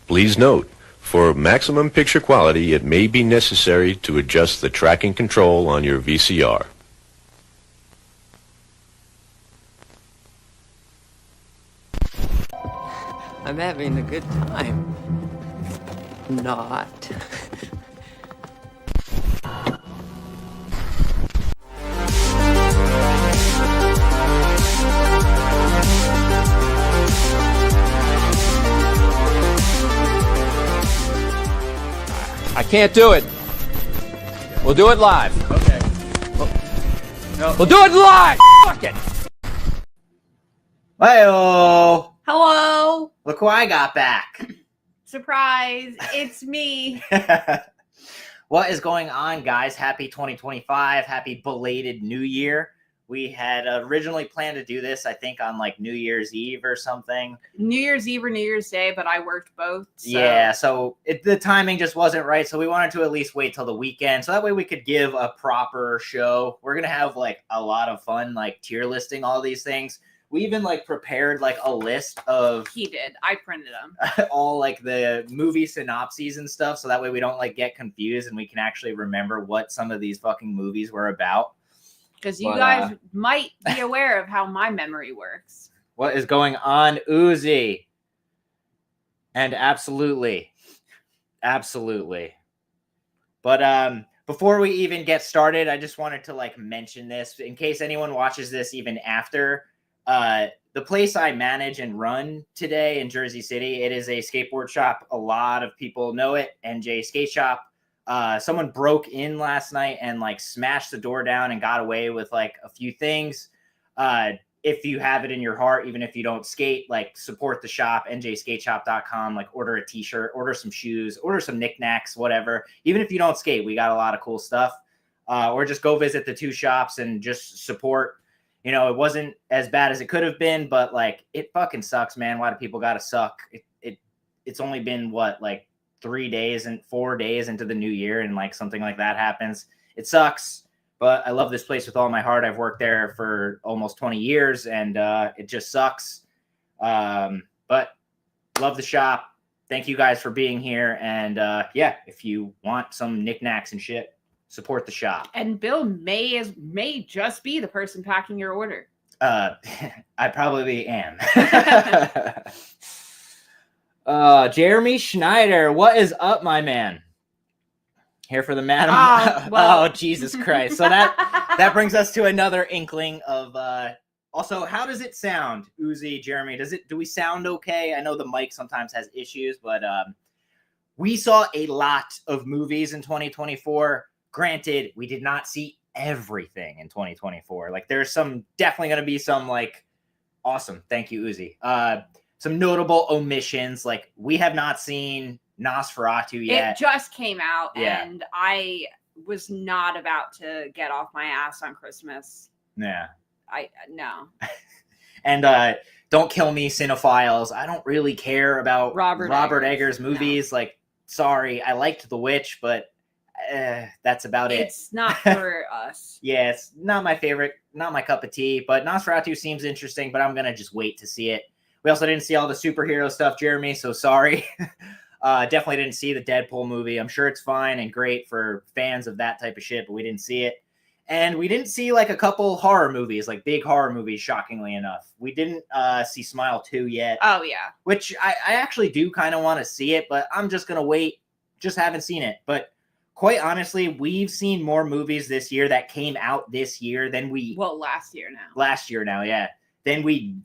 Please note, for maximum picture quality, it may be necessary to adjust the tracking control on your VCR. I'm having a good time. Not. I can't do it. We'll do it live. Okay. We'll do it live! Fuck it! Hey-oh! Hello. Look who I got back. Surprise. It's me. What is going on, guys? Happy 2025. Happy belated New Year. We had originally planned to do this, I think, on like New Year's Eve or something. New Year's Eve or New Year's Day, but I worked both. So. Yeah, so the timing just wasn't right. So we wanted to at least wait till the weekend. So that way we could give a proper show. We're going to have like a lot of fun, like tier listing all these things. We even like prepared like a list of He did. I printed them. all like the movie synopses and stuff. So that way we don't like get confused and we can actually remember what some of these fucking movies were about. Because you guys might be aware of how my memory works. What is going on, Uzi? And absolutely. But before we even get started, I just wanted to like mention this in case anyone watches this even after. The place I manage and run today in Jersey City, it is a skateboard shop. A lot of people know it, NJ Skate Shop. Someone broke in last night and like smashed the door down and got away with like a few things. If you have it in your heart, even if you don't skate, like support the shop, njskateshop.com, like order a t-shirt, order some shoes, order some knickknacks, whatever. Even if you don't skate, we got a lot of cool stuff. Or just go visit the two shops and just support. You know, it wasn't as bad as it could have been, but like it fucking sucks, man. Why do people gotta suck? It's only been what, like 3 days and 4 days into the new year, and like something like that happens. It sucks, but I love this place with all my heart. I've worked there for almost 20 years, and it just sucks. But love the shop. Thank you guys for being here, and yeah, if you want some knickknacks and shit, support the shop. And Bill may just be the person packing your order. I probably am. Jeremy Schneider, what is up, my man? Here for the madam. Well. Oh, Jesus Christ. So that brings us to another inkling of also, how does it sound, Uzi, Jeremy? Do we sound okay? I know the mic sometimes has issues, but we saw a lot of movies in 2024. Granted, we did not see everything in 2024. Like there's definitely going to be some like awesome. Thank you, Uzi. Some notable omissions. Like we have not seen Nosferatu yet. It just came out, Yeah. and I was not about to get off my ass on Christmas. Yeah. No. And don't kill me, cinephiles. I don't really care about Robert Eggers movies. No. Like, sorry, I liked The Witch, but that's about it. It's not for us. Yeah, it's not my favorite, not my cup of tea, but Nosferatu seems interesting, but I'm going to just wait to see it. We also didn't see all the superhero stuff, Jeremy, so sorry. Definitely didn't see the Deadpool movie. I'm sure it's fine and great for fans of that type of shit, but we didn't see it. And we didn't see like a couple horror movies, like big horror movies, shockingly enough. We didn't see Smile 2 yet. Oh, yeah. Which I actually do kind of want to see it, but I'm just going to wait. Just haven't seen it. But quite honestly, we've seen more movies this year that came out this year than we... Well, last year now. Last year now, yeah. Than we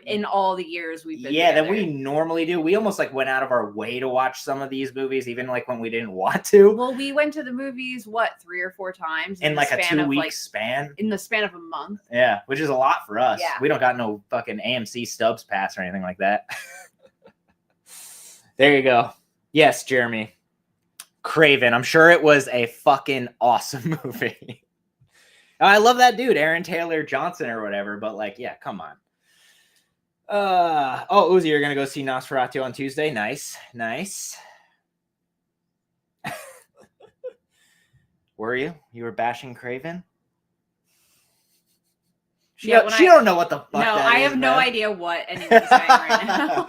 in all the years we've been together. Than we normally do. We almost like went out of our way to watch some of these movies, even like when we didn't want to. Well, we went to the movies 3 or 4 times in like a 2-week span. In the span of a month. Yeah, which is a lot for us. Yeah. We don't got no fucking AMC Stubs pass or anything like that. There you go. Yes, Jeremy. Craven. I'm sure it was a fucking awesome movie. I love that dude, Aaron Taylor Johnson or whatever, but like, yeah, come on. Oh, Uzi, you're gonna go see Nosferatu on Tuesday. Nice. Were you? You were bashing Craven? She don't know what the fuck. No, that I is, have no man. idea what anyone's saying right now.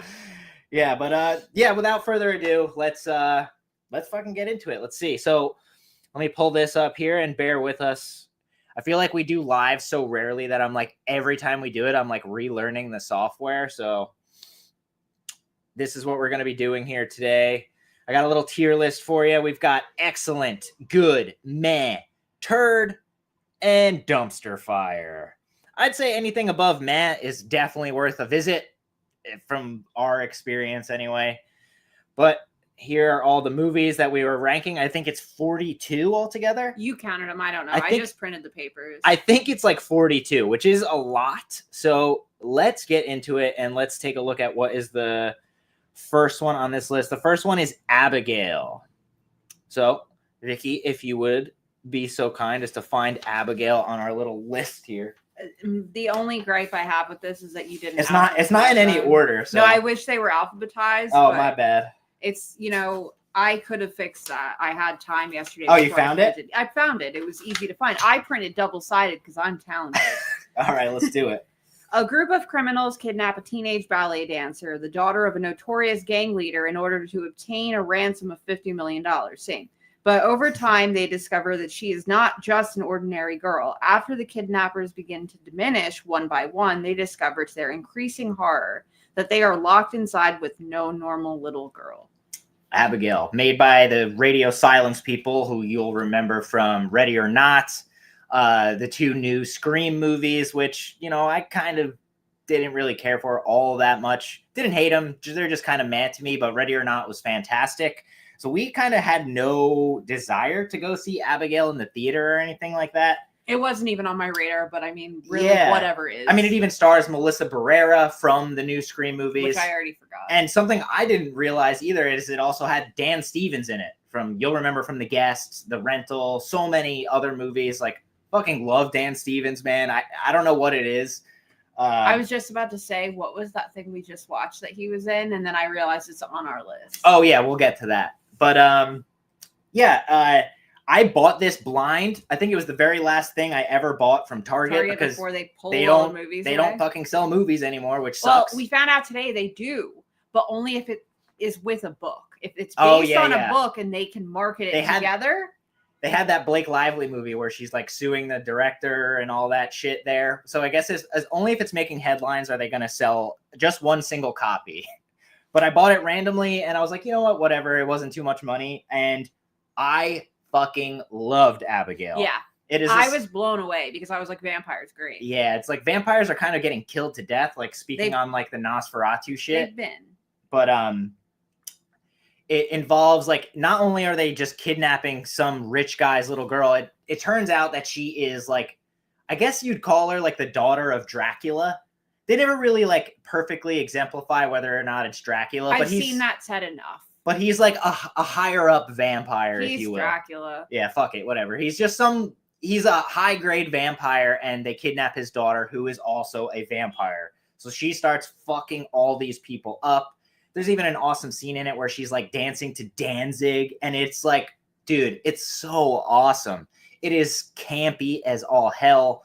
Yeah, but yeah, without further ado, let's fucking get into it. Let's see. So let me pull this up here and bear with us. I feel like we do live so rarely that I'm like, every time we do it, I'm like relearning the software. So this is what we're going to be doing here today. I got a little tier list for you. We've got excellent, good, meh, turd, and dumpster fire. I'd say anything above meh is definitely worth a visit from our experience anyway. But here are all the movies that we were ranking. I think it's 42 altogether. You counted them. I don't know. I I just printed the papers. I think it's like 42, which is a lot. So let's get into it and let's take a look at what is the first one on this list. The first one is Abigail. So, Vicky, if you would be so kind as to find Abigail on our little list here. The only gripe I have with this is that you didn't. It's not in any order. So. No, I wish they were alphabetized. Oh, my bad. It's, I could have fixed that. I had time yesterday. Oh, you found it? I found it. It was easy to find. I printed double-sided because I'm talented. All right, let's do it. A group of criminals kidnap a teenage ballet dancer, the daughter of a notorious gang leader, in order to obtain a ransom of $50 million. Same. But over time, they discover that she is not just an ordinary girl. After the kidnappers begin to diminish one by one, they discover to their increasing horror that they are locked inside with no normal little girl. Abigail, made by the Radio Silence people, who you'll remember from Ready or Not, the two new Scream movies, which, I kind of didn't really care for all that much. Didn't hate them. They're just kind of mad to me, but Ready or Not was fantastic. So we kind of had no desire to go see Abigail in the theater or anything like that. It wasn't even on my radar, but I mean, really, whatever is. I mean, it even stars Melissa Barrera from the new Scream movies. Which I already forgot. And something I didn't realize either is it also had Dan Stevens in it. You'll remember from The Guest, The Rental, so many other movies. Like, fucking love Dan Stevens, man. I don't know what it is. I was just about to say, what was that thing we just watched that he was in? And then I realized it's on our list. Oh, yeah, we'll get to that. But, I bought this blind. I think it was the very last thing I ever bought from Target because before they pull don't movies. They don't fucking sell movies anymore, which well, sucks. We found out today they do, but only if it is with a book. If it's based on a book and they can market it together. They had that Blake Lively movie where she's like suing the director and all that shit there. So I guess it's only if it's making headlines are they going to sell just one single copy. But I bought it randomly and I was like, you know what, whatever. It wasn't too much money. And I fucking loved Abigail. Yeah. I was blown away because I was like, vampires, great. Yeah, it's like vampires are kind of getting killed to death, like speaking on like the Nosferatu shit. They've been. But it involves like not only are they just kidnapping some rich guy's little girl, it turns out that she is like, I guess you'd call her like the daughter of Dracula. They never really like perfectly exemplify whether or not it's Dracula. I've seen that said enough. But he's like a higher up vampire, if you will. He's Dracula. Yeah, fuck it, whatever. He's a high grade vampire, and they kidnap his daughter, who is also a vampire. So she starts fucking all these people up. There's even an awesome scene in it where she's like dancing to Danzig, and it's like, dude, it's so awesome. It is campy as all hell.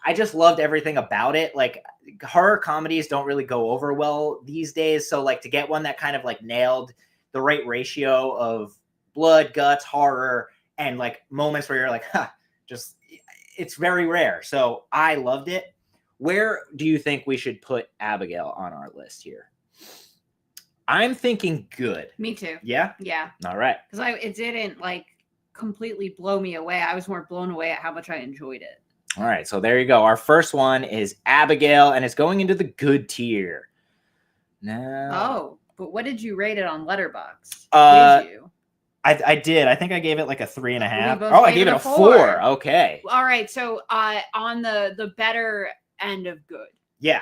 I just loved everything about it. Like, horror comedies don't really go over well these days. So like to get one that kind of like nailed the right ratio of blood, guts, horror, and like moments where you're like, it's very rare. So I loved it. Where do you think we should put Abigail on our list here? I'm thinking good. Me too. Yeah? Yeah. All right. Because it didn't like completely blow me away. I was more blown away at how much I enjoyed it. All right. So there you go. Our first one is Abigail, and it's going into the good tier. Now. Oh, but what did you rate it on Letterboxd? Did you? I did. I think I gave it like a 3.5. Oh, I gave it a 4. Okay. All right. So on the better end of good. Yeah.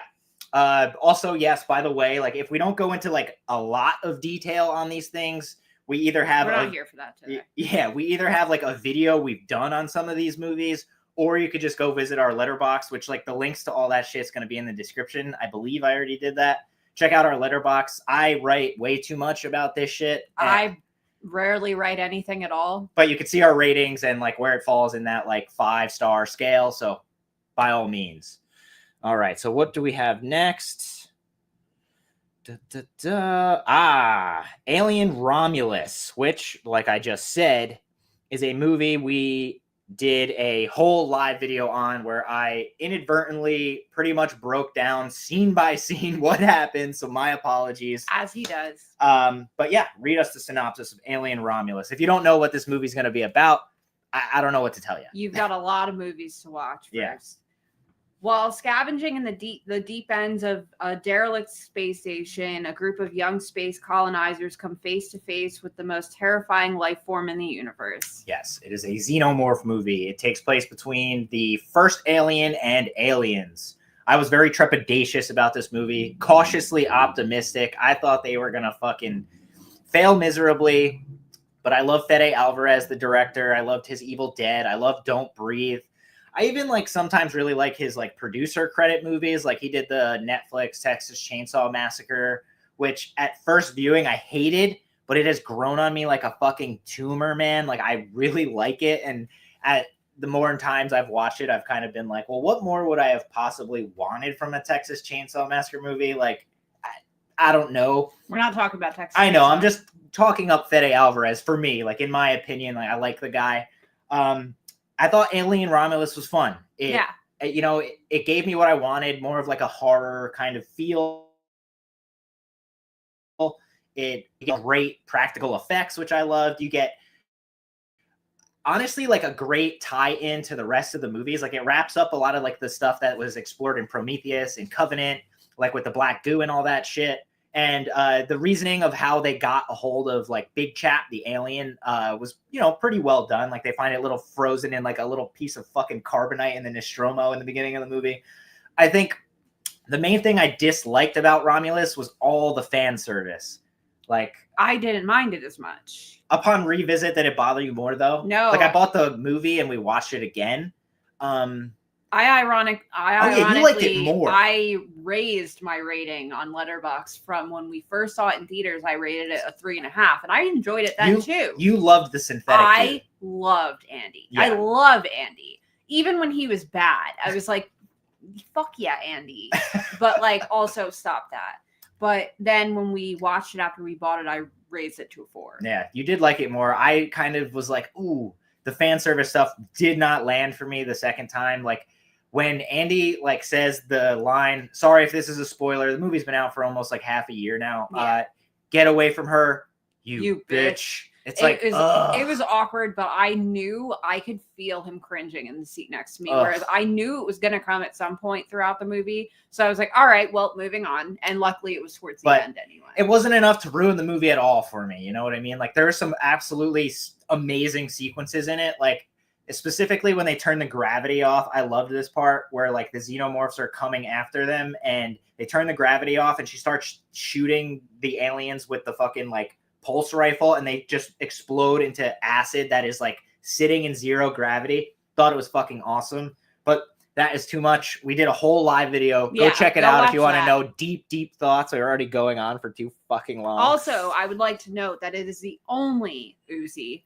Also, yes, by the way, like if we don't go into like a lot of detail on these things, we either have we're not here for that today. Yeah, we either have like a video we've done on some of these movies, or you could just go visit our Letterboxd, which like the links to all that shit's going to be in the description. I believe I already did that. Check out our Letterboxd. I write way too much about this shit. I rarely write anything at all. But you can see our ratings and like where it falls in that like 5-star scale. So by all means. All right. So what do we have next? Alien Romulus, which, like I just said, is a movie we did a whole live video on where I inadvertently pretty much broke down scene by scene what happened. So my apologies. As he does. But yeah, read us the synopsis of Alien Romulus. If you don't know what this movie's going to be about, I don't know what to tell you. You've got a lot of movies to watch first. Yeah. While scavenging in the deep ends of a derelict space station, a group of young space colonizers come face to face with the most terrifying life form in the universe. Yes, it is a xenomorph movie. It takes place between the first Alien and Aliens. I was very trepidatious about this movie, cautiously optimistic. I thought they were going to fucking fail miserably, but I love Fede Alvarez, the director. I loved his Evil Dead. I love Don't Breathe. I even like sometimes really like his like producer credit movies. Like he did the Netflix Texas Chainsaw Massacre, which at first viewing I hated, but it has grown on me like a fucking tumor, man. Like I really like it. And at the more times I've watched it, I've kind of been like, well, what more would I have possibly wanted from a Texas Chainsaw Massacre movie? Like, I don't know. We're not talking about Texas. I know. Chainsaw. I'm just talking up Fede Alvarez for me. Like in my opinion, like I like the guy. I thought Alien Romulus was fun. It gave me what I wanted, more of like a horror kind of feel. It got great practical effects, which I loved. You get, honestly, like a great tie-in to the rest of the movies. Like it wraps up a lot of like the stuff that was explored in Prometheus and Covenant, like with the black goo and all that shit. And the reasoning of how they got a hold of like Big Chap, the alien, was, pretty well done. Like they find it a little frozen in like a little piece of fucking carbonite in the Nostromo in the beginning of the movie. I think the main thing I disliked about Romulus was all the fan service. Like I didn't mind it as much. Upon revisit, did it bother you more though? No. Like I bought the movie and we watched it again. I ironically you liked it more. I raised my rating on Letterboxd from when we first saw it in theaters. I rated it a 3.5, and I enjoyed it then too. You loved the synthetic. Dude. Loved Andy. Yeah. I love Andy. Even when he was bad, I was like, "Fuck yeah, Andy!" But like, also stop that. But then when we watched it after we bought it, I raised it to a 4. Yeah, you did like it more. I kind of was like, ooh, the fan service stuff did not land for me the second time. Like. When Andy like says the line, sorry if this is a spoiler, the movie's been out for almost like half a year now. Yeah. Get away from her, you bitch. It's it was awkward, but I knew I could feel him cringing in the seat next to me. Whereas I knew it was going to come at some point throughout the movie. So I was like, all right, well, moving on. And luckily it was towards the end anyway. It wasn't enough to ruin the movie at all for me. You know what I mean? Like there were some absolutely amazing sequences in it. Like, specifically when they turn the gravity off, I loved this part where like the xenomorphs are coming after them and they turn the gravity off and she starts shooting the aliens with the fucking like pulse rifle and they just explode into acid that is like sitting in zero gravity. Thought it was fucking awesome, but that is too much. We did a whole live video. Go check it out if you want to know deep thoughts. We're already going on for too fucking long. Also, I would like to note that it is the only Uzi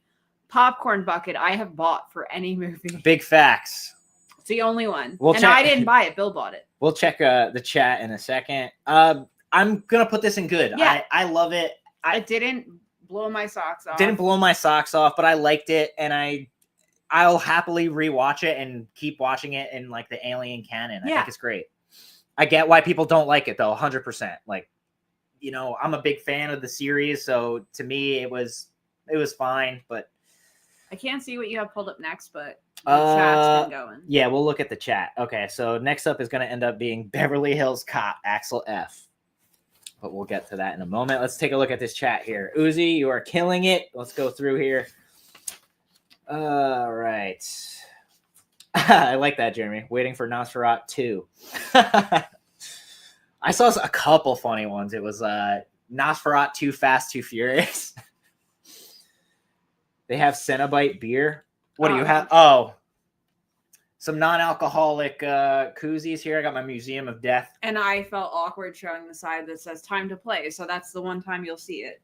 popcorn bucket I have bought for any movie. Big facts. It's the only one. And I didn't buy it. Bill bought it. We'll check the chat in a second. I'm going to put this in good. Yeah. I love it. I didn't blow my socks off. Didn't blow my socks off, but I liked it. And I'll happily rewatch it and keep watching it in like the Alien canon. I think it's great. I get why people don't like it though. 100%. Like, I'm a big fan of the series. So to me, it was fine, but I can't see what you have pulled up next, but the chat's been going. Yeah, we'll look at the chat. Okay, so next up is going to end up being Beverly Hills Cop, Axel F. But we'll get to that in a moment. Let's take a look at this chat here. Uzi, you are killing it. Let's go through here. All right. I like that, Jeremy. Waiting for Nosferatu 2. I saw a couple funny ones. It was Nosferatu 2 Fast 2 Furious. They have Cenobite beer. What do you have? Oh, some non-alcoholic koozies here. I got my Museum of Death. And I felt awkward showing the side that says time to play. So that's the one time you'll see it.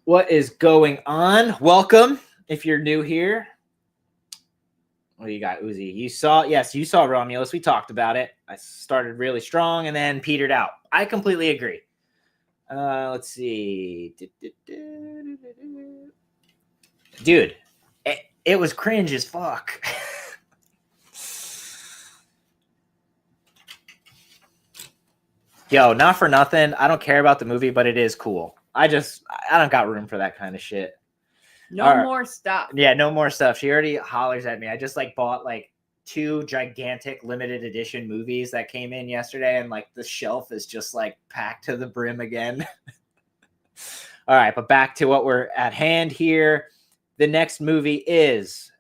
What is going on? Welcome if you're new here. What do you got, Uzi? You saw Romulus. We talked about it. I started really strong and then petered out. I completely agree. Let's see. Dude, it was cringe as fuck. Yo, not for nothing. I don't care about the movie, but it is cool. I don't got room for that kind of shit. No more stuff. Yeah, no more stuff. She already hollers at me. I just like bought like 2 gigantic limited edition movies that came in yesterday, and like the shelf is just like packed to the brim again. All right, but back to what we're at hand here. The next movie is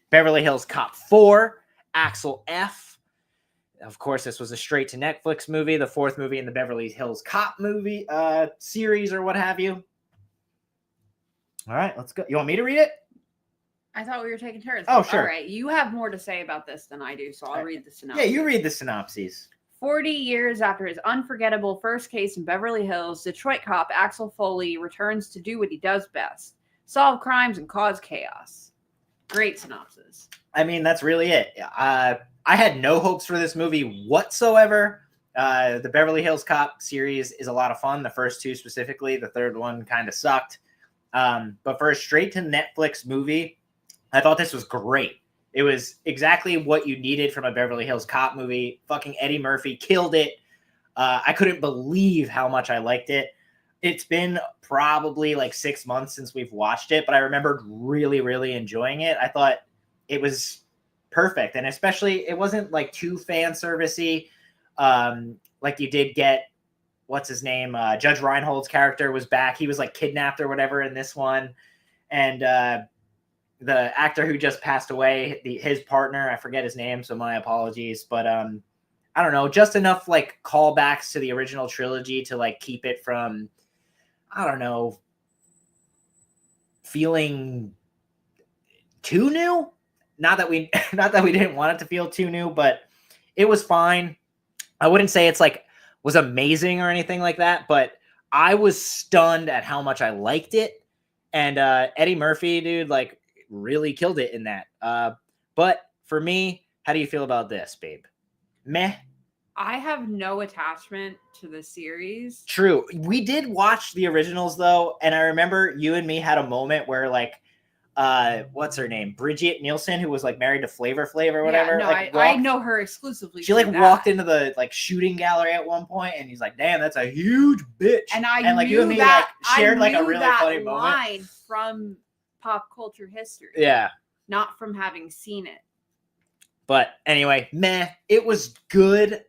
Beverly Hills Cop 4, Axel F. Of course, this was a straight to Netflix movie, the 4th movie in the Beverly Hills Cop movie series or what have you. All right, let's go. You want me to read it? I thought we were taking turns. Oh, sure. All right, you have more to say about this than I do, so I'll read the synopsis. Yeah, you read the synopses. 40 years after his unforgettable first case in Beverly Hills, Detroit cop Axel Foley returns to do what he does best: solve crimes and cause chaos. Great synopsis. I mean, that's really it. I had no hopes for this movie whatsoever. The Beverly Hills Cop series is a lot of fun. The first 2 specifically. The 3rd one kind of sucked. But for a straight to Netflix movie, I thought this was great. It was exactly what you needed from a Beverly Hills Cop movie. Fucking Eddie Murphy killed it. I couldn't believe how much I liked it. It's been probably like 6 months since we've watched it, but I remembered really, really enjoying it. I thought it was perfect. And especially it wasn't like too fan servicey. Like you did get, what's his name? Judge Reinhold's character was back. He was like kidnapped or whatever in this one. And the actor who just passed away, his partner, I forget his name, so my apologies. But I don't know, just enough like callbacks to the original trilogy to like keep it from, I don't know, feeling too new. Not that we didn't want it to feel too new, but it was fine. I wouldn't say it's like was amazing or anything like that, but I was stunned at how much I liked it. And Eddie Murphy, dude, like really killed it in that. But for me, how do you feel about this, babe? Meh. I have no attachment to the series. True. We did watch the originals though, and I remember you and me had a moment where like what's her name? Bridget Nielsen, who was like married to Flavor Flav or whatever. Yeah, no, like, I know her exclusively. She like walked into the like shooting gallery at one point, and he's like, "Damn, that's a huge bitch." And like you and me like shared like a really funny line moment from pop culture history. Yeah, not from having seen it. But anyway, meh. It was good.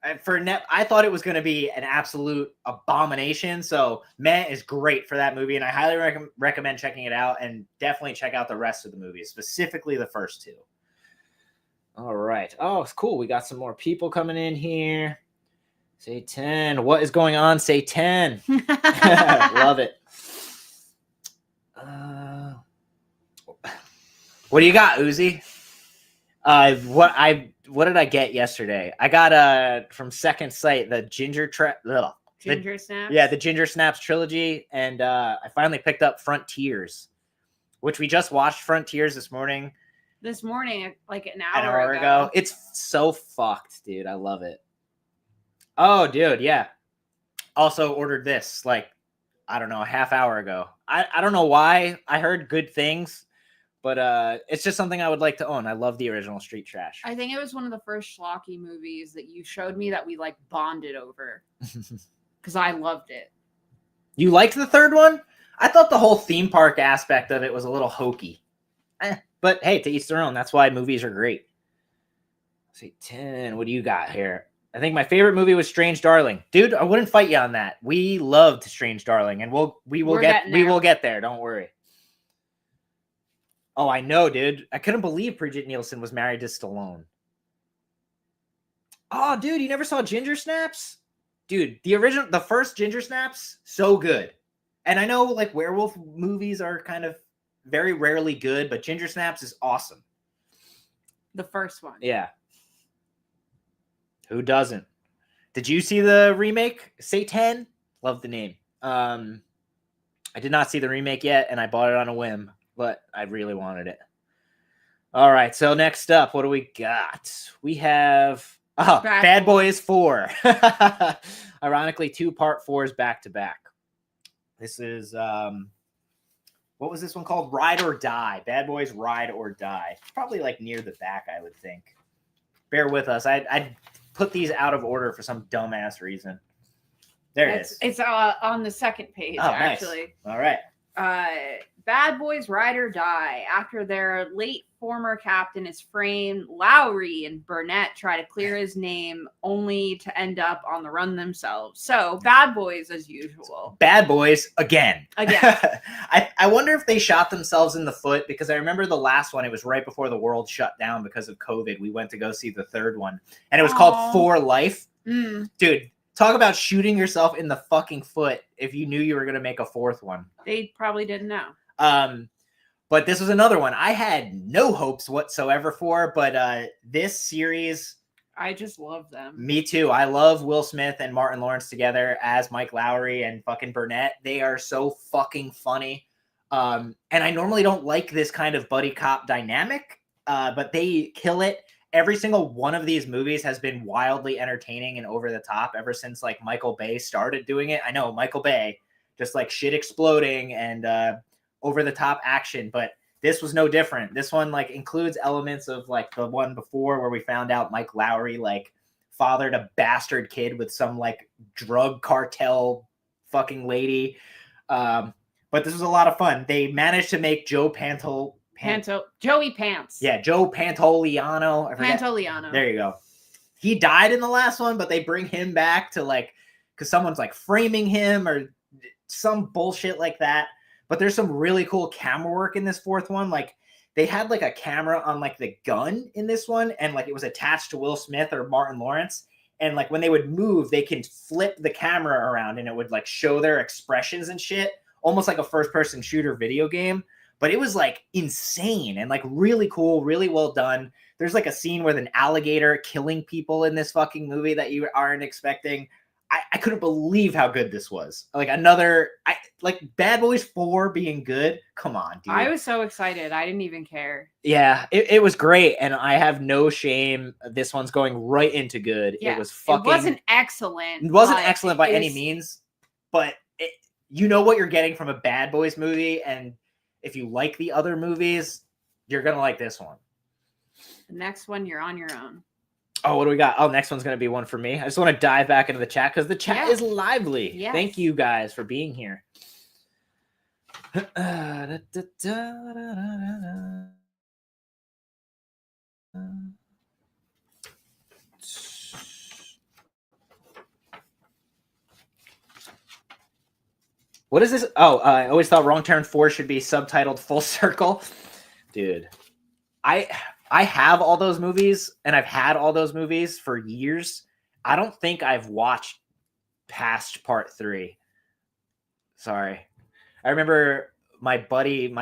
I thought it was going to be an absolute abomination. So meh is great for that movie, and I highly recommend checking it out. And definitely check out the rest of the movies, specifically the first 2. All right. Oh, it's cool. We got some more people coming in here. Say 10. What is going on? Say 10. Love it. What do you got, Uzi? What did I get yesterday? I got from Second Sight the Ginger Snaps. Yeah, the Ginger Snaps trilogy, and I finally picked up Frontiers, which we just watched Frontiers this morning. Like an hour ago. It's so fucked, dude. I love it. Oh, dude, yeah. Also ordered this like I don't know, a half hour ago. I don't know why. I heard good things. But it's just something I would like to own. I love the original Street Trash. I think it was one of the first schlocky movies that you showed me that we like bonded over. Because I loved it. You liked the 3rd one? I thought the whole theme park aspect of it was a little hokey. But hey, to each their own. That's why movies are great. Let's see, 10. What do you got here? I think my favorite movie was Strange Darling. Dude, I wouldn't fight you on that. We loved Strange Darling, and we will get there. Don't worry. Oh, I know, dude. I couldn't believe Bridget Nielsen was married to Stallone. Oh, dude, you never saw Ginger Snaps? Dude, the first Ginger Snaps, so good. And I know, like, werewolf movies are kind of very rarely good, but Ginger Snaps is awesome. The first one. Yeah. Who doesn't? Did you see the remake? Say 10? Love the name. I did not see the remake yet, and I bought it on a whim. But I really wanted it. All right, so next up, what do we got? We have Bad Boys 4. Ironically, 2 part 4s back to back. This is what was this one called? Ride or Die. Bad Boys Ride or Die. Probably like near the back, I would think. Bear with us. I put these out of order for some dumbass reason. There it is. It's on the second page, actually. Nice. All right. Bad Boys Ride or Die. After their late former captain is framed, Lowry and Burnett try to clear his name only to end up on the run themselves. So, Bad Boys as usual. Bad Boys again. Again. I wonder if they shot themselves in the foot, because I remember the last one, it was right before the world shut down because of COVID. We went to go see the third one, and it was called For Life. Dude, talk about shooting yourself in the fucking foot if you knew you were going to make a fourth one. They probably didn't know. But this was another one I had no hopes whatsoever for, but this series, I just love them. Me too. I love Will Smith and Martin Lawrence together as Mike Lowry and fucking Burnett. They are so fucking funny. And I normally don't like this kind of buddy cop dynamic, but they kill it. Every single one of these movies has been wildly entertaining and over the top ever since like Michael Bay started doing it. I know Michael Bay, just like shit exploding and over the top action, but this was no different. This one like includes elements of like the one before where we found out Mike Lowry like fathered a bastard kid with some like drug cartel fucking lady. But this was a lot of fun. They managed to make Joey Pants. Yeah, Joe Pantoliano. Pantoliano. There you go. He died in the last one, but they bring him back to like, because someone's like framing him or some bullshit like that. But there's some really cool camera work in this fourth one. Like they had like a camera on like the gun in this one, and like it was attached to Will Smith or Martin Lawrence. And like when they would move, they can flip the camera around and it would like show their expressions and shit, almost like a first-person shooter video game. But it was like insane and like really cool, really well done. There's like a scene with an alligator killing people in this fucking movie that you aren't expecting. I couldn't believe how good this was. Like like Bad Boys 4 being good. Come on, dude. I was so excited. I didn't even care. Yeah, it was great. And I have no shame. This one's going right into good. Yeah, it was fucking. It wasn't excellent. It wasn't excellent by any means, but you know what you're getting from a Bad Boys movie. And if you like the other movies, you're going to like this one. The next one, you're on your own. Oh, what do we got? Oh, next one's going to be one for me. I just want to dive back into the chat because the chat is lively. Yes. Thank you guys for being here. What is this? Oh, I always thought Wrong Turn 4 should be subtitled Full Circle. Dude, I have all those movies, and I've had all those movies for years. I don't think I've watched past part 3. Sorry. I remember my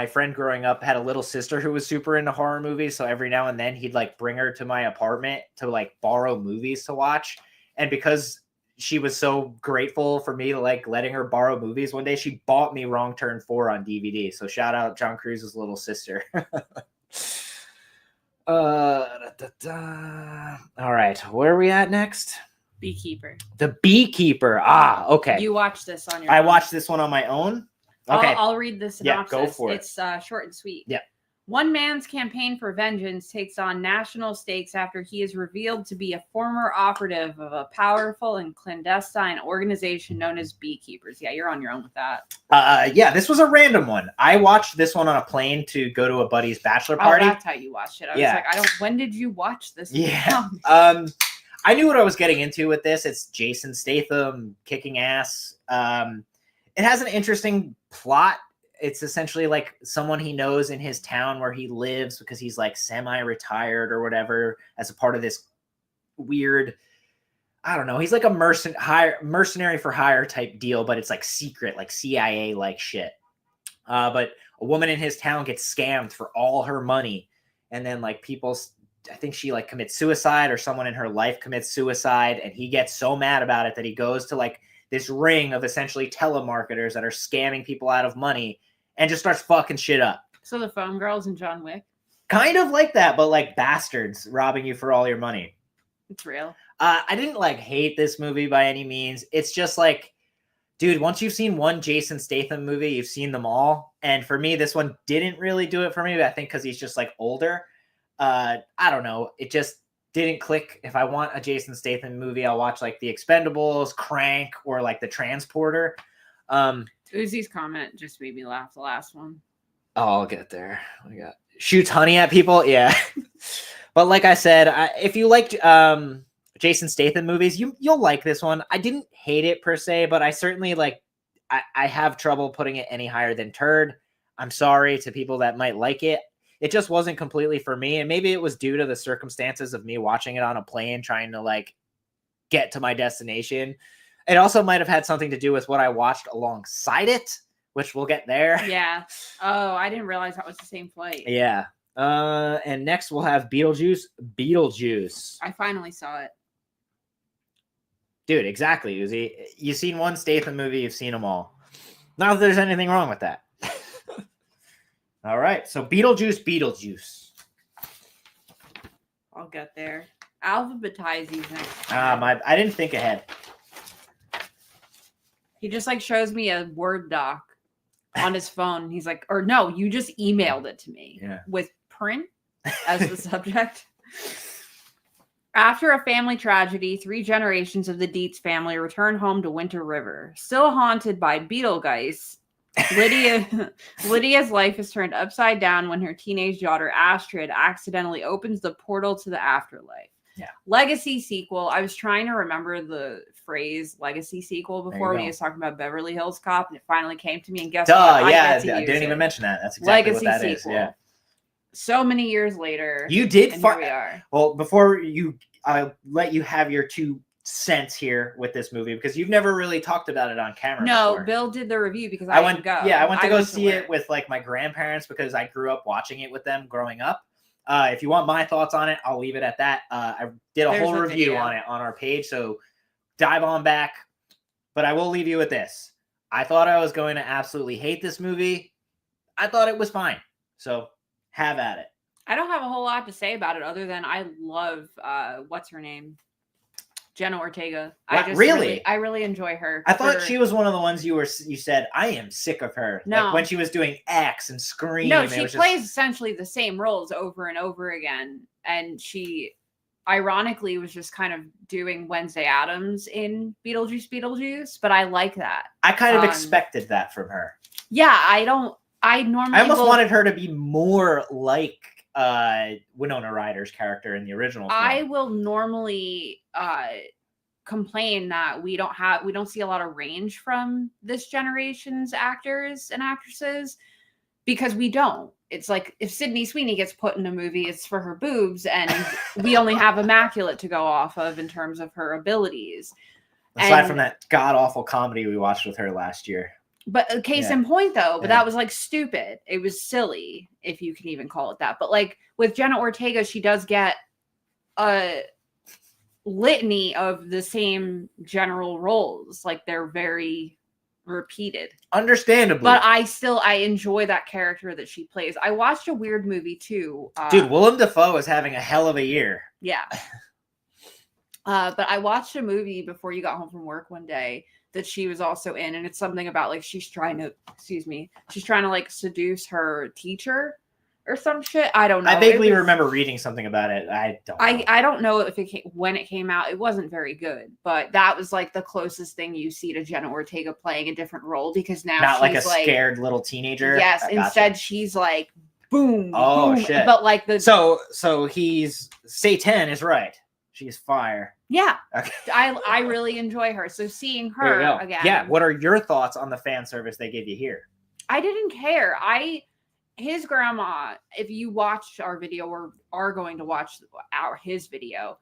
friend growing up had a little sister who was super into horror movies, so every now and then he'd like bring her to my apartment to like borrow movies to watch. And because she was so grateful for me like letting her borrow movies, one day she bought me Wrong Turn 4 on DVD. So shout out John Cruise's little sister. All right, where are we at next? Beekeeper. The Beekeeper. Ah, okay. You watched this on your I own. watched this one on my own. Okay. I'll read the synopsis. Yeah, go for it. It's short and sweet. Yeah. One man's campaign for vengeance takes on national stakes after he is revealed to be a former operative of a powerful and clandestine organization known as Beekeepers. Yeah, you're on your own with that. Yeah, this was a random one. I watched this one on a plane to go to a buddy's bachelor party. Oh, that's how you watched it. I was like, when did you watch this? Yeah. I knew what I was getting into with this. It's Jason Statham kicking ass. It has an interesting plot. It's essentially like someone he knows in his town where he lives because he's like semi-retired or whatever as a part of this weird, I don't know. He's like a mercenary for hire type deal, but it's like secret, like CIA like shit. But a woman in his town gets scammed for all her money. And then like I think she like commits suicide or someone in her life commits suicide. And he gets so mad about it that he goes to like this ring of essentially telemarketers that are scamming people out of money and just starts fucking shit up. So the phone girls and John Wick? kind of like that, but like bastards robbing you for all your money. It's real. I didn't like hate this movie by any means. It's just like, dude, once you've seen one Jason Statham movie, you've seen them all. And for me, this one didn't really do it for me. But I think because he's just like older. I don't know. It just didn't click. If I want a Jason Statham movie, I'll watch like The Expendables, Crank, or like The Transporter. Uzi's comment just made me laugh. The last one. Oh, I'll get there. We got shoots honey at people. Yeah. But like I said, if you liked Jason Statham movies, you'll like this one. I didn't hate it per se, but I certainly I have trouble putting it any higher than turd. I'm sorry to people that might like it. It just wasn't completely for me. And maybe it was due to the circumstances of me watching it on a plane, trying to like get to my destination. It also might have had something to do with what I watched alongside it, which we'll get there. Yeah. Oh, I didn't realize that was the same flight. Yeah. And next we'll have Beetlejuice. I finally saw it. Dude, exactly, Uzi. You've seen one Statham movie, you've seen them all. Not that there's anything wrong with that. All right, so Beetlejuice. I'll get there. Alphabetize these next. I didn't think ahead. He just like shows me a Word doc on his phone. He's like, or no, you just emailed it to me with print as the subject. After a family tragedy, 3 generations of the Dietz family return home to Winter River. Still haunted by Beetlejuice, Lydia's life is turned upside down when her teenage daughter Astrid accidentally opens the portal to the afterlife. Yeah. Legacy sequel. I was trying to remember the phrase legacy sequel before when he was talking about Beverly Hills Cop, and it finally came to me. And guess what? I didn't even mention that. That's exactly legacy what that sequel. is. Yeah. So many years later, You did. here we are. Well, before I'll let you have your 2 cents here with this movie because you've never really talked about it on camera. No, before. Bill did the review because I went. I went to go see it with like my grandparents because I grew up watching it with them growing up. If you want my thoughts on it, I'll leave it at that. I did a whole review on it on our page, so dive on back. But I will leave you with this. I thought I was going to absolutely hate this movie. I thought it was fine. So have at it. I don't have a whole lot to say about it other than I love what's her name? Jenna Ortega. What, really? I really enjoy her. I thought she was one of the ones you said, I am sick of her. No. Like when she was doing X and Scream. No, she plays essentially the same roles over and over again. And she ironically was just kind of doing Wednesday Addams in Beetlejuice, but I like that. I kind of expected that from her. Yeah, I almost wanted her to be more like Winona Ryder's character in the original film. I will normally complain that we don't see a lot of range from this generation's actors and actresses because we don't. It's like if Sydney Sweeney gets put in a movie, it's for her boobs, and we only have Immaculate to go off of in terms of her abilities. Aside from that god awful comedy we watched with her last year. But case in point, though, that was like stupid. It was silly, if you can even call it that. But like with Jenna Ortega, she does get a litany of the same general roles. Like they're very repeated. Understandably. But I enjoy that character that she plays. I watched a weird movie too. Dude, Willem Dafoe is having a hell of a year. Yeah. But I watched a movie before you got home from work one day that she was also in, and it's something about like she's trying to like seduce her teacher or some shit. I don't know. I vaguely remember reading something about it. I don't know if when it came out. It wasn't very good, but that was like the closest thing you see to Jenna Ortega playing a different role because now not she's like a scared little teenager. Yes, instead she's like boom. Oh boom, shit! But like so he's Satan is right. She's fire. Yeah. Okay. I really enjoy her. So seeing her again. Yeah. What are your thoughts on the fan service they gave you here? I didn't care. His grandma, if you watched our video or are going to watch his video,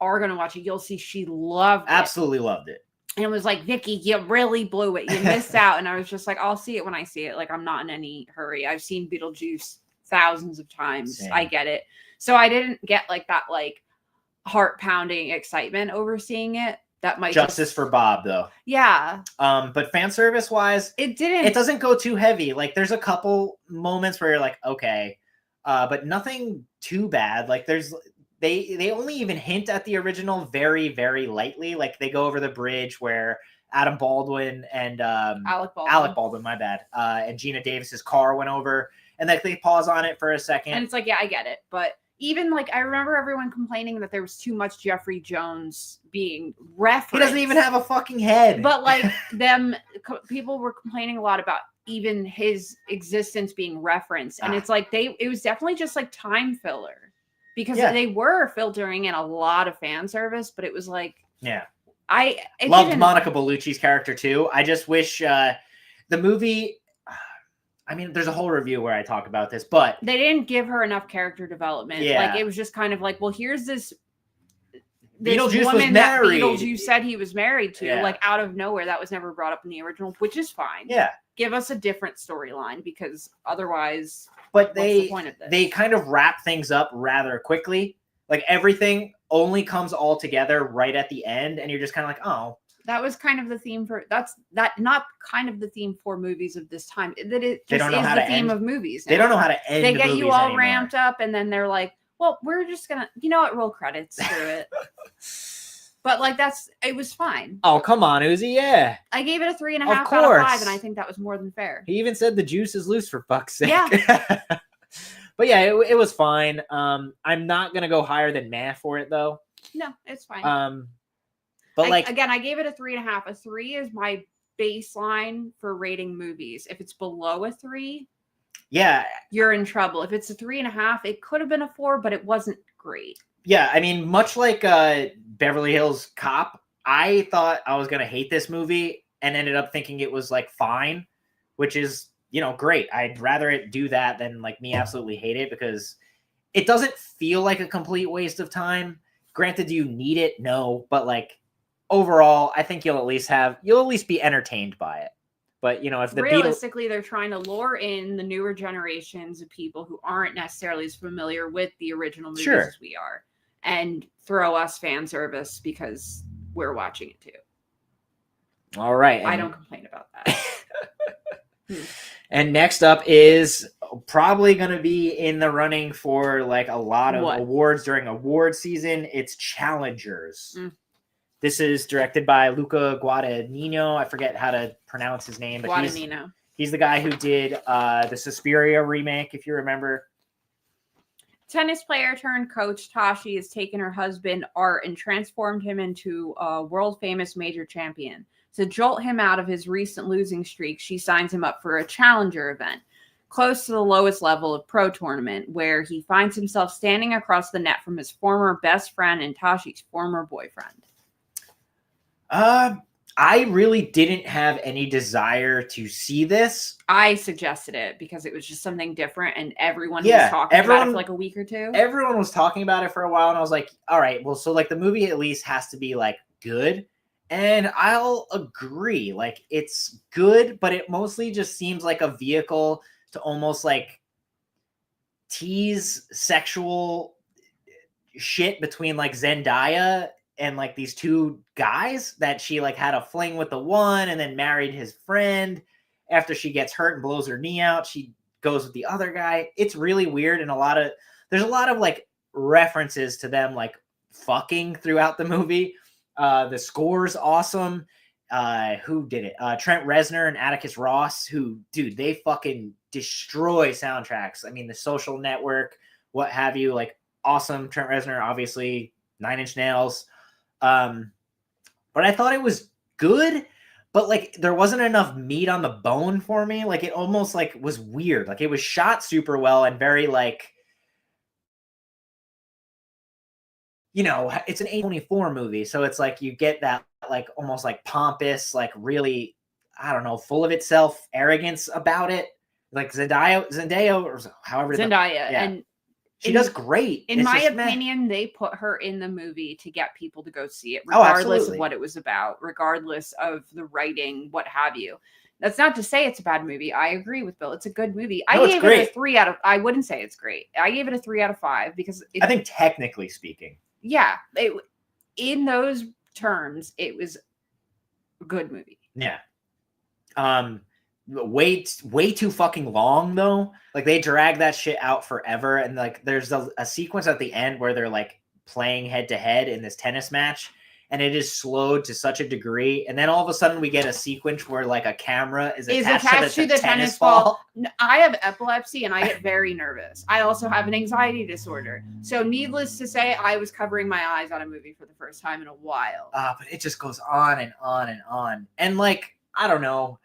are going to watch it, you'll see she loved it. Absolutely loved it. And it was like, Vicky, you really blew it. You missed out. And I was just like, I'll see it when I see it. Like, I'm not in any hurry. I've seen Beetlejuice thousands of times. Same. I get it. So I didn't get like that, like, heart-pounding excitement over seeing it. That might Justice for Bob, though. Yeah. But fan service wise, it doesn't go too heavy. Like there's a couple moments where you're like, okay. but nothing too bad. Like they only even hint at the original very, very lightly. Like they go over the bridge where Adam Baldwin and Alec Baldwin, my bad, and Gina Davis's car went over, and like they pause on it for a second. And it's like, yeah, I get it, but even like I remember everyone complaining that there was too much Jeffrey Jones being referenced. He doesn't even have a fucking head. But like people were complaining a lot about even his existence being referenced, and it's like it was definitely just like time filler because they were filtering in a lot of fan service, but it was like I loved Monica Bellucci's character too. I just wish the movie. I mean, there's a whole review where I talk about this, but they didn't give her enough character development. Yeah. Like it was just kind of like, well, here's this Beetlejuice woman that Beetlejuice said he was married to, like out of nowhere. That was never brought up in the original, which is fine. Yeah, give us a different storyline because otherwise, what's the point of this? They kind of wrap things up rather quickly. Like everything only comes all together right at the end, and you're just kind of like, oh. That was kind of the theme for not kind of the theme for movies of this time. That it just is the theme of movies. Now. They don't know how to end. They get you all ramped up, and then they're like, "Well, we're just gonna, roll credits through it." But like it was fine. Oh come on, Uzi, yeah. I gave it a 3.5 out of 5, and I think that was more than fair. He even said the juice is loose for fuck's sake. Yeah. But yeah, it was fine. I'm not gonna go higher than mehhh for it though. No, it's fine. But I gave it a 3.5. A 3 is my baseline for rating movies. If it's below a 3, you're in trouble. If it's a 3.5, it could have been a 4, but it wasn't great. Yeah, I mean, much like Beverly Hills Cop, I thought I was gonna hate this movie and ended up thinking it was like fine, which is great. I'd rather it do that than like me absolutely hate it because it doesn't feel like a complete waste of time. Granted, do you need it? No, but like. Overall, I think you'll at least be entertained by it. But if realistically they're trying to lure in the newer generations of people who aren't necessarily as familiar with the original movies as we are, and throw us fan service because we're watching it too. All right, I don't complain about that. And next up is probably going to be in the running for like a lot of awards during award season. It's Challengers. This is directed by Luca Guadagnino. I forget how to pronounce his name, but he's the guy who did the Suspiria remake, if you remember. Tennis player turned coach Tashi has taken her husband Art and transformed him into a world-famous major champion. To jolt him out of his recent losing streak, she signs him up for a challenger event, close to the lowest level of pro tournament, where he finds himself standing across the net from his former best friend and Tashi's former boyfriend. I really didn't have any desire to see this. I suggested it because it was just something different, and everyone was talking about it for like a week or two. Everyone was talking about it for a while, and I was like, all right, well, so like the movie at least has to be like good. And I'll agree. Like it's good, but it mostly just seems like a vehicle to almost like tease sexual shit between like Zendaya and like these two guys that she like had a fling with the one and then married his friend. After she gets hurt and blows her knee out, she goes with the other guy. It's really weird. And there's a lot of like references to them like fucking throughout the movie. The score's awesome. Who did it? Trent Reznor and Atticus Ross, who, dude, they fucking destroy soundtracks. I mean, The Social Network, what have you, like awesome. Trent Reznor, obviously 9 Inch Nails. But I thought it was good, but like there wasn't enough meat on the bone for me. Like it almost like was weird. Like it was shot super well and very like, it's an A24 movie. So it's like you get that like almost like pompous, like really, I don't know, full of itself arrogance about it. Like Zendaya or however. Zendaya. And she does great. In my opinion, they put her in the movie to get people to go see it, regardless of what it was about, regardless of the writing, what have you. That's not to say it's a bad movie. I agree with Bill. It's a good movie. I gave it a 3 out of. I wouldn't say it's great. I gave it a 3 out of 5 because I think technically speaking, in those terms, it was a good movie. Yeah. way too fucking long though. Like they drag that shit out forever, and like there's a sequence at the end where they're like playing head to head in this tennis match, and it is slowed to such a degree, and then all of a sudden we get a sequence where like a camera is attached to the tennis ball. I have epilepsy and I get very nervous. I also have an anxiety disorder. So needless to say, I was covering my eyes on a movie for the first time in a while. But it just goes on and on and on. And like, I don't know.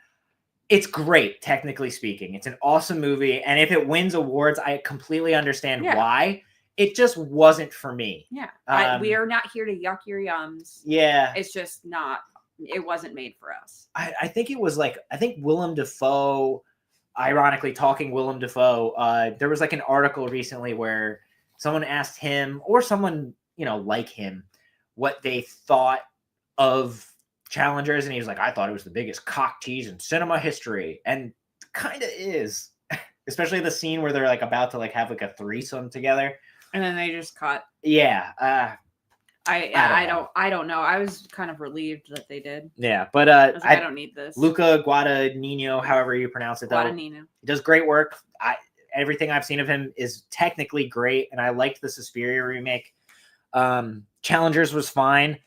It's great, technically speaking. It's an awesome movie. And if it wins awards, I completely understand why. It just wasn't for me. Yeah. We are not here to yuck your yums. Yeah. It's just not, it wasn't made for us. I think it was like, I think Willem Dafoe, ironically talking Willem Dafoe, there was like an article recently where someone asked him or someone, you know, like him, what they thought of Challengers. And he was like, I thought it was the biggest cock tease in cinema history. And kind of is, especially the scene where they're like about to like have like a threesome together. And then they just cut. Yeah. I don't know. I was kind of relieved that they did. Yeah, but I don't need this. Luca Guadagnino, however you pronounce it, though, Guadagnino. He does great work. Everything I've seen of him is technically great, and I liked the Suspiria remake. Challengers was fine,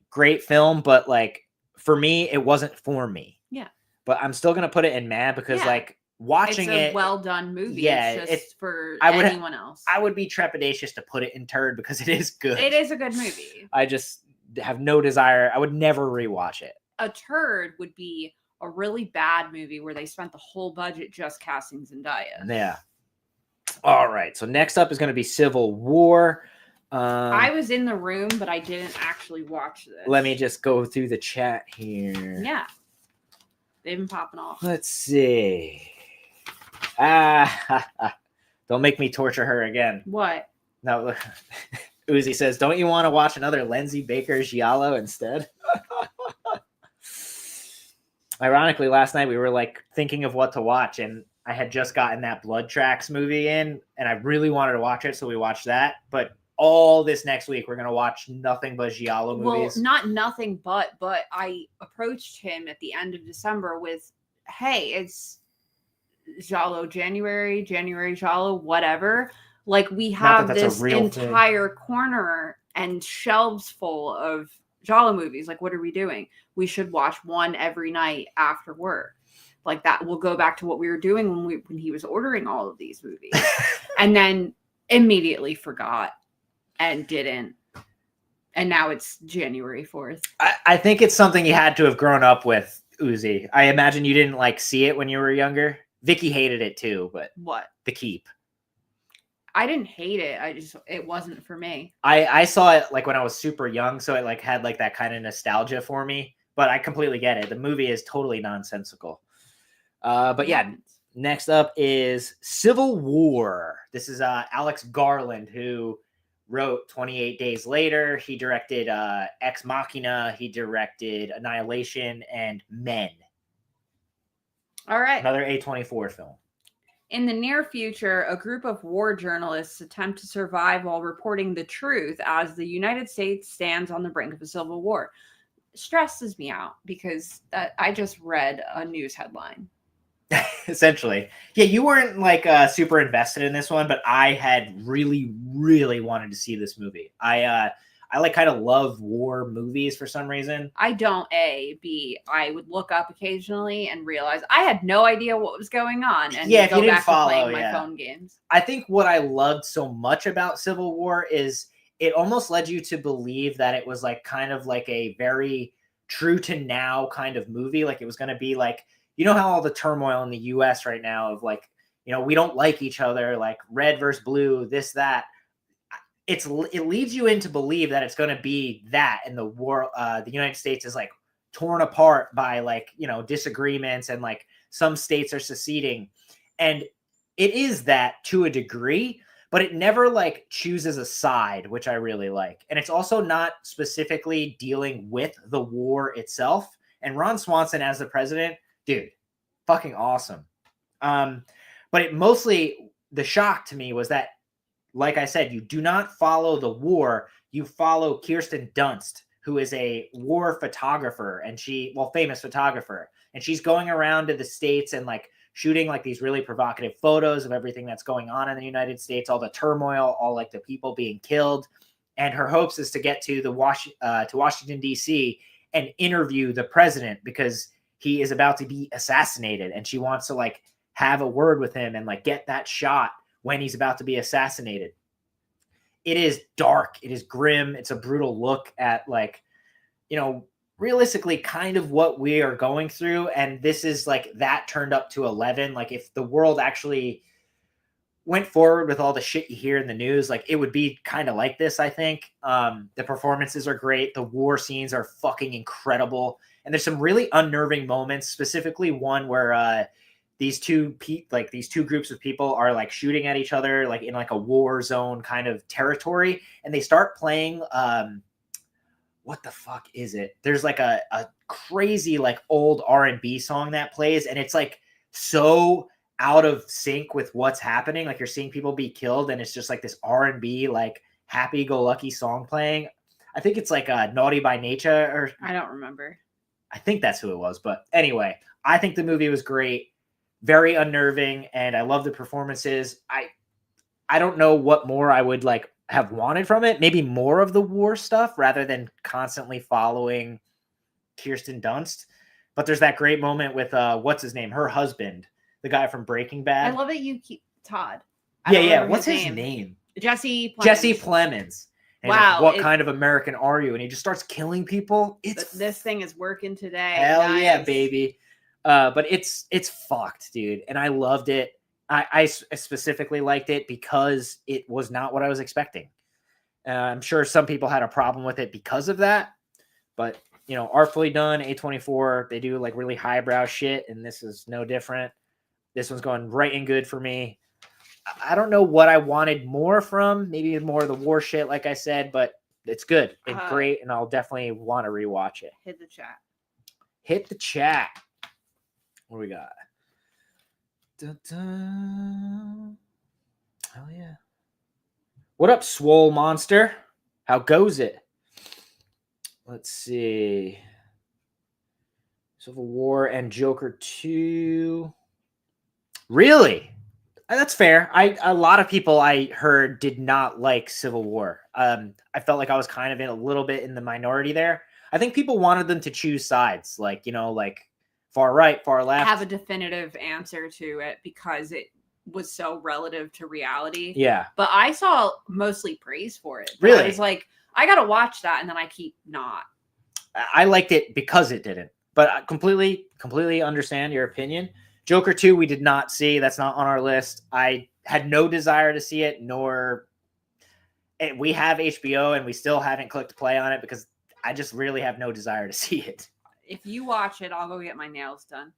great film, but like for me, it wasn't for me. Yeah, but I'm still gonna put it in mad because like watching it's a well done movie. Yeah, it's just for anyone else. I would be trepidatious to put it in turd because it is good. It is a good movie. I just have no desire. I would never rewatch it. A turd would be a really bad movie where they spent the whole budget just casting Zendaya. Yeah. All right. So next up is going to be Civil War. I was in the room, but I didn't actually watch this. Let me just go through the chat here. Yeah. They've been popping off. Let's see. Don't make me torture her again. What? No. Uzi says, don't you want to watch another Lindsay Baker's Giallo instead? Ironically, last night we were like thinking of what to watch, and I had just gotten that Blood Tracks movie in, and I really wanted to watch it, so we watched that. But all this next week, we're going to watch nothing but Giallo movies. Well, not nothing but I approached him at the end of December with, hey, it's Giallo January Giallo, whatever. Like, we have this entire corner and shelves full of Giallo movies. Like, what are we doing? We should watch one every night after work. Like, that will go back to what we were doing when he was ordering all of these movies. And then immediately forgot and didn't. And now it's January 4th. I think it's something you had to have grown up with, Uzi. I imagine you didn't like see it when you were younger. Vicky hated it too, but what? The Keep. I didn't hate it. It wasn't for me. I saw it like when I was super young, so it like had like that kind of nostalgia for me. But I completely get it. The movie is totally nonsensical. But yeah, next up is Civil War. This is Alex Garland, who wrote 28 Days Later. He directed Ex Machina. He directed Annihilation and Men. All right. Another A24 film. In the near future, a group of war journalists attempt to survive while reporting the truth as the United States stands on the brink of a civil war. Stresses me out because I just read a news headline. Essentially. Yeah, you weren't like super invested in this one, but I had really, really wanted to see this movie. I like kind of love war movies for some reason. I don't. B, I would look up occasionally and realize I had no idea what was going on, and yeah, go back to playing my phone games. I think what I loved so much about Civil War is it almost led you to believe that it was like kind of like a very true to now kind of movie. Like it was going to be like, you know how all the turmoil in the US right now of like, you know, we don't like each other, like red versus blue, this, that. It leads you in to believe that it's going to be that, and the war, the United States is like torn apart by like, you know, disagreements, and like some states are seceding, and it is that to a degree, but it never like chooses a side, which I really like. And it's also not specifically dealing with the war itself. And Ron Swanson as the president, dude, fucking awesome. But it mostly, the shock to me was that, like I said, you do not follow the war. You follow Kirsten Dunst, who is a war photographer, and famous photographer. and she's going around to the States and like shooting like these really provocative photos of everything that's going on in the United States, all the turmoil, all like the people being killed. And her hopes is to get to to Washington, D.C. and interview the president because he is about to be assassinated. And she wants to like have a word with him and like get that shot when he's about to be assassinated. It is dark. It is grim. It's a brutal look at like, you know, realistically kind of what we are going through. And this is like that turned up to 11. Like if the world actually went forward with all the shit you hear in the news, like it would be kind of like this, I think. The performances are great. The war scenes are fucking incredible. And there's some really unnerving moments, specifically one where these two groups of people are like shooting at each other, like in like a war zone kind of territory. And they start playing, what the fuck is it? There's like a crazy like old R&B song that plays. And it's like so out of sync with what's happening. Like you're seeing people be killed and it's just like this R&B, like happy-go-lucky song playing. I think it's like Naughty by Nature or I don't remember. I think that's who it was. But anyway, I think the movie was great. Very unnerving. And I love the performances. I don't know what more I would like have wanted from it. Maybe more of the war stuff rather than constantly following Kirsten Dunst. But there's that great moment with what's his name? Her husband, the guy from Breaking Bad. I love that you keep Todd. Yeah. What's his name? Jesse Plemons. Jesse Plemons. And wow. Like, what kind of American are you? And he just starts killing people. This thing is working today. Hell nice. Yeah, baby. But it's fucked, dude. And I loved it. I specifically liked it because it was not what I was expecting. I'm sure some people had a problem with it because of that. But, you know, artfully done, A24, they do like really highbrow shit. And this is no different. This one's going right and good for me. I don't know what I wanted more from. Maybe more of the war shit, like I said. But it's good. It's great. And I'll definitely want to rewatch it. Hit the chat. Hit the chat. What do we got? Dun-dun. Hell yeah. What up, Swole Monster? How goes it? Let's see. Civil War and Joker 2. Really? That's fair. A lot of people I heard did not like Civil War. I felt like I was kind of in a little bit in the minority there. I think people wanted them to choose sides, like, you know, like far right, far left. Have a definitive answer to it because it was so relative to reality. Yeah. But I saw mostly praise for it. Really? I was like, I got to watch that. And then I keep not. I liked it because it didn't. But I completely understand your opinion. Joker 2, we did not see. That's not on our list. I had no desire to see it, nor... And we have HBO, and we still haven't clicked play on it because I just really have no desire to see it. If you watch it, I'll go get my nails done.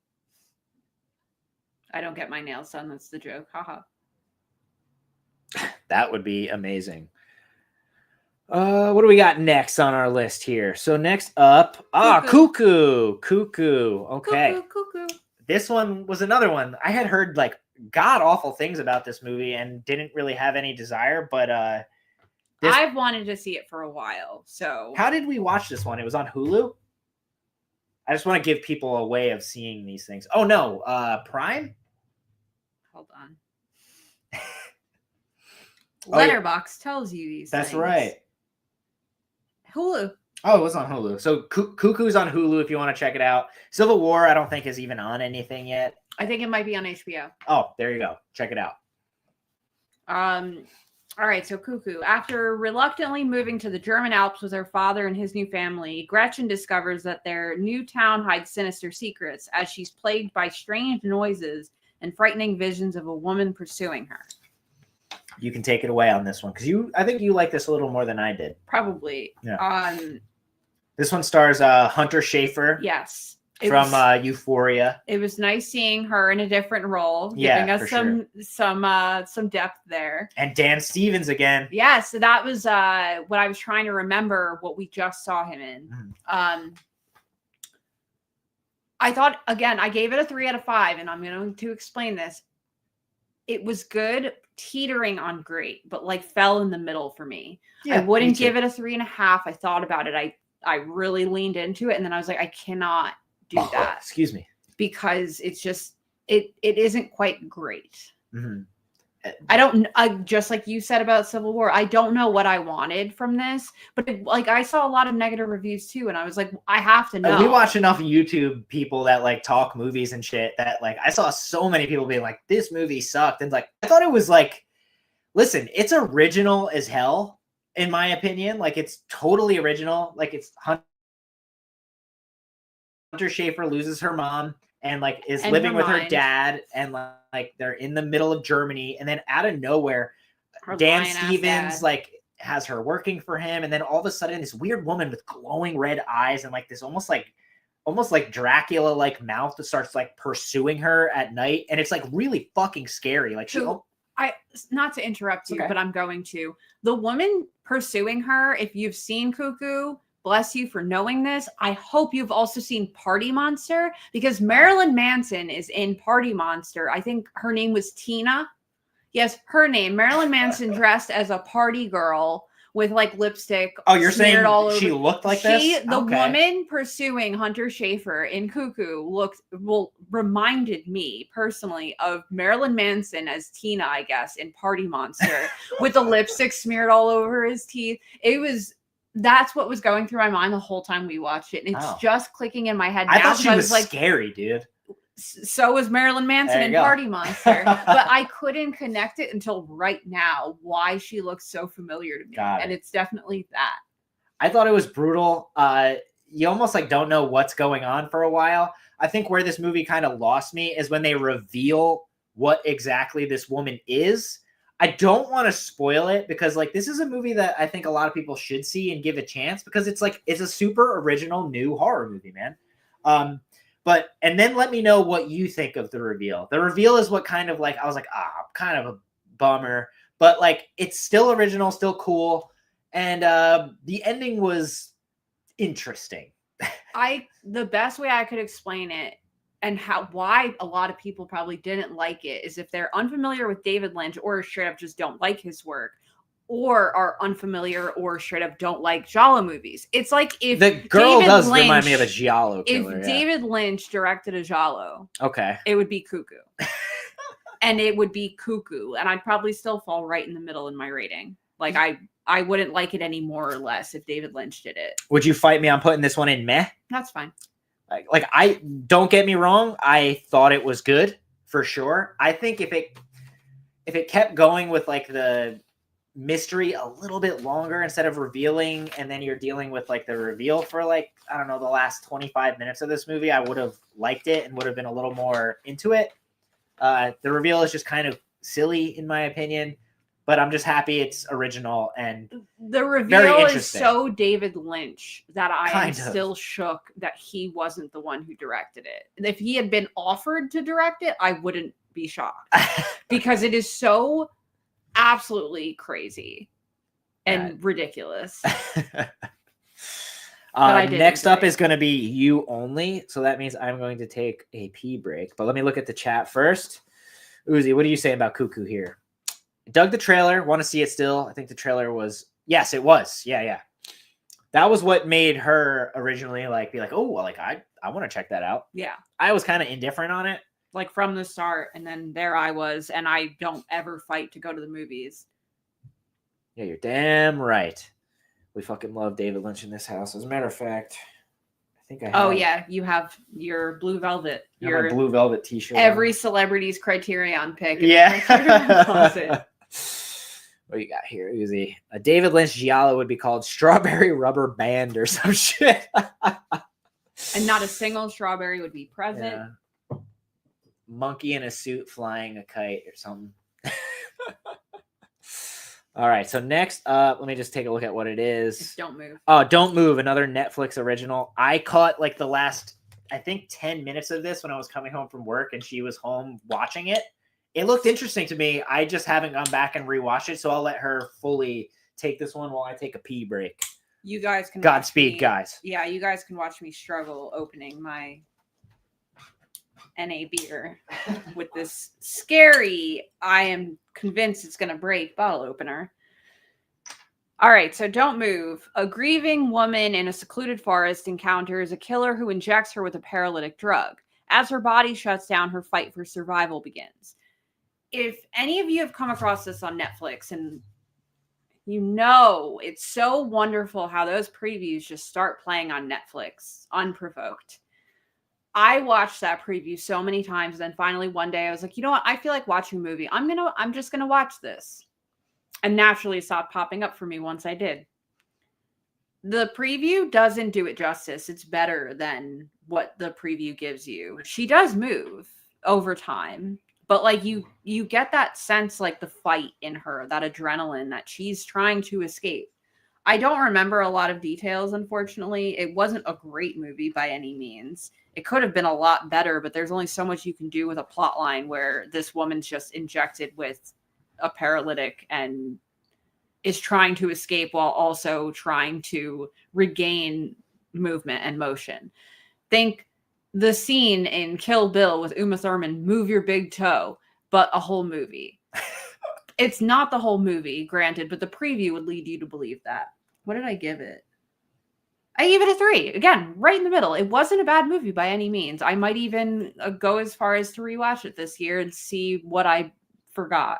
I don't get my nails done. That's the joke. Haha. That would be amazing. What do we got next on our list here? So next up, Cuckoo. Okay. Cuckoo. This one was another one. I had heard like god awful things about this movie and didn't really have any desire, but I've wanted to see it for a while. So how did we watch this one? It was on Hulu. I just want to give people a way of seeing these things. Oh no, Prime? Hold on. Letterboxd tells you these That's things. right. Hulu. Oh, it was on Hulu. So Cuckoo's on Hulu if you want to check it out. Civil War, I don't think is even on anything yet. I think it might be on HBO. Oh, there you go. Check it out. All right, so Cuckoo. After reluctantly moving to the German Alps with her father and his new family, Gretchen discovers that their new town hides sinister secrets as she's plagued by strange noises and frightening visions of a woman pursuing her. You can take it away on this one because I think you like this a little more than I did. Probably. Yeah. This one stars Hunter Schafer. Yes. From Euphoria. It was nice seeing her in a different role, giving us some depth there. And Dan Stevens again. Yeah, so that was what I was trying to remember what we just saw him in. I thought, again, I gave it a 3 out of 5, and I'm going to explain this. It was good, teetering on great, but like fell in the middle for me. Yeah, I wouldn't give it a 3.5. I thought about it. I really leaned into it, and then I was like, I cannot do that. Excuse me. because it's just it isn't quite great. Mhm. I just like you said about Civil War, I don't know what I wanted from this, but like I saw a lot of negative reviews too, and I was like, I have to know. We watch enough YouTube people that like talk movies and shit that like I saw so many people being like, this movie sucked, and like I thought it was like, listen, it's original as hell in my opinion. Like it's totally original. Like it's Hunter Schafer loses her mom and like is And living her with her mind. dad, and like they're in the middle of Germany, and then out of nowhere, Her Dan lion-ass Stevens dad. like has her working for him, and then all of a sudden this weird woman with glowing red eyes and like this almost like Dracula like mouth that starts like pursuing her at night, and it's like really fucking scary. Like she Not to interrupt you, Okay. but I'm going to. The woman pursuing her, if you've seen Cuckoo, bless you for knowing this. I hope you've also seen Party Monster, because Marilyn Manson is in Party Monster. I think her name was Tina. Yes, her name. Marilyn Manson dressed as a party girl with like lipstick. Oh, you're saying smeared all over. she looked like this? The Okay. woman pursuing Hunter Schafer in Cuckoo reminded me personally of Marilyn Manson as Tina, I guess, in Party Monster with the lipstick smeared all over his teeth. That's what was going through my mind the whole time we watched it. And it's just clicking in my head now. I thought she was like, scary, dude. so was Marilyn Manson There in you go. Party Monster. But I couldn't connect it until right now why she looks so familiar to me. Got it. And it's definitely that. I thought it was brutal. You almost like don't know what's going on for a while. I think where this movie kind of lost me is when they reveal what exactly this woman is. I don't want to spoil it because like this is a movie that I think a lot of people should see and give a chance, because it's a super original new horror movie, man. And then let me know what you think of the reveal. The reveal is what kind of like I was like, kind of a bummer, but like it's still original, still cool, and the ending was interesting. The best way I could explain it and why a lot of people probably didn't like it is if they're unfamiliar with David Lynch or straight up just don't like his work, or are unfamiliar or straight up don't like Giallo movies. It's like if The girl David does Lynch, remind me of a Giallo killer. If David Lynch directed a Giallo, Okay. it would be Cuckoo. And it would be Cuckoo. And I'd probably still fall right in the middle in my rating. Like I wouldn't like it any more or less if David Lynch did it. Would you fight me on putting this one in meh? That's fine. Like I don't get me wrong, I thought it was good for sure. I think if it kept going with like the mystery a little bit longer instead of revealing, and then you're dealing with like the reveal for like, I don't know, the last 25 minutes of this movie, I would have liked it and would have been a little more into it. The reveal is just kind of silly in my opinion, but I'm just happy it's original and the very reveal is interesting. so David Lynch that I am Kind of. still shook that he wasn't the one who directed it. And if he had been offered to direct it, I wouldn't be shocked because it is so absolutely crazy and ridiculous. Next up is going to be You Only. So that means I'm going to take a pee break. But let me look at the chat first. Uzi, what are you saying about Cuckoo here? Dug the trailer. Want to see it still. I think the trailer was... Yes, it was. Yeah. That was what made her originally like be like, oh, well, like I want to check that out. Yeah. I was kind of indifferent on it. Like from the start. And then there I was. And I don't ever fight to go to the movies. Yeah, you're damn right. We fucking love David Lynch in this house. As a matter of fact, I think I have... Oh, yeah. You have your Blue Velvet. Your Blue Velvet t-shirt. Every celebrity's Criterion pick. Yeah. What you got here, Uzi? A David Lynch Giallo would be called Strawberry Rubber Band or some shit. And not a single strawberry would be present. Yeah. Monkey in a suit flying a kite or something. All right, so next up, let me just take a look at what it is. It's Don't Move. Oh, Don't Move, another Netflix original. I caught like the last, I think, 10 minutes of this when I was coming home from work and she was home watching it. It looked interesting to me. I just haven't gone back and rewatched it, so I'll let her fully take this one while I take a pee break. You guys can Godspeed, guys. Yeah, you guys can watch me struggle opening my NA beer with this scary, I am convinced it's going to break bottle opener. All right, so Don't Move. A grieving woman in a secluded forest encounters a killer who injects her with a paralytic drug. As her body shuts down, her fight for survival begins. If any of you have come across this on Netflix, and you know it's so wonderful how those previews just start playing on Netflix unprovoked. I watched that preview so many times, then finally one day I was like, you know what? I feel like watching a movie. I'm just gonna watch this. And naturally it stopped popping up for me once I did. The preview doesn't do it justice. It's better than what the preview gives you. She does move over time, but like you get that sense, like the fight in her, that adrenaline that she's trying to escape. I don't remember a lot of details, unfortunately. It wasn't a great movie by any means. It could have been a lot better, but there's only so much you can do with a plot line where this woman's just injected with a paralytic and is trying to escape while also trying to regain movement and motion. Think the scene in Kill Bill with Uma Thurman, move your big toe, but a whole movie. It's not the whole movie, granted, but the preview would lead you to believe that. What did I give it? I gave it a 3. Again, right in the middle. It wasn't a bad movie by any means. I might even go as far as to rewatch it this year and see what I forgot.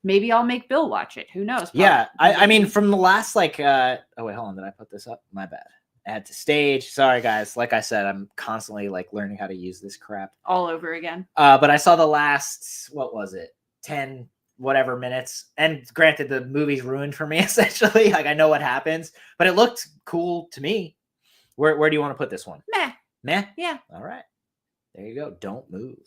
Maybe I'll make Bill watch it. Who knows? Probably. Yeah, I mean, from the last, like, oh, wait, hold on. Did I put this up? My bad. Add to stage. Sorry, guys. Like I said, I'm constantly, like, learning how to use this crap. All over again. But I saw the last, what was it? 10 whatever minutes. And granted, the movie's ruined for me, essentially. Like, I know what happens. But it looked cool to me. Where do you want to put this one? Meh. Meh? Yeah. All right. There you go. Don't move.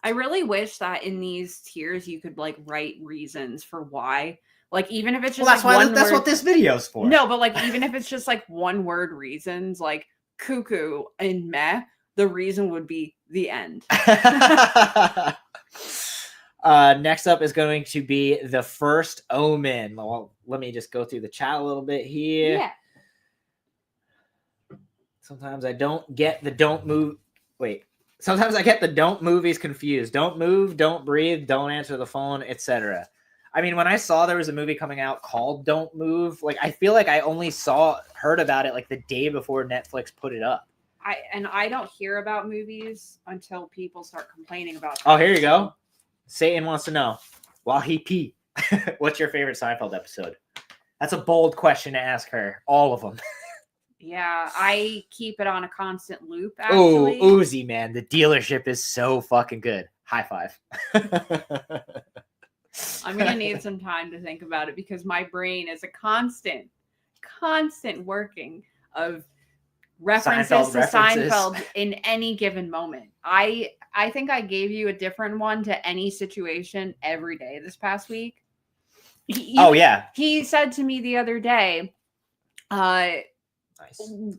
I really wish that in these tiers you could like write reasons for why. Like even if it's just that's like why one that's word, what this video's for. No, but like even if it's just like one word reasons, like Cuckoo and meh, the reason would be the end. Next up is going to be The First Omen. Well, let me just go through the chat a little bit here. Yeah. Sometimes I don't get the don't move. Wait. Sometimes I get the don't movies confused. Don't move, don't breathe, don't answer the phone, etc. I mean, when I saw there was a movie coming out called Don't Move, like I feel like I only heard about it like the day before Netflix put it up. I don't hear about movies until people start complaining about them. Oh, here you go. Satan wants to know, while he pee, what's your favorite Seinfeld episode? That's a bold question to ask her. All of them. Yeah, I keep it on a constant loop, actually. Oh, Uzi, man. The dealership is so fucking good. High five. I'm going to need some time to think about it because my brain is a constant working of references to Seinfeld in any given moment. I think I gave you a different one to any situation every day this past week. Yeah. He said to me the other day, nice.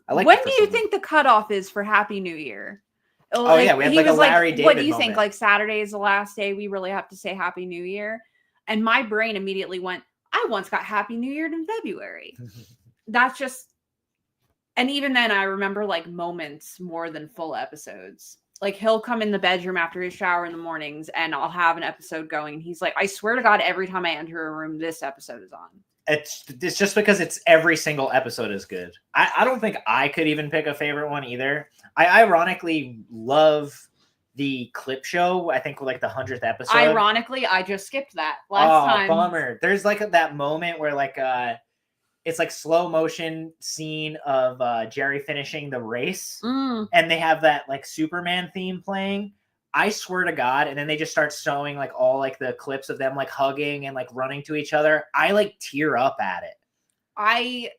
When do you think the cutoff is for Happy New Year? Oh, yeah, we have like a Larry David what do you moment. think? Like Saturday is the last day we really have to say Happy New Year? And my brain immediately went, I once got Happy New Year in February. That's just, and even then I remember like moments more than full episodes. Like he'll come in the bedroom after his shower in the mornings and I'll have an episode going. And he's like, I swear to God, every time I enter a room, this episode is on. It's just because it's every single episode is good. I don't think I could even pick a favorite one either. I ironically love the clip show. I think like the 100th episode. Ironically, I just skipped that last time. Bummer. There's like that moment where like it's like slow motion scene of Jerry finishing the race, and they have that like Superman theme playing. I swear to God, and then they just start showing like all like the clips of them like hugging and like running to each other. I like tear up at it. I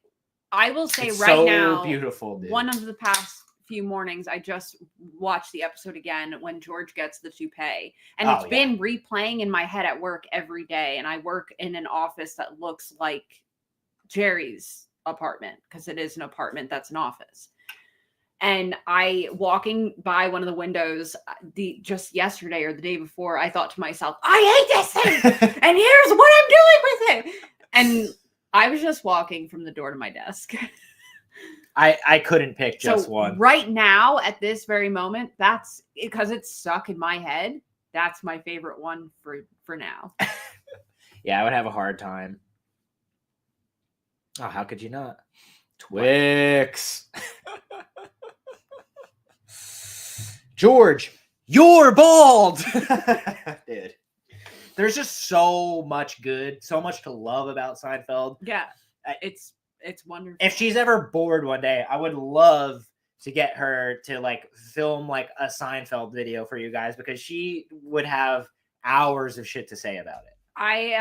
will say it's right so now, beautiful, dude. One of the past few mornings, I just watched the episode again when George gets the toupee, and it's been replaying in my head at work every day. And I work in an office that looks like Jerry's apartment because it is an apartment that's an office. And I walking by one of the windows just yesterday or the day before, I thought to myself, I hate this thing. And here's what I'm doing with it. And I was just walking from the door to my desk. I couldn't pick just one. Right now, at this very moment, that's because it's stuck in my head. That's my favorite one for now. Yeah, I would have a hard time. Oh, how could you not? Twix. George, you're bald. Dude. There's just so much good, so much to love about Seinfeld. Yeah, it's wonderful. If she's ever bored one day, I would love to get her to like film like a Seinfeld video for you guys, because she would have hours of shit to say about it. I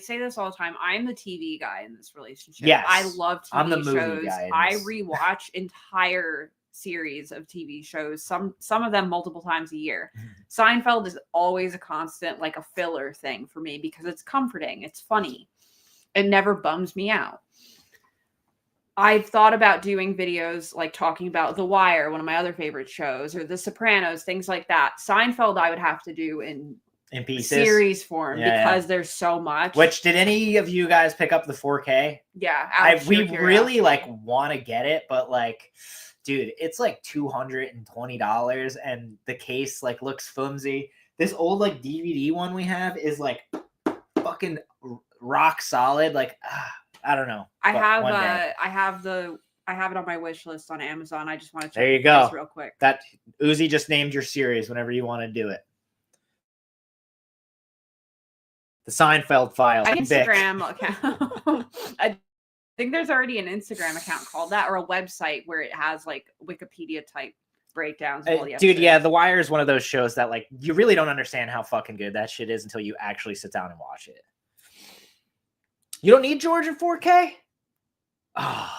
say this all the time. I'm the TV guy in this relationship. Yes, I love TV I'm the movie shows. guy in I this. rewatch entire series of TV shows, some of them multiple times a year. Seinfeld is always a constant, like a filler thing for me, because it's comforting, it's funny, it never bums me out. I've thought about doing videos like talking about The Wire, one of my other favorite shows, or The Sopranos, things like that. Seinfeld I would have to do in pieces, series form, because there's so much. Which, did any of you guys pick up the 4K? Yeah, we really like want to get it, but like, dude, it's like $220, and the case like looks flimsy. This old like DVD one we have is like fucking rock solid. Like, I don't know. I have it on my wish list on Amazon. I just want to check there you go real quick. That Uzi just named your series whenever you want to do it. The Seinfeld Files. Instagram account. I think there's already an Instagram account called that, or a website where it has like Wikipedia type breakdowns of all the episodes. Dude, yeah, The Wire is one of those shows that like you really don't understand how fucking good that shit is until you actually sit down and watch it. You don't need George in 4K? Oh,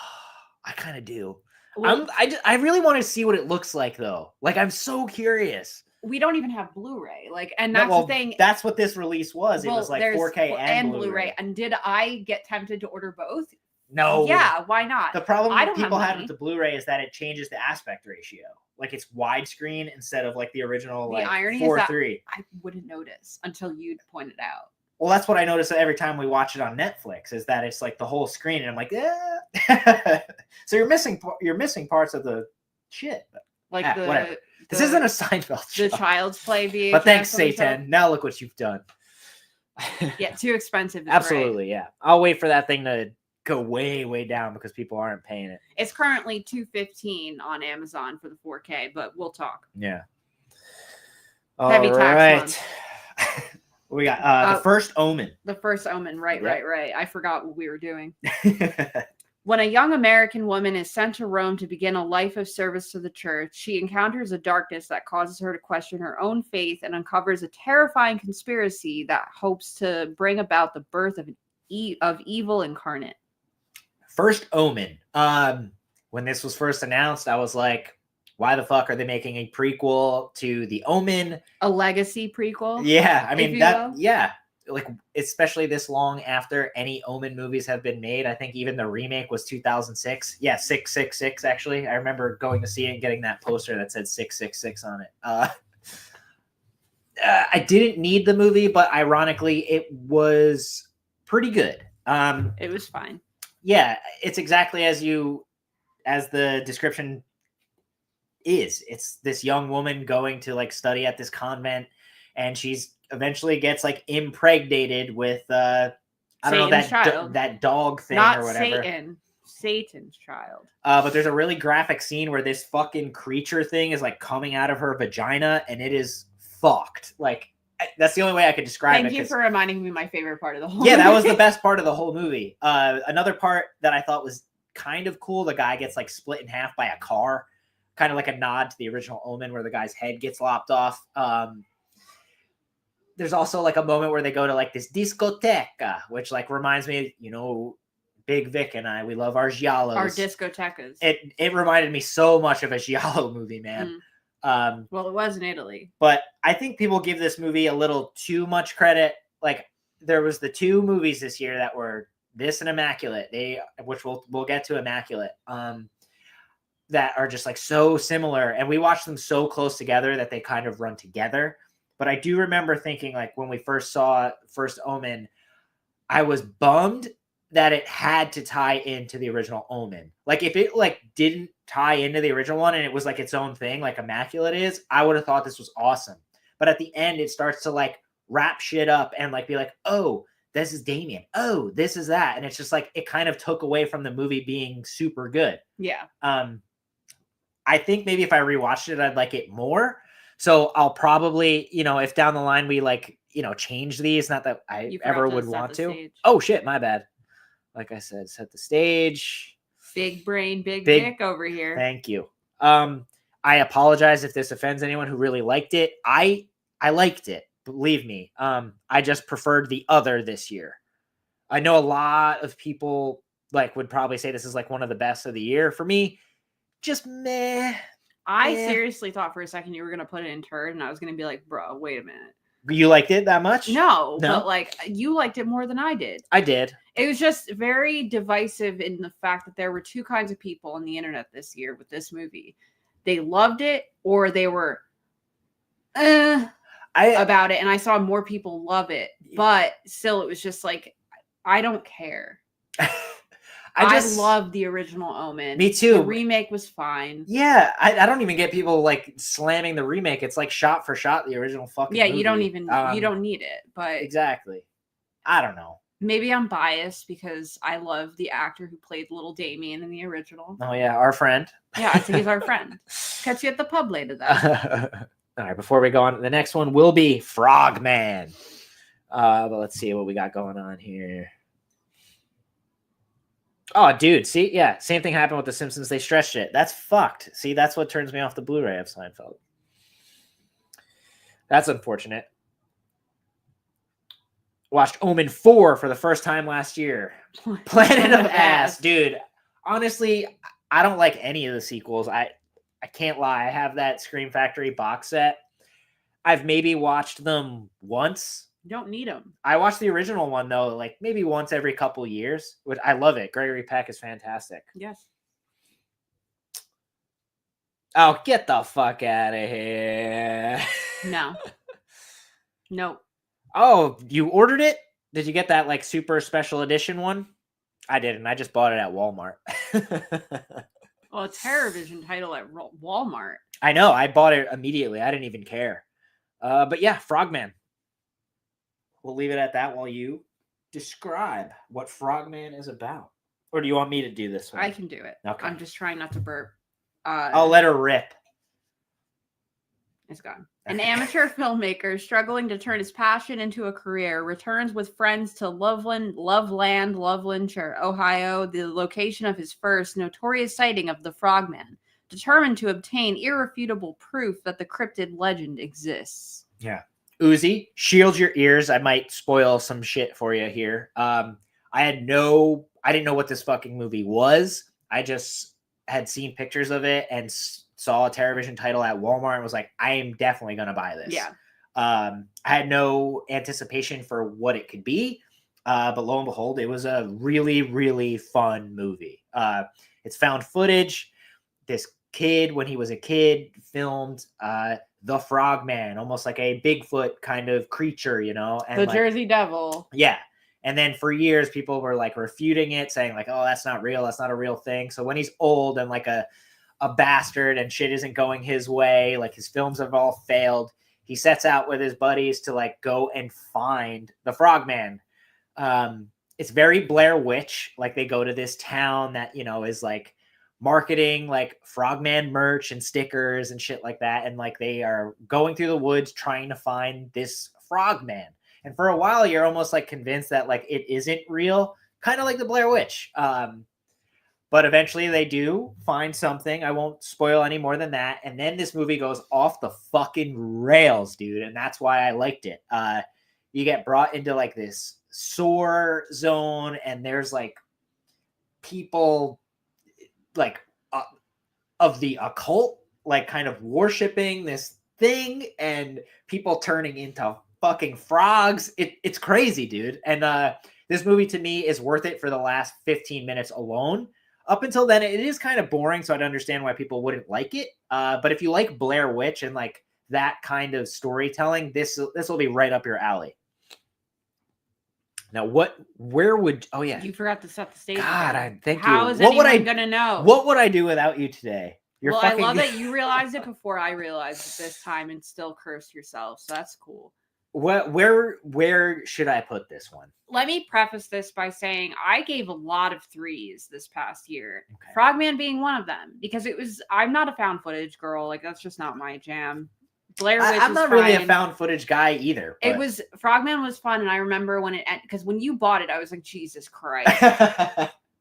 I kind of do. Well, I really want to see what it looks like though. Like, I'm so curious. We don't even have Blu-ray. Like, and that's the thing. That's what this release was. It was like 4K and Blu-ray. And did I get tempted to order both? No. Yeah, why not? The problem people had with the Bluray is that it changes the aspect ratio. Like, it's widescreen instead of like the original like 4:3. I wouldn't notice until you'd point it out. Well, that's what I notice every time we watch it on Netflix, is that it's like the whole screen, and I'm like, eh. So you're missing parts of the shit. Like whatever. This isn't a Seinfeld show. The Child's Play VHS. But thanks, Satan. Now look what you've done. Yeah, too expensive. Absolutely, yeah. I'll wait for that thing to go way, way down because people aren't paying it. It's currently $215 on Amazon for the 4K, but we'll talk. Yeah. Heavy tax month. We got The First Omen. The First Omen, right. I forgot what we were doing. When a young American woman is sent to Rome to begin a life of service to the church, she encounters a darkness that causes her to question her own faith and uncovers a terrifying conspiracy that hopes to bring about the birth of evil incarnate. First Omen. When this was first announced, I was like, why the fuck are they making a prequel to The Omen? A legacy prequel? Yeah, I mean, like, especially this long after any Omen movies have been made. I think even the remake was 2006. Yeah, 666, actually. I remember going to see it and getting that poster that said 666 on it. I didn't need the movie, but ironically, it was pretty good. It was fine. Yeah, it's exactly as the description is. It's this young woman going to like study at this convent, and she's eventually gets like impregnated with I don't know, that dog thing or whatever. Satan's child. But there's a really graphic scene where this fucking creature thing is like coming out of her vagina, and it is fucked. Like, that's the only way I could describe it. Thank you for reminding me my favorite part of the whole movie. Yeah, that was the best part of the whole movie. Another part that I thought was kind of cool, the guy gets like split in half by a car, kind of like a nod to the original Omen where the guy's head gets lopped off. There's also like a moment where they go to like this discoteca, which like reminds me, Big Vic and I, we love our giallos. Our discotecas. It reminded me so much of a giallo movie, man. Well, it was in Italy. But I think people give this movie a little too much credit. Like, there was the two movies this year that were this and Immaculate, which we'll get to Immaculate, that are just like so similar. And we watched them so close together that they kind of run together. But I do remember thinking, like, when we first saw First Omen, I was bummed that it had to tie into the original Omen. Like, if it like didn't tie into the original one and it was like its own thing, like Immaculate is, I would have thought this was awesome. But at the end, it starts to like wrap shit up and like be like, oh, this is Damien. Oh, this is that. And it's just like, it kind of took away from the movie being super good. Yeah. I think maybe if I rewatched it, I'd like it more. So I'll probably, if down the line we like, change these, not that I You forgot ever to would set want the to. stage. Oh shit, my bad. Like I said, set the stage. Big brain, big Big- dick over here. Thank you. I apologize if this offends anyone who really liked it. I liked it, believe me. I just preferred the other this year. I know a lot of people like would probably say this is like one of the best of the year. For me, just meh. I Yeah. seriously thought for a second you were gonna put it in turd, and I was gonna be like, bro, wait a minute. You liked it that much? No, No? but like you liked it more than I did. I did. It was just very divisive in the fact that there were two kinds of people on the internet this year with this movie. They loved it or they were about it, and I saw more people love it, but still it was just like I don't care. I love the original Omen. Me too. The remake was fine. Yeah, I don't even get people like slamming the remake. It's like shot for shot the original fucking movie. You don't even you don't need it, but exactly. I don't know. Maybe I'm biased because I love the actor who played little Damien in the original. Oh yeah, our friend. Yeah, I think he's our friend. Catch you at the pub later though. All right, before we go on, the next one will be Frogman. But let's see what we got going on here. Oh, dude, see? Yeah, same thing happened with The Simpsons. They stretched it. That's fucked. See, that's what turns me off the Blu-ray of Seinfeld. That's unfortunate. Watched Omen 4 for the first time last year. Planet of Ass. Dude, honestly, I don't like any of the sequels. I can't lie. I have that Scream Factory box set. I've maybe watched them once. You don't need them. I watched the original one, though, like maybe once every couple years. Which I love it. Gregory Peck is fantastic. Yes. Oh, get the fuck out of here. No. Nope. Oh, you ordered it? Did you get that like super special edition one? I didn't. I just bought it at Walmart. Well, a TerrorVision title at Walmart. I know. I bought it immediately. I didn't even care. But yeah, Frogman. We'll leave it at that while you describe what Frogman is about. Or do you want me to do this one? I can do it. Okay. I'm just trying not to burp. I'll let her rip. It's gone. An amateur filmmaker struggling to turn his passion into a career returns with friends to Lovelandshire, Ohio, the location of his first notorious sighting of the Frogman, determined to obtain irrefutable proof that the cryptid legend exists. Yeah. Uzi, shield your ears. I might spoil some shit for you here. I didn't know what this fucking movie was. I just had seen pictures of it and saw a TerrorVision title at Walmart and was like, I am definitely going to buy this. Yeah. I had no anticipation for what it could be. But lo and behold, it was a really, really fun movie. It's found footage. This kid, when he was a kid, filmed the Frogman, almost like a Bigfoot kind of creature, and The like, Jersey Devil. Yeah. And then for years, people were like refuting it, saying like, oh, that's not real. That's not a real thing. So when he's old and like a bastard and shit isn't going his way, like his films have all failed, he sets out with his buddies to like go and find the Frogman. It's very Blair Witch. Like they go to this town that, is like marketing like Frogman merch and stickers and shit like that. And like they are going through the woods trying to find this Frogman. And for a while, you're almost like convinced that like it isn't real, kind of like the Blair Witch. But eventually they do find something. I won't spoil any more than that. And then this movie goes off the fucking rails, dude. And that's why I liked it. You get brought into like this sore zone, and there's like people like of the occult, like kind of worshiping this thing, and people turning into fucking frogs. It's crazy, dude. And this movie to me is worth it for the last 15 minutes alone. Up until then, it is kind of boring, so I'd understand why people wouldn't like it. But if you like Blair Witch and like that kind of storytelling, this will be right up your alley. Now, oh yeah. You forgot to set the stage. God, thank you. How is anyone going to know? What would I do without you today? I love that you realized it before I realized it this time and still cursed yourself. So that's cool. Where should I put this one? Let me preface this by saying I gave a lot of 3s this past year. Okay. Frogman being one of them, because I'm not a found footage girl. Like, that's just not my jam. Blair Witch I'm not was really a fine. found footage guy either. But... Frogman was fun, and I remember when because when you bought it, I was like, Jesus Christ.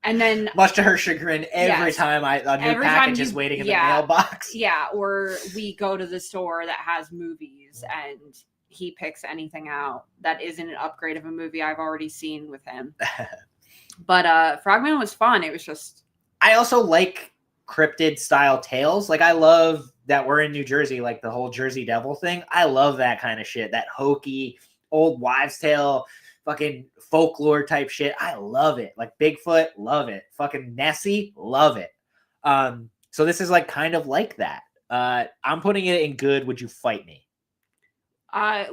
And then, much to her chagrin, every time a new package is waiting in the mailbox. Yeah, or we go to the store that has movies and he picks anything out that isn't an upgrade of a movie I've already seen with him. But Frogman was fun. It was just... I also like cryptid style tales. Like, I love that we're in New Jersey, like the whole Jersey Devil thing. I love that kind of shit. That hokey old wives' tale, fucking folklore type shit. I love it. Like Bigfoot, love it. Fucking Nessie, love it. So this is like kind of like that. I'm putting it in good. Would you fight me?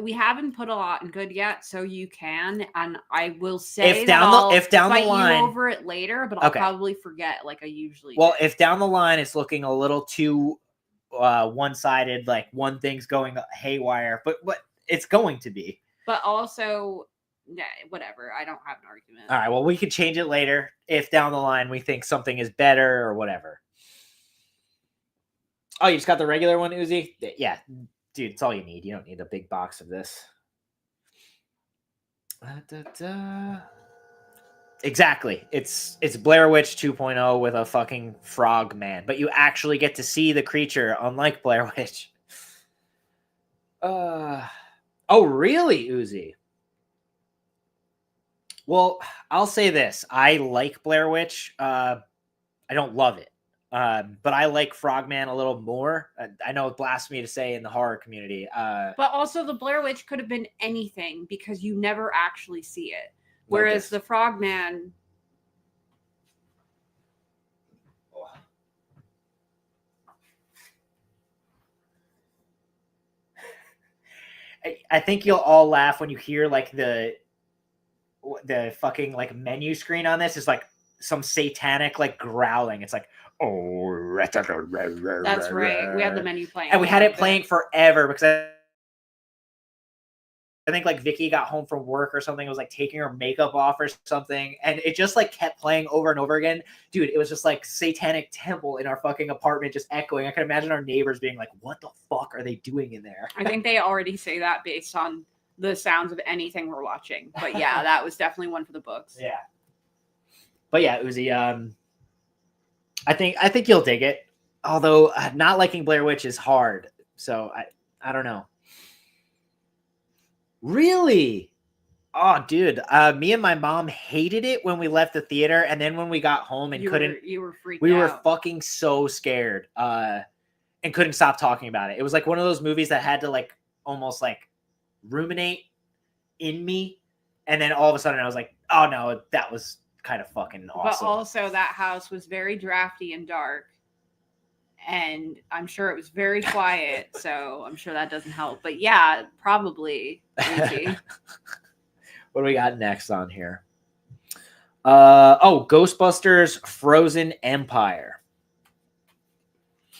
We haven't put a lot in good yet, so you can, and I will say if down the line you over it later, but I'll probably forget like I usually do. If down the line it's looking a little too one-sided, like one thing's going haywire, but it's going to be. But also, yeah, whatever. I don't have an argument. All right, well, we could change it later if down the line we think something is better or whatever. Oh, you just got the regular one, Uzi? Yeah. Dude, it's all you need. You don't need a big box of this. Exactly. It's Blair Witch 2.0 with a fucking Frogman. But you actually get to see the creature, unlike Blair Witch. Oh, really, Uzi? Well, I'll say this. I like Blair Witch. I don't love it. But I like Frogman a little more. I know it's blasphemy to say in the horror community. But also the Blair Witch could have been anything because you never actually see it. Whereas the Frogman... I think you'll all laugh when you hear like the fucking like menu screen on this is like some satanic like growling. It's like, oh, that's right. We had the menu playing, and we had it playing forever because I think like Vicky got home from work or something. It was like taking her makeup off or something, and it just like kept playing over and over again. Dude, it was just like satanic temple in our fucking apartment, just echoing. I can imagine our neighbors being like, "What the fuck are they doing in there?" I think they already say that based on the sounds of anything we're watching. But yeah, that was definitely one for the books. Yeah. But yeah, Uzi, I think you'll dig it. Although not liking Blair Witch is hard. So I don't know. Really? Oh, dude. Me and my mom hated it when we left the theater, and then when we got home and you were freaked out. We were fucking so scared. And couldn't stop talking about it. It was like one of those movies that had to like almost like ruminate in me. And then all of a sudden I was like, oh no, that was kind of fucking awesome. But also that house was very drafty and dark, and I'm sure it was very quiet, so I'm sure that doesn't help. But yeah, probably. What do we got next on here? Ghostbusters Frozen Empire.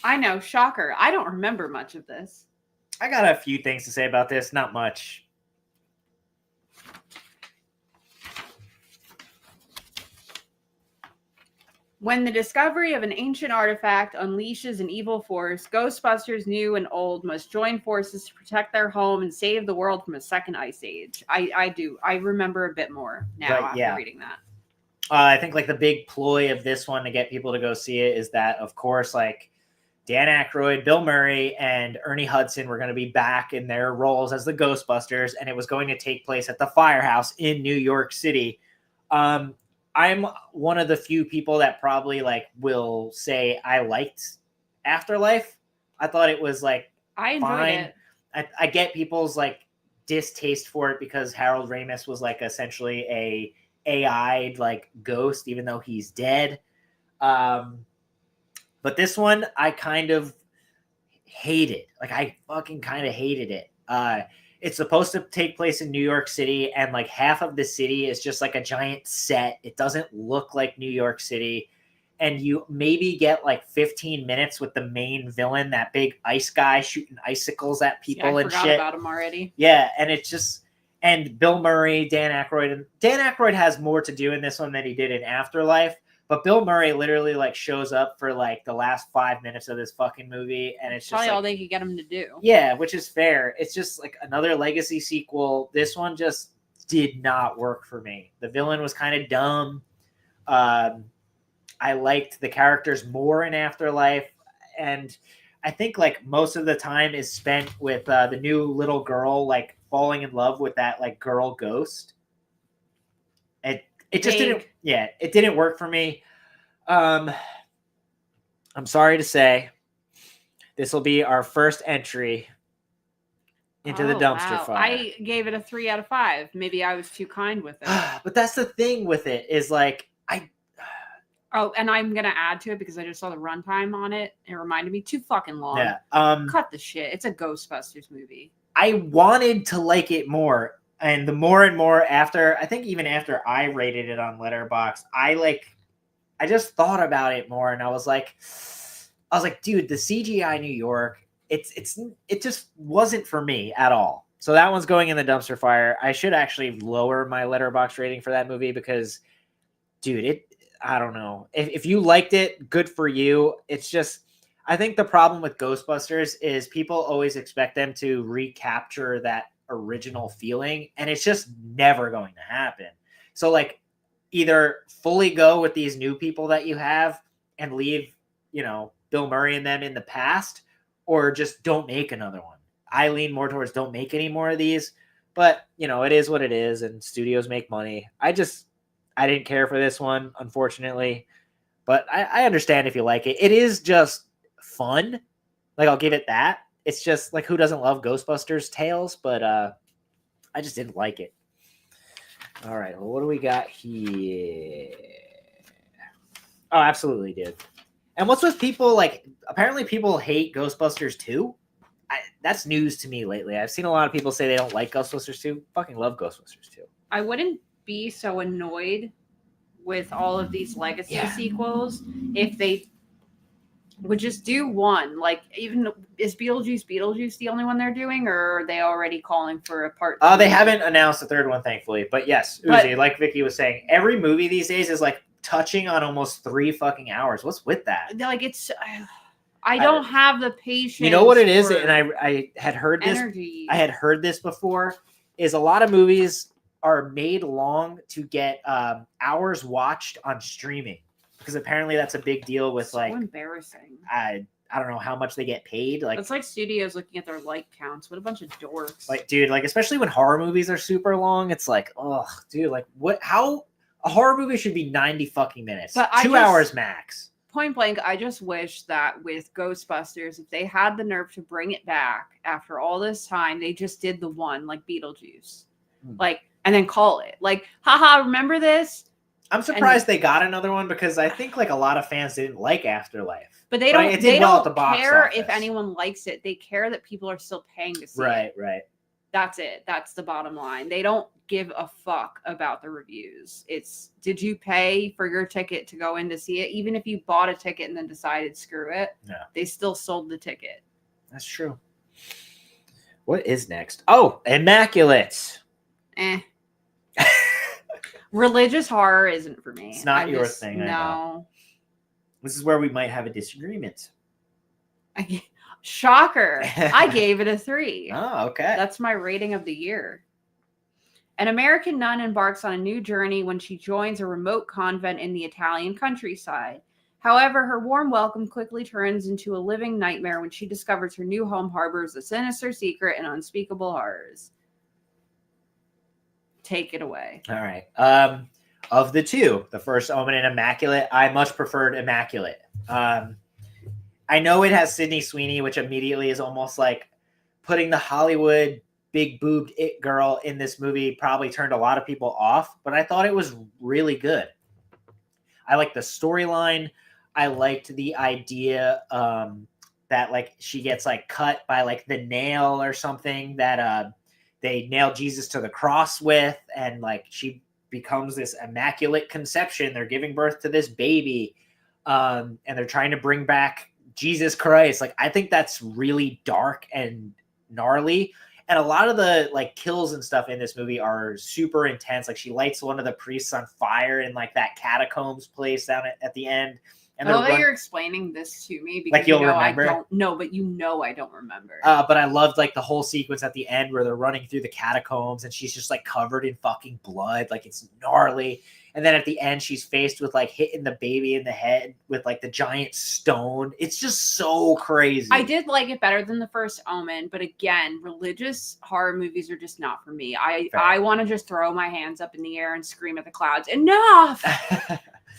I know, shocker. I don't remember much of this. I got a few things to say about this, not much. When the discovery of an ancient artifact unleashes an evil force, Ghostbusters new and old must join forces to protect their home and save the world from a second ice age. I remember a bit more now after reading that. I think like the big ploy of this one to get people to go see it is that, of course, like Dan Aykroyd, Bill Murray, and Ernie Hudson were going to be back in their roles as the Ghostbusters, and it was going to take place at the Firehouse in New York City. I'm one of the few people that probably like will say I liked Afterlife. I thought it was like I enjoyed fine. it. I get people's like distaste for it because Harold Ramis was like essentially a AI'd like ghost, even though he's dead. But this one I kind of hated. Like I fucking kind of hated it. It's supposed to take place in New York City, and like half of the city is just like a giant set. It doesn't look like New York City. and you maybe get like 15 minutes with the main villain, that big ice guy shooting icicles at people and shit. I forgot about him already. Yeah, and it's just, and Bill Murray, Dan Aykroyd, and Dan Aykroyd has more to do in this one than he did in Afterlife, but Bill Murray literally like shows up for like the last 5 minutes of this fucking movie, and it's just probably like, all they could get him to do. Yeah, which is fair. It's just like another legacy sequel. This one just did not work for me. The villain was kind of dumb. I liked the characters more in Afterlife, and I think like most of the time is spent with the new little girl like falling in love with that like girl ghost. It just didn't. Yeah, it didn't work for me. I'm sorry to say, this will be our first entry into the dumpster fire. I gave it a 3 out of 5. Maybe I was too kind with it. But that's the thing with it is like Oh, and I'm gonna add to it because I just saw the runtime on it. It reminded me too fucking long. Yeah. Cut the shit. It's a Ghostbusters movie. I wanted to like it more, and the more and more after, I think even after I rated it on Letterboxd, I just thought about it more, and I was like, dude, the CGI New York, it just wasn't for me at all. So that one's going in the dumpster fire. I should actually lower my Letterboxd rating for that movie because, dude, I don't know. If you liked it, good for you. It's just, I think the problem with Ghostbusters is people always expect them to recapture that original feeling, and it's just never going to happen. So like, either fully go with these new people that you have and leave, Bill Murray and them in the past, or just don't make another one. I lean more towards don't make any more of these, but it is what it is, and studios make money. I didn't care for this one, unfortunately, but I understand if you like it. It is just fun. Like, I'll give it that. It's just like, who doesn't love Ghostbusters tales? But I just didn't like it. All right, well, what do we got here? Oh, absolutely, dude. And what's with people, like, apparently people hate Ghostbusters 2? That's news to me lately. I've seen a lot of people say they don't like Ghostbusters 2. Fucking love Ghostbusters 2. I wouldn't be so annoyed with all of these legacy sequels if they would just do one. Like, even is Beetlejuice the only one they're doing, or are they already calling for a part 2? They haven't announced the third one, thankfully. But yes, Uzi, like Vicky was saying, every movie these days is like touching on almost 3 fucking hours. What's with that? Like, it's I don't have the patience. You know what it is, and I had heard this. Energy. I had heard this before. Is a lot of movies are made long to get hours watched on streaming, because apparently that's a big deal with so embarrassing. I don't know how much they get paid. Like, it's like studios looking at their like counts. What a bunch of dorks. Like, dude, like, especially when horror movies are super long, it's like, oh, dude, like, how a horror movie should be 90 fucking minutes, but 2 hours max. Point blank, I just wish that with Ghostbusters, if they had the nerve to bring it back after all this time, they just did the one like Beetlejuice, like, and then call it like, haha, remember this? I'm surprised they got another one, because I think like a lot of fans didn't like Afterlife. But they don't care if anyone likes it. They care that people are still paying to see it. Right. That's it. That's the bottom line. They don't give a fuck about the reviews. It's, did you pay for your ticket to go in to see it? Even if you bought a ticket and then decided, screw it, they still sold the ticket. That's true. What is next? Oh, Immaculate. Religious horror isn't for me. It's not your thing. No. This is where we might have a disagreement. Shocker. I gave it a 3. Oh, okay. That's my rating of the year. An American nun embarks on a new journey when she joins a remote convent in the Italian countryside. However, her warm welcome quickly turns into a living nightmare when she discovers her new home harbors a sinister secret and unspeakable horrors. Take it away. All right. Of the two, the first Omen and Immaculate, I much preferred Immaculate. I know it has Sydney Sweeney, which immediately is almost like putting the Hollywood big boobed it girl in this movie probably turned a lot of people off, but I thought it was really good. I liked the storyline. I liked the idea that like she gets like cut by like the nail or something that they nail Jesus to the cross with, and like she becomes this immaculate conception. They're giving birth to this baby. and they're trying to bring back Jesus Christ. Like, I think that's really dark and gnarly. And a lot of the like kills and stuff in this movie are super intense. Like, she lights one of the priests on fire in like that catacombs place down at the end. And I love that you're explaining this to me because like you'll remember. I don't know, but I don't remember. But I loved like the whole sequence at the end where they're running through the catacombs and she's just like covered in fucking blood. Like, it's gnarly. And then at the end, she's faced with like hitting the baby in the head with like the giant stone. It's just so crazy. I did like it better than the first Omen, but again, religious horror movies are just not for me. I want to just throw my hands up in the air and scream at the clouds, enough.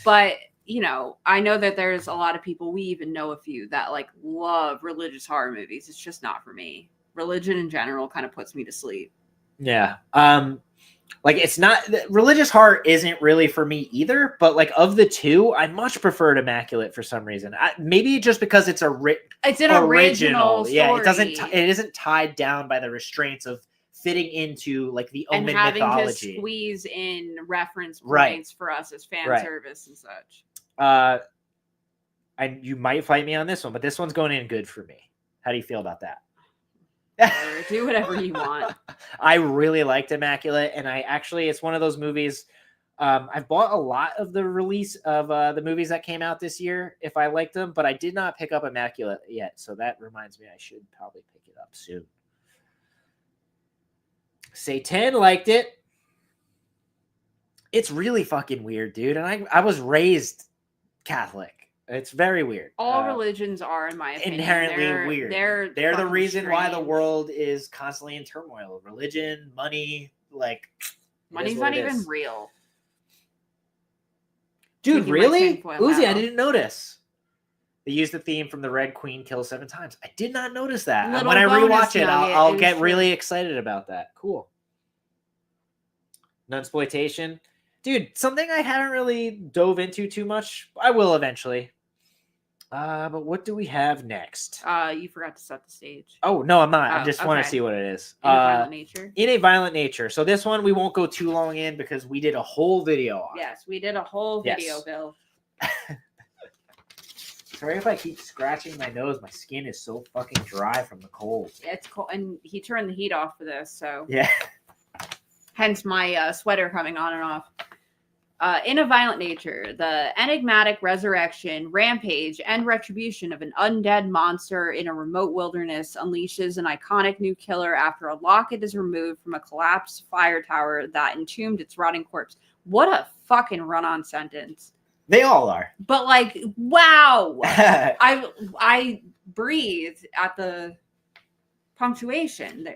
But you know, I know that there's a lot of people, we even know a few that like love religious horror movies. It's just not for me. Religion in general kind of puts me to sleep. Yeah. Like, it's not, religious horror isn't really for me either, but like of the two, I much preferred Immaculate for some reason. Maybe just because it's an original story. Yeah, it isn't tied down by the restraints of fitting into like the Omen and having mythology. To squeeze in reference points for us as fan service and such. And you might fight me on this one, but this one's going in good for me. How do you feel about that? Do whatever you want. I really liked Immaculate, and it's one of those movies. I've bought a lot of the release of the movies that came out this year if I liked them, but I did not pick up Immaculate yet, so that reminds me I should probably pick it up soon. Satan liked it. It's really fucking weird, dude, and I was raised Catholic. It's very weird. All religions are, in my opinion, inherently weird. They're the reason why the world is constantly in turmoil. Religion, money, like money's not even real. Dude, really? Uzi, I didn't notice. They used the theme from the Red Queen Kills 7 Times. I did not notice that. And when I rewatch it, I'll get really excited about that. Cool. Nunsploitation. Dude, something I haven't really dove into too much. I will eventually. But what do we have next? You forgot to set the stage. Oh, no, I'm not. I just want to see what it is. In a Violent Nature? In a Violent Nature. So this one we won't go too long in because we did a whole video on it. Yes, we did a whole video, Bill. Sorry if I keep scratching my nose. My skin is so fucking dry from the cold. It's cold. And he turned the heat off for this, so. Yeah. Hence my sweater coming on and off. In a Violent Nature, the enigmatic resurrection, rampage, and retribution of an undead monster in a remote wilderness unleashes an iconic new killer after a locket is removed from a collapsed fire tower that entombed its rotting corpse. What a fucking run-on sentence. They all are. But like, wow. I breathed at the punctuation.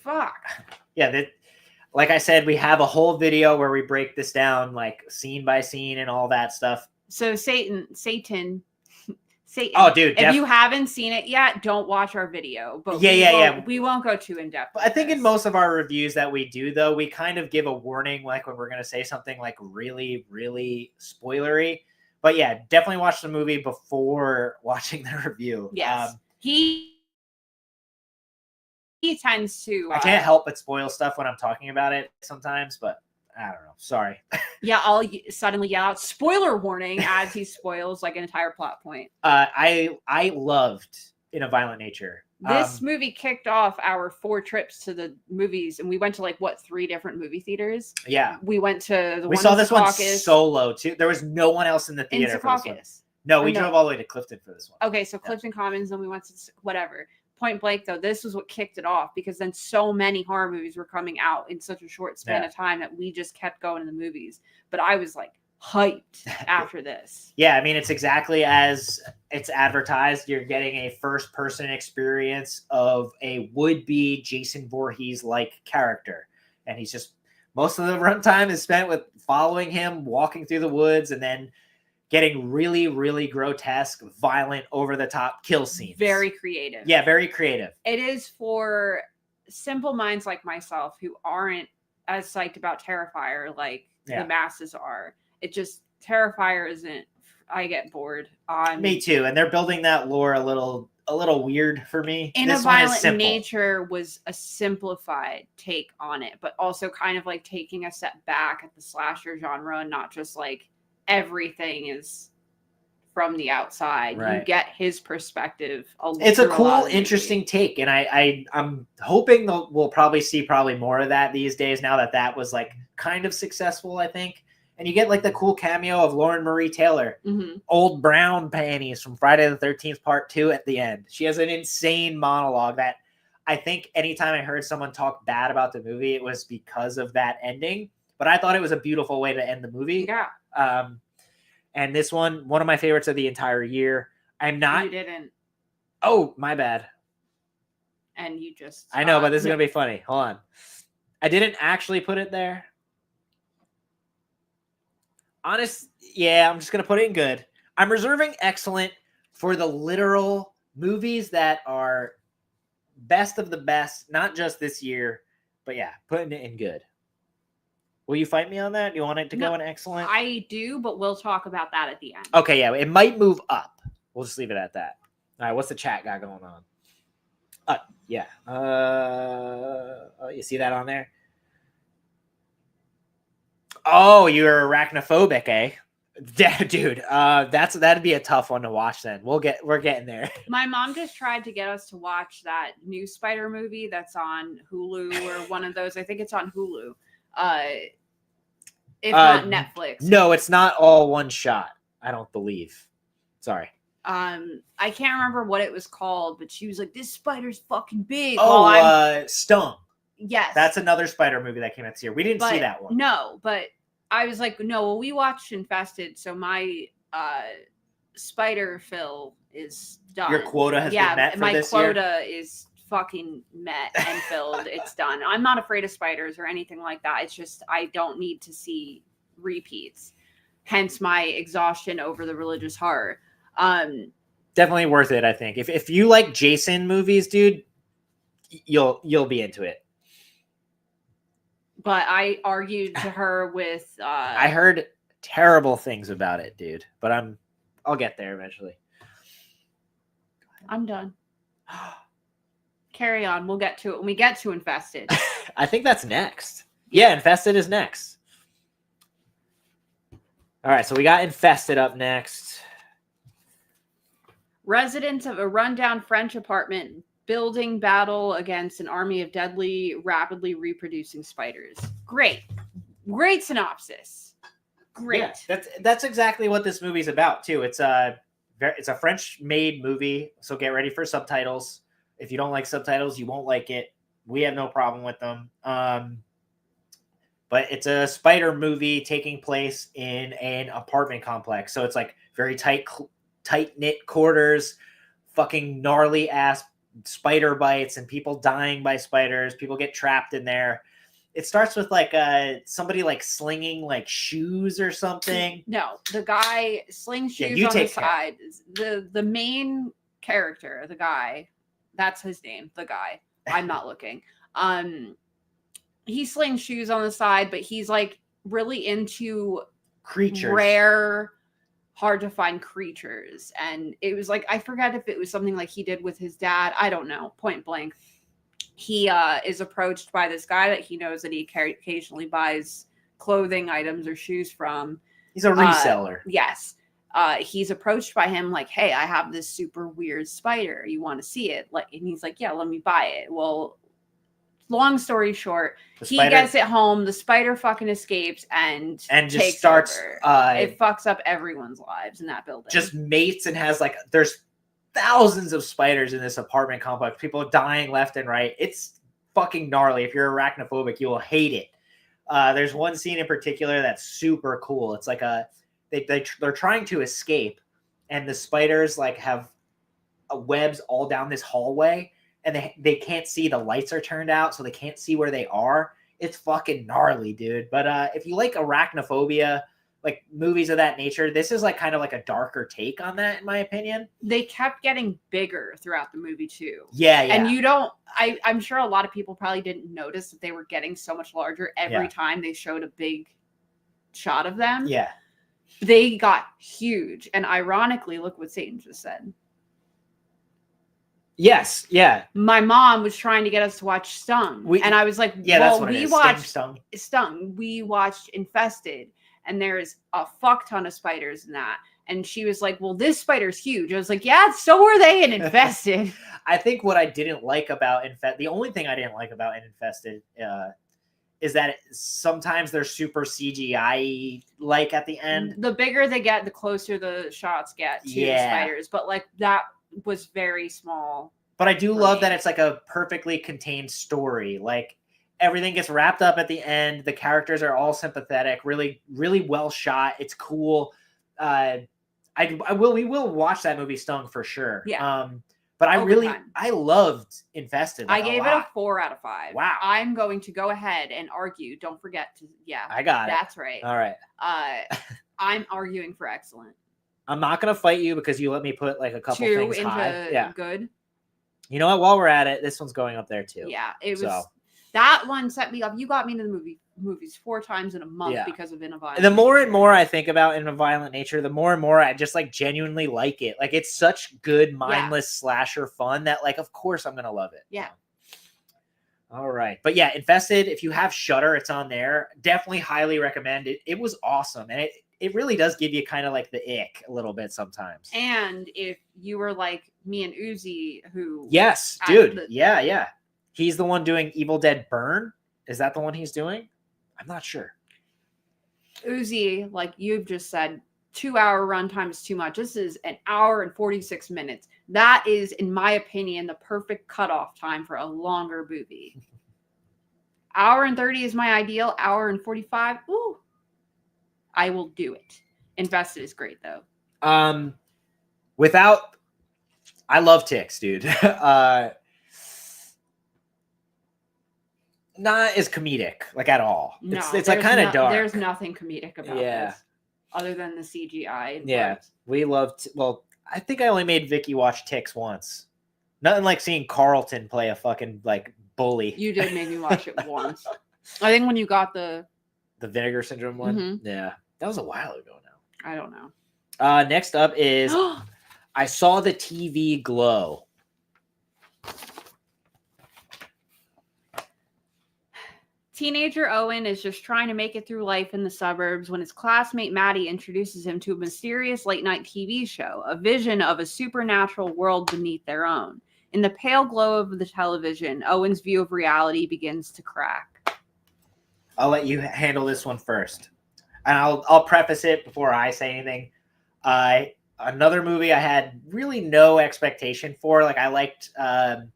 Fuck. Yeah, like I said, we have a whole video where we break this down, like scene by scene and all that stuff. So Satan. Oh, dude! If you haven't seen it yet, don't watch our video. But we won't go too in depth. I think in most of our reviews that we do, though, we kind of give a warning, like when we're going to say something like really, really spoilery. But yeah, definitely watch the movie before watching the review. Yes, he tends to. I can't help but spoil stuff when I'm talking about it sometimes, but I don't know. Sorry. Yeah, I'll suddenly yell out spoiler warning as he spoils like an entire plot point. I loved In a Violent Nature. This movie kicked off our 4 trips to the movies, and we went to 3 different movie theaters. Yeah, we went to the. We saw this one solo too. There was no one else in the theater for this one. No, we drove all the way to Clifton for this one. Okay, so Clifton Commons, and we went to whatever. Point blank, though, this was what kicked it off because then so many horror movies were coming out in such a short span of time that we just kept going to the movies. But I was hyped after this. Yeah, I mean, it's exactly as it's advertised. You're getting a first-person experience of a would-be Jason Voorhees-like character. And he's just, most of the runtime is spent with following him, walking through the woods, and then getting really, really grotesque, violent, over-the-top kill scenes. Very creative. Yeah, very creative. It is for simple minds like myself who aren't as psyched about Terrifier like the masses are. It just, Terrifier isn't, I get bored. Me too, and they're building that lore a little weird for me. In a Violent Nature was a simplified take on it, but also kind of taking a step back at the slasher genre and not just everything is from the outside. Right. You get his perspective. It's a through lot cool, of the interesting movie. take, and I'm hoping we'll probably see more of that these days. Now that was like kind of successful, I think. And you get like the cool cameo of Lauren Marie Taylor, old brown panties from Friday the 13th Part 2 at the end. She has an insane monologue that I think anytime I heard someone talk bad about the movie, it was because of that ending. But I thought it was a beautiful way to end the movie. Yeah. And this one of my favorites of the entire year. I'm not. You didn't. Oh, my bad. And you just. I know, but this is going to be funny. Hold on. I didn't actually put it there. Yeah, I'm just going to put it in good. I'm reserving excellent for the literal movies that are best of the best, not just this year, but yeah, putting it in good. Will you fight me on that? Do you want it to go in excellent? I do, but we'll talk about that at the end. Okay, yeah, it might move up. We'll just leave it at that. All right, what's the chat got going on? Yeah. You see that on there? Oh, you're arachnophobic, eh? Dude, that'd be a tough one to watch then. We're getting there. My mom just tried to get us to watch that new Spider movie that's on Hulu or one of those. I think it's on Hulu. If not Netflix. No, it's not all one shot, I don't believe. Sorry. I can't remember what it was called, but she was like, "This spider's fucking big." Oh, Stung. Yes. That's another spider movie that came out this year. We didn't see that one. No, but I was like, no, well, we watched Infested, so my spider fill is done. Your quota has been met for this year? My quota is fucking met and filled. It's done. I'm not afraid of spiders or anything like that. It's just I don't need to see repeats. Hence my exhaustion over the religious horror. Definitely worth it, I think. If you like Jason movies, dude, you'll be into it. But I argued to her with I heard terrible things about it, dude. But I'll get there eventually. I'm done. Carry on. We'll get to it when we get to Infested. I think that's next. Yeah, Infested is next. All right, so we got Infested up next. Residents of a rundown French apartment building battle against an army of deadly, rapidly reproducing spiders. Great synopsis. Great. Yeah, that's exactly what this movie's about too. It's a French-made movie, so get ready for subtitles. If you don't like subtitles, you won't like it. We have no problem with them. But it's a spider movie taking place in an apartment complex, so it's like very tight-knit quarters, fucking gnarly ass spider bites and people dying by spiders. People get trapped in there. It starts with like somebody like slinging like shoes or something. No, the guy slings shoes on the side. The main character, the guy, that's his name, the guy. I'm not looking. He slings shoes on the side, but he's like really into creatures, rare, hard to find creatures. And it was like, I forget if it was something like he did with his dad. I don't know. Point blank. He is approached by this guy that he knows that he occasionally buys clothing items or shoes from. He's a reseller. Yes. He's approached by him like, "Hey, I have this super weird spider. You want to see it?" Like, and he's like, "Yeah, let me buy it." Well, long story short, he gets it home. The spider fucking escapes and just takes starts. Over. It fucks up everyone's lives in that building. Just mates and has like there's thousands of spiders in this apartment complex. People dying left and right. It's fucking gnarly. If you're arachnophobic, you will hate it. There's one scene in particular that's super cool. It's like they're trying to escape, and the spiders like have webs all down this hallway, and they can't see. The lights are turned out, so they can't see where they are. It's fucking gnarly, dude. But if you like arachnophobia, like movies of that nature, this is like kind of like a darker take on that, in my opinion. They kept getting bigger throughout the movie too. Yeah. And I'm sure a lot of people probably didn't notice that they were getting so much larger every time they showed a big shot of them. Yeah. They got huge. And ironically, look what Satan just said. Yes. Yeah. My mom was trying to get us to watch Stung. And I was like, yeah, well, that's what we watched Stung. We watched Infested. And there's a fuck ton of spiders in that. And she was like, well, this spider's huge. I was like, yeah, so were they in Infested. I think what I didn't like about the only thing I didn't like about Infested is that sometimes they're super CGI like at the end. The bigger they get, the closer the shots get to the spiders. But like that was very small. But I do love that it's like a perfectly contained story. Like everything gets wrapped up at the end. The characters are all sympathetic, really, really well shot. It's cool. We will watch that movie Stung for sure. Yeah. But I loved Infested. I gave it a 4 out of 5. Wow. I'm going to go ahead and argue. Don't forget to, I got it. That's right. All right. I'm arguing for excellent. I'm not going to fight you because you let me put like a couple 2 things into high. Yeah. good. You know what? While we're at it, this one's going up there too. Yeah. It was, that one set me up. You got me to the movies 4 times in a month because of In a Violent The more Nature. and more I think about In a Violent Nature, the more and more I just like genuinely like it. Like it's such good mindless slasher fun that like of course I'm gonna love it. Yeah. All right. But yeah, Infested, if you have Shudder, it's on there. Definitely highly recommend it. It was awesome. And it really does give you kind of like the ick a little bit sometimes. And if you were like me and Uzi, who yes, dude. Yeah. He's the one doing Evil Dead Burn. Is that the one he's doing? I'm not sure. Uzi, like you've just said, 2-hour runtime is too much. This is an hour and 46 minutes. That is, in my opinion, the perfect cutoff time for a longer movie. Hour and 30 is my ideal. Hour and 45, ooh, I will do it. Infested is great though. I love ticks, dude. Not as comedic, like at all. No, it's like kind of dark. There's nothing comedic about this, other than the CGI. We loved. Well, I think I only made Vicky watch Ticks once. Nothing like seeing Carlton play a fucking like bully. You did make me watch it once. I think when you got the Vinegar Syndrome one. Yeah, that was a while ago now. I don't know. Next up is I Saw the TV Glow. Teenager Owen is just trying to make it through life in the suburbs when his classmate Maddie introduces him to a mysterious late-night TV show, a vision of a supernatural world beneath their own. In the pale glow of the television, Owen's view of reality begins to crack. I'll let you handle this one first. And I'll preface it before I say anything. Another movie I had really no expectation for. Like I liked the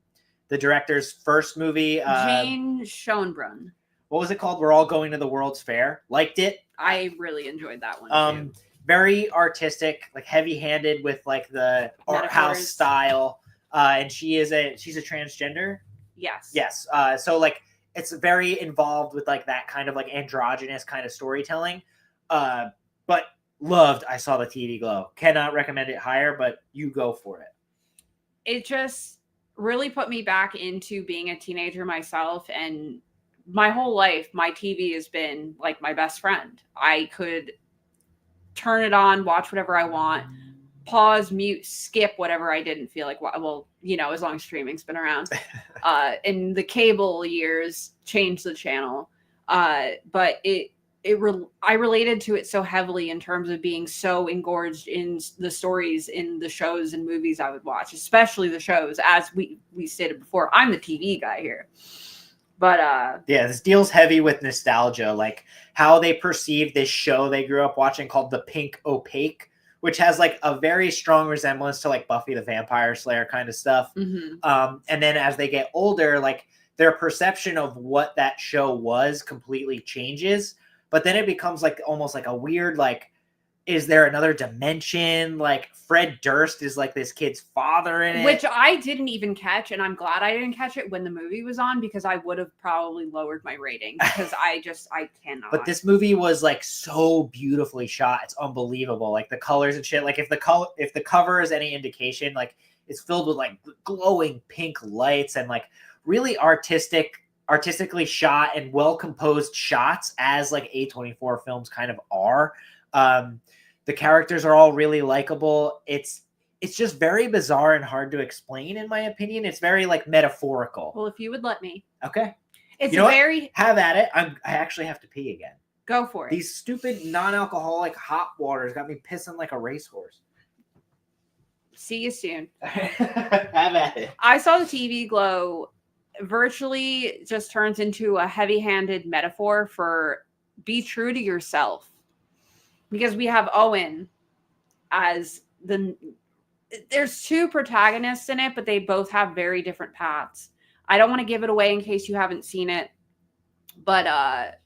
director's first movie. Jane Schoenbrunn. What was it called? We're All Going to the World's Fair. Liked it. I really enjoyed that one too. Very artistic, like heavy-handed with like the art house style. And she's a transgender. Yes. Yes. So like it's very involved with like that kind of like androgynous kind of storytelling. But loved I Saw the TV Glow. Cannot recommend it higher, but you go for it. It just really put me back into being a teenager myself, and my whole life my TV has been like my best friend. I could turn it on, watch whatever I want, pause, mute, skip whatever I didn't feel like. Well, you know, as long as streaming's been around. In the cable years, changed the channel. But I related to it so heavily in terms of being so engorged in the stories in the shows and movies I would watch, especially the shows. As we stated before, I'm the TV guy here. But yeah, this deals heavy with nostalgia, like how they perceive this show they grew up watching called The Pink Opaque, which has like a very strong resemblance to like Buffy the Vampire Slayer kind of stuff. Mm-hmm. And then as they get older, like their perception of what that show was completely changes. But then it becomes like almost like a weird, like, is there another dimension? Like Fred Durst is like this kid's father in it. Which I didn't even catch. And I'm glad I didn't catch it when the movie was on, because I would have probably lowered my rating, because I cannot. But this movie was like so beautifully shot. It's unbelievable. Like the colors and shit. Like if the cover is any indication, like it's filled with like glowing pink lights and like really artistically shot and well-composed shots, as like A24 films kind of are. The characters are all really likable. It's just very bizarre and hard to explain, in my opinion. It's very like metaphorical. Well, if you would let me. Okay. It's you know very... Have at it. I actually have to pee again. Go for it. These stupid non-alcoholic hot waters got me pissing like a racehorse. See you soon. Have at it. I saw the TV glow virtually just turns into a heavy-handed metaphor for be true to yourself. Because we have Owen as there's two protagonists in it, but they both have very different paths. I don't want to give it away in case you haven't seen it, but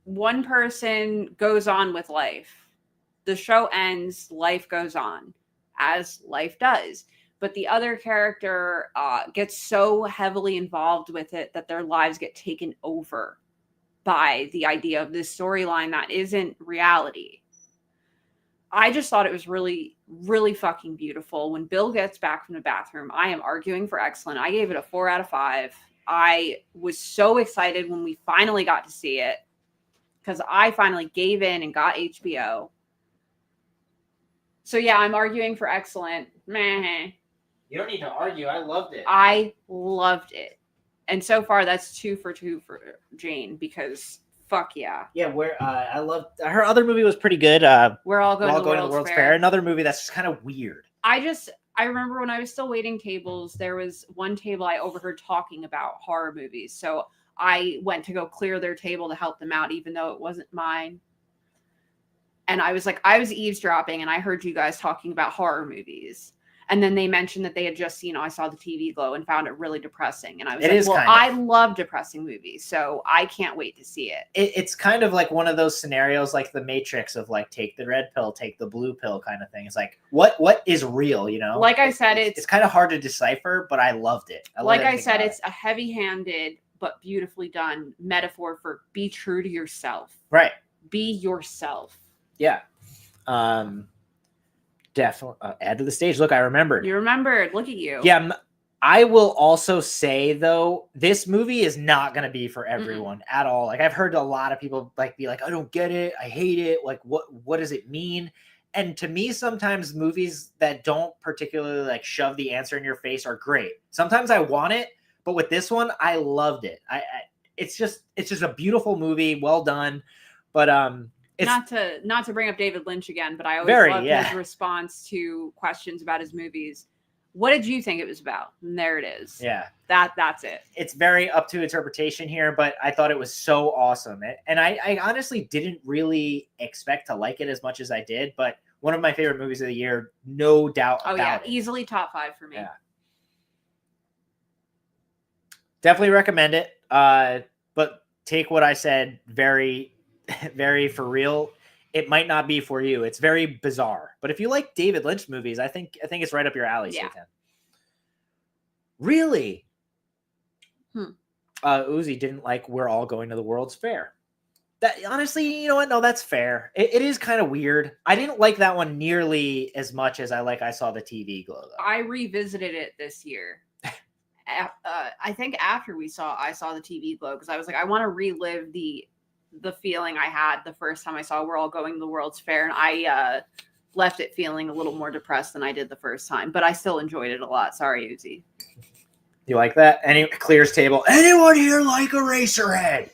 one person goes on with life. The show ends, life goes on, as life does. But the other character gets so heavily involved with it that their lives get taken over by the idea of this storyline that isn't reality. I just thought it was really, really fucking beautiful. When Bill gets back from the bathroom, I am arguing for excellent. I gave it a 4 out of 5. I was so excited when we finally got to see it because I finally gave in and got HBO. So yeah, I'm arguing for excellent. Meh. You don't need to argue. I loved it. I loved it. And so far, that's 2 for 2 for Jane because fuck yeah. Yeah, I loved her other movie was pretty good. We're all going to the World's Fair. Another movie that's just kind of weird. I remember when I was still waiting tables, there was one table I overheard talking about horror movies. So I went to go clear their table to help them out, even though it wasn't mine. And I was eavesdropping and I heard you guys talking about horror movies. And then they mentioned that they had just seen I Saw the TV Glow and found it really depressing. And I was I love depressing movies, so I can't wait to see it. It's kind of like one of those scenarios like The Matrix of like take the red pill, take the blue pill kind of thing. It's like what is real, you know? Like I said, it's kind of hard to decipher, but I loved it. It's a heavy-handed but beautifully done metaphor for be true to yourself. Right. Be yourself. Yeah. Definitely add to the stage. Look, I remembered. You remembered. Look at you. Yeah. I will also say though, this movie is not going to be for everyone at all. Like I've heard a lot of people be like, I don't get it. I hate it. Like what does it mean? And to me, sometimes movies that don't particularly like shove the answer in your face are great. Sometimes I want it, but with this one, I loved it. It's just a beautiful movie. Well done. But, it's not to bring up David Lynch again, but I always love his response to questions about his movies. What did you think it was about? And there it is. Yeah. That's it. It's very up to interpretation here, but I thought it was so awesome. And I honestly didn't really expect to like it as much as I did, but one of my favorite movies of the year, no doubt about it. Easily top 5 for me. Yeah. Definitely recommend it. But take what I said very very for real. It might not be for you. It's very bizarre. But if you like David Lynch movies, I think it's right up your alley. Yeah. Really? Uzi didn't like We're All Going to the World's Fair. That honestly, you know what? No, that's fair. It is kind of weird. I didn't like that one nearly as much as I Saw the TV Glow. Though. I revisited it this year. I think after I Saw the TV Glow, because I was like, I want to relive the feeling I had the first time I saw We're All Going to the World's Fair, and I left it feeling a little more depressed than I did the first time, but I still enjoyed it a lot. Sorry, Uzi. You like that? Clears table. Anyone here like Eraserhead?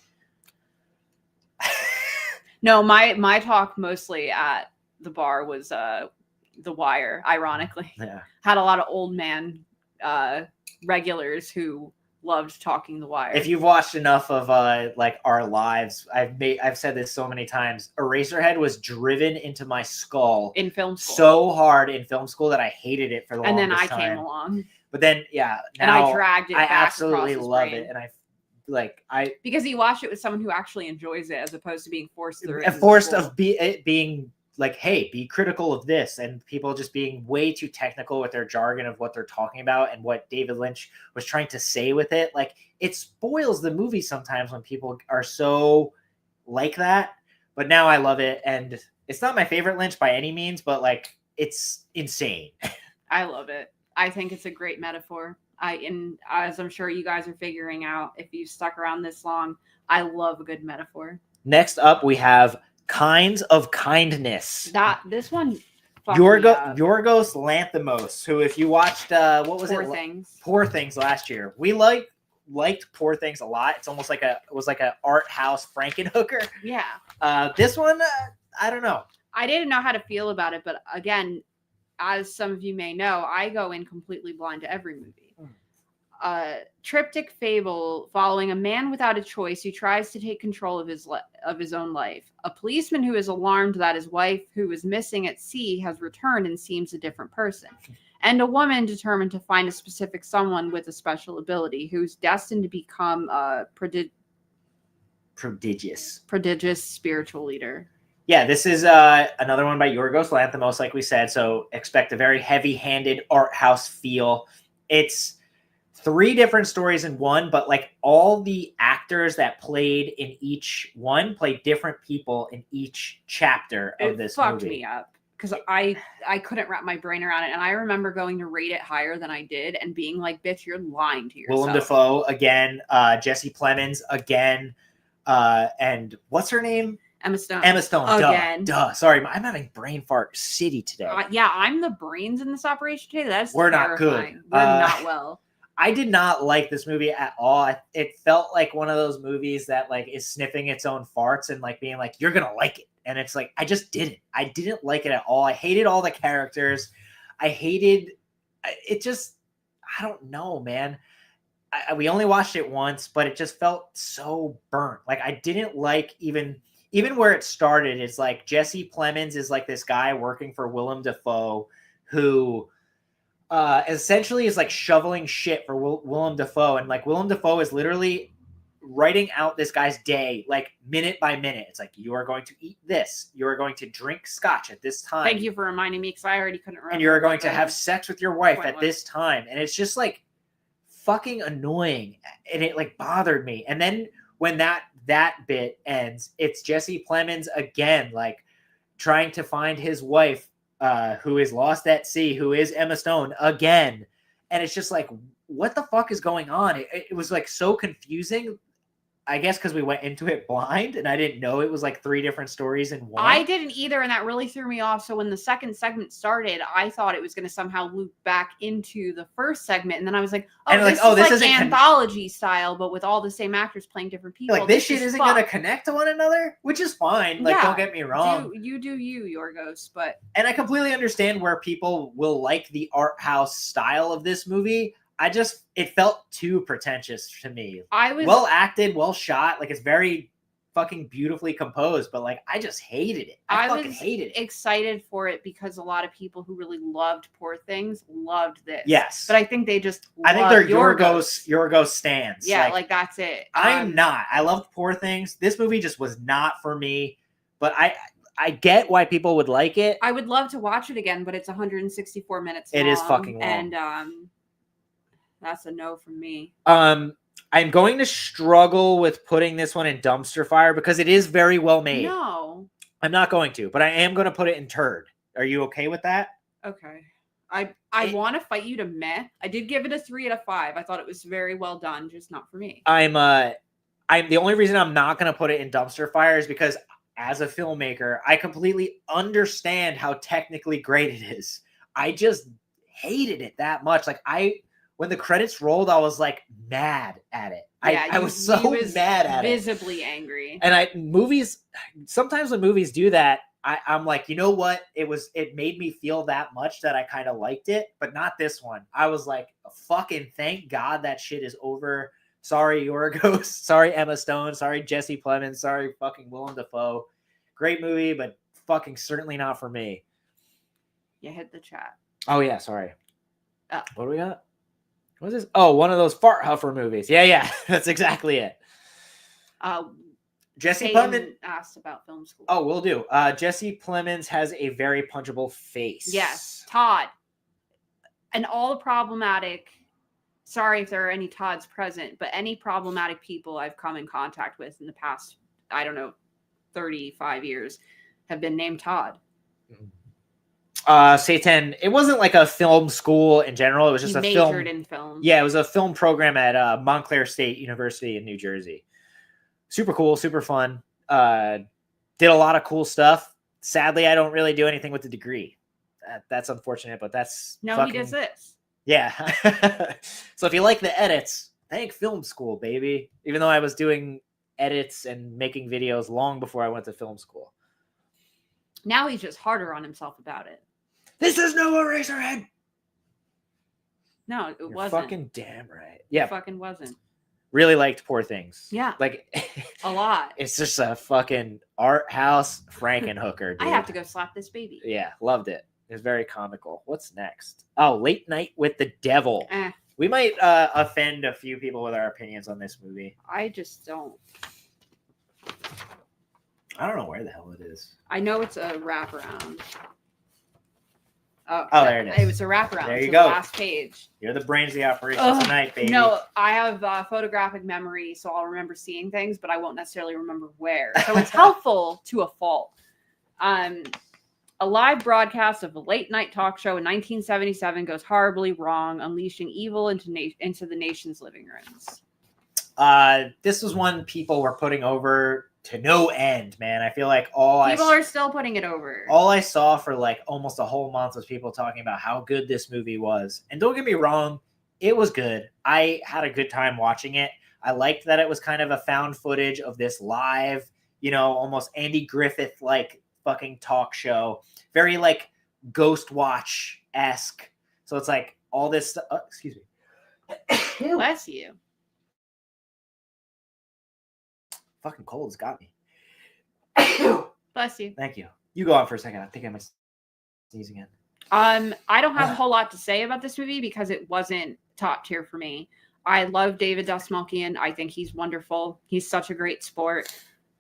No, my talk mostly at the bar was The Wire, ironically. Yeah. Had a lot of old man regulars who loved talking The Wire. If you've watched enough of like our lives, I've said this so many times. Eraserhead was driven into my skull in film school so hard in film school that I hated it for the longest time. And then I came along. But then and I dragged it. I back absolutely love brain. it, and I because you watch it with someone who actually enjoys it as opposed to being forced through it. Forced of being like, hey, be critical of this, and people just being way too technical with their jargon of what they're talking about and what David Lynch was trying to say with it. Like, it spoils the movie sometimes when people are so like that. But now I love it, and it's not my favorite Lynch by any means, but like, it's insane. I love it. I think it's a great metaphor. And as I'm sure you guys are figuring out, if you stuck around this long, I love a good metaphor. Next up, we have Kinds of Kindness. This one, Yorgos Lanthimos, who, if you watched Poor Things last year, we liked Poor Things a lot. It's almost like it was like an art house Frankenhooker. Yeah. This one, I don't know. I didn't know how to feel about it, but again, as some of you may know, I go in completely blind to every movie. Triptych fable following a man without a choice who tries to take control of his own life. A policeman who is alarmed that his wife, who was missing at sea, has returned and seems a different person. And a woman determined to find a specific someone with a special ability who's destined to become a prodigious spiritual leader. Yeah, this is another one by Yorgos Lanthimos, like we said. So expect a very heavy-handed art house feel. It's 3 different stories in one, but like all the actors that played in each one played different people in each chapter of this movie. It fucked me up because I couldn't wrap my brain around it, and I remember going to rate it higher than I did and being like, "Bitch, you're lying to yourself." Willem Dafoe again, Jesse Plemons again, and what's her name? Emma Stone. Emma Stone. Again. Duh. Sorry, I'm having brain fart city today. Yeah, I'm the brains in this operation today. That's We're terrifying. not good. We're not well. I did not like this movie at all. It felt like one of those movies that like is sniffing its own farts and like being like, you're going to like it. And it's like, I just didn't. I didn't like it at all. I hated all the characters. I hated it. Just, I don't know, man. We only watched it once, but it just felt so burnt. Like I didn't like even where it started. It's like Jesse Plemons is like this guy working for Willem Dafoe who essentially is like shoveling shit for Willem Dafoe. And like Willem Dafoe is literally writing out this guy's day, like minute by minute. It's like, you are going to eat this. You are going to drink scotch at this time. Thank you for reminding me because I already couldn't remember. And you're going to have sex with your wife at this time. And it's just like fucking annoying. And it like bothered me. And then when that bit ends, it's Jesse Plemons again, like trying to find his wife, who is lost at sea, who is Emma Stone again. And it's just like, what the fuck is going on? It was like so confusing. I guess because we went into it blind and I didn't know it was like 3 different stories in one. I didn't either, and that really threw me off. So when the second segment started, I thought it was going to somehow loop back into the first segment, and then I was like, this is like anthology style, but with all the same actors playing different people. Like this shit isn't going to connect to one another, which is fine. Like, don't get me wrong. You do you, Yorgos, but... And I completely understand where people will like the art house style of this movie. It felt too pretentious to me. I was well acted, well shot. Like it's very fucking beautifully composed, but like I just hated it. I fucking hated it. Excited for it because a lot of people who really loved Poor Things loved this. Yes, but I think they just I think they're Yorgos stans. Yeah, like that's it. I'm not. I loved Poor Things. This movie just was not for me. But I get why people would like it. I would love to watch it again, but it's 164 minutes long. It is fucking long. And that's a no from me. I'm going to struggle with putting this one in dumpster fire because it is very well made. No. I'm not going to, but I am going to put it in turd. Are you okay with that? Okay. I want to fight you to meh. I did give it a 3 out of 5. I thought it was very well done, just not for me. I'm the only reason I'm not going to put it in dumpster fire is because as a filmmaker, I completely understand how technically great it is. I just hated it that much. Like when the credits rolled, I was like mad at it. Yeah, I was so mad at it. Visibly angry. And sometimes when movies do that, I'm like, you know what? It made me feel that much that I kind of liked it, but not this one. I was like, fucking thank God that shit is over. Sorry, Yorgos. Sorry, Emma Stone. Sorry, Jesse Plemons. Sorry, fucking Willem Dafoe. Great movie, but fucking certainly not for me. You hit the chat. Oh, yeah. Sorry. What do we got? What is this? Oh, one of those fart huffer movies. Yeah. That's exactly it. Jesse Plemons asked about film school. Oh, will do. Jesse Plemons has a very punchable face. Yes. Todd. And all the problematic, sorry if there are any Todds present, but any problematic people I've come in contact with in the past, 35 years have been named Todd. Satan, it wasn't like a film school in general. It was just majored in film. Yeah, it was a film program at Montclair State University in New Jersey. Super cool, super fun. Did a lot of cool stuff. Sadly, I don't really do anything with the degree. That's unfortunate, but that's he does this. Yeah. So if you like the edits, thank film school, baby. Even though I was doing edits and making videos long before I went to film school. Now he's just harder on himself about it. This is no Eraserhead. No, it You're wasn't. fucking damn right. Yeah, It fucking wasn't. really liked Poor Things. Yeah. Like A lot. it's just a fucking art house Frankenhooker, dude. I have to go slap this baby. Yeah, loved it. It was very comical. What's next? Oh, Late Night with the Devil. We might offend a few people with our opinions on this movie. I just don't. I don't know where the hell it is. I know it's a wraparound. Oh, there it is. It was a wraparound. There you to go. The last page. You're the brains of the operation Ugh, tonight, baby. No, I have photographic memory, so I'll remember seeing things, but I won't necessarily remember where. So it's helpful to a fault. A live broadcast of a late night talk show in 1977 goes horribly wrong, unleashing evil into the nation's living rooms. This was one people were putting over to no end, man. I feel like people are still putting it over. all I saw for like almost a whole month was people talking about how good this movie was. And don't get me wrong, it was good. I had a good time watching it. I liked that it was kind of a found footage of this live, almost Andy Griffith like fucking talk show. Very like Ghost Watch-esque. So it's like all this stuff. Excuse me. Bless you. Fucking cold's got me. Bless you. Thank you. You go on for a second. I think I might sneeze again. I don't have a whole lot to say about this movie because it wasn't top tier for me. I love David Dastmalchian. I think he's wonderful. He's such a great sport.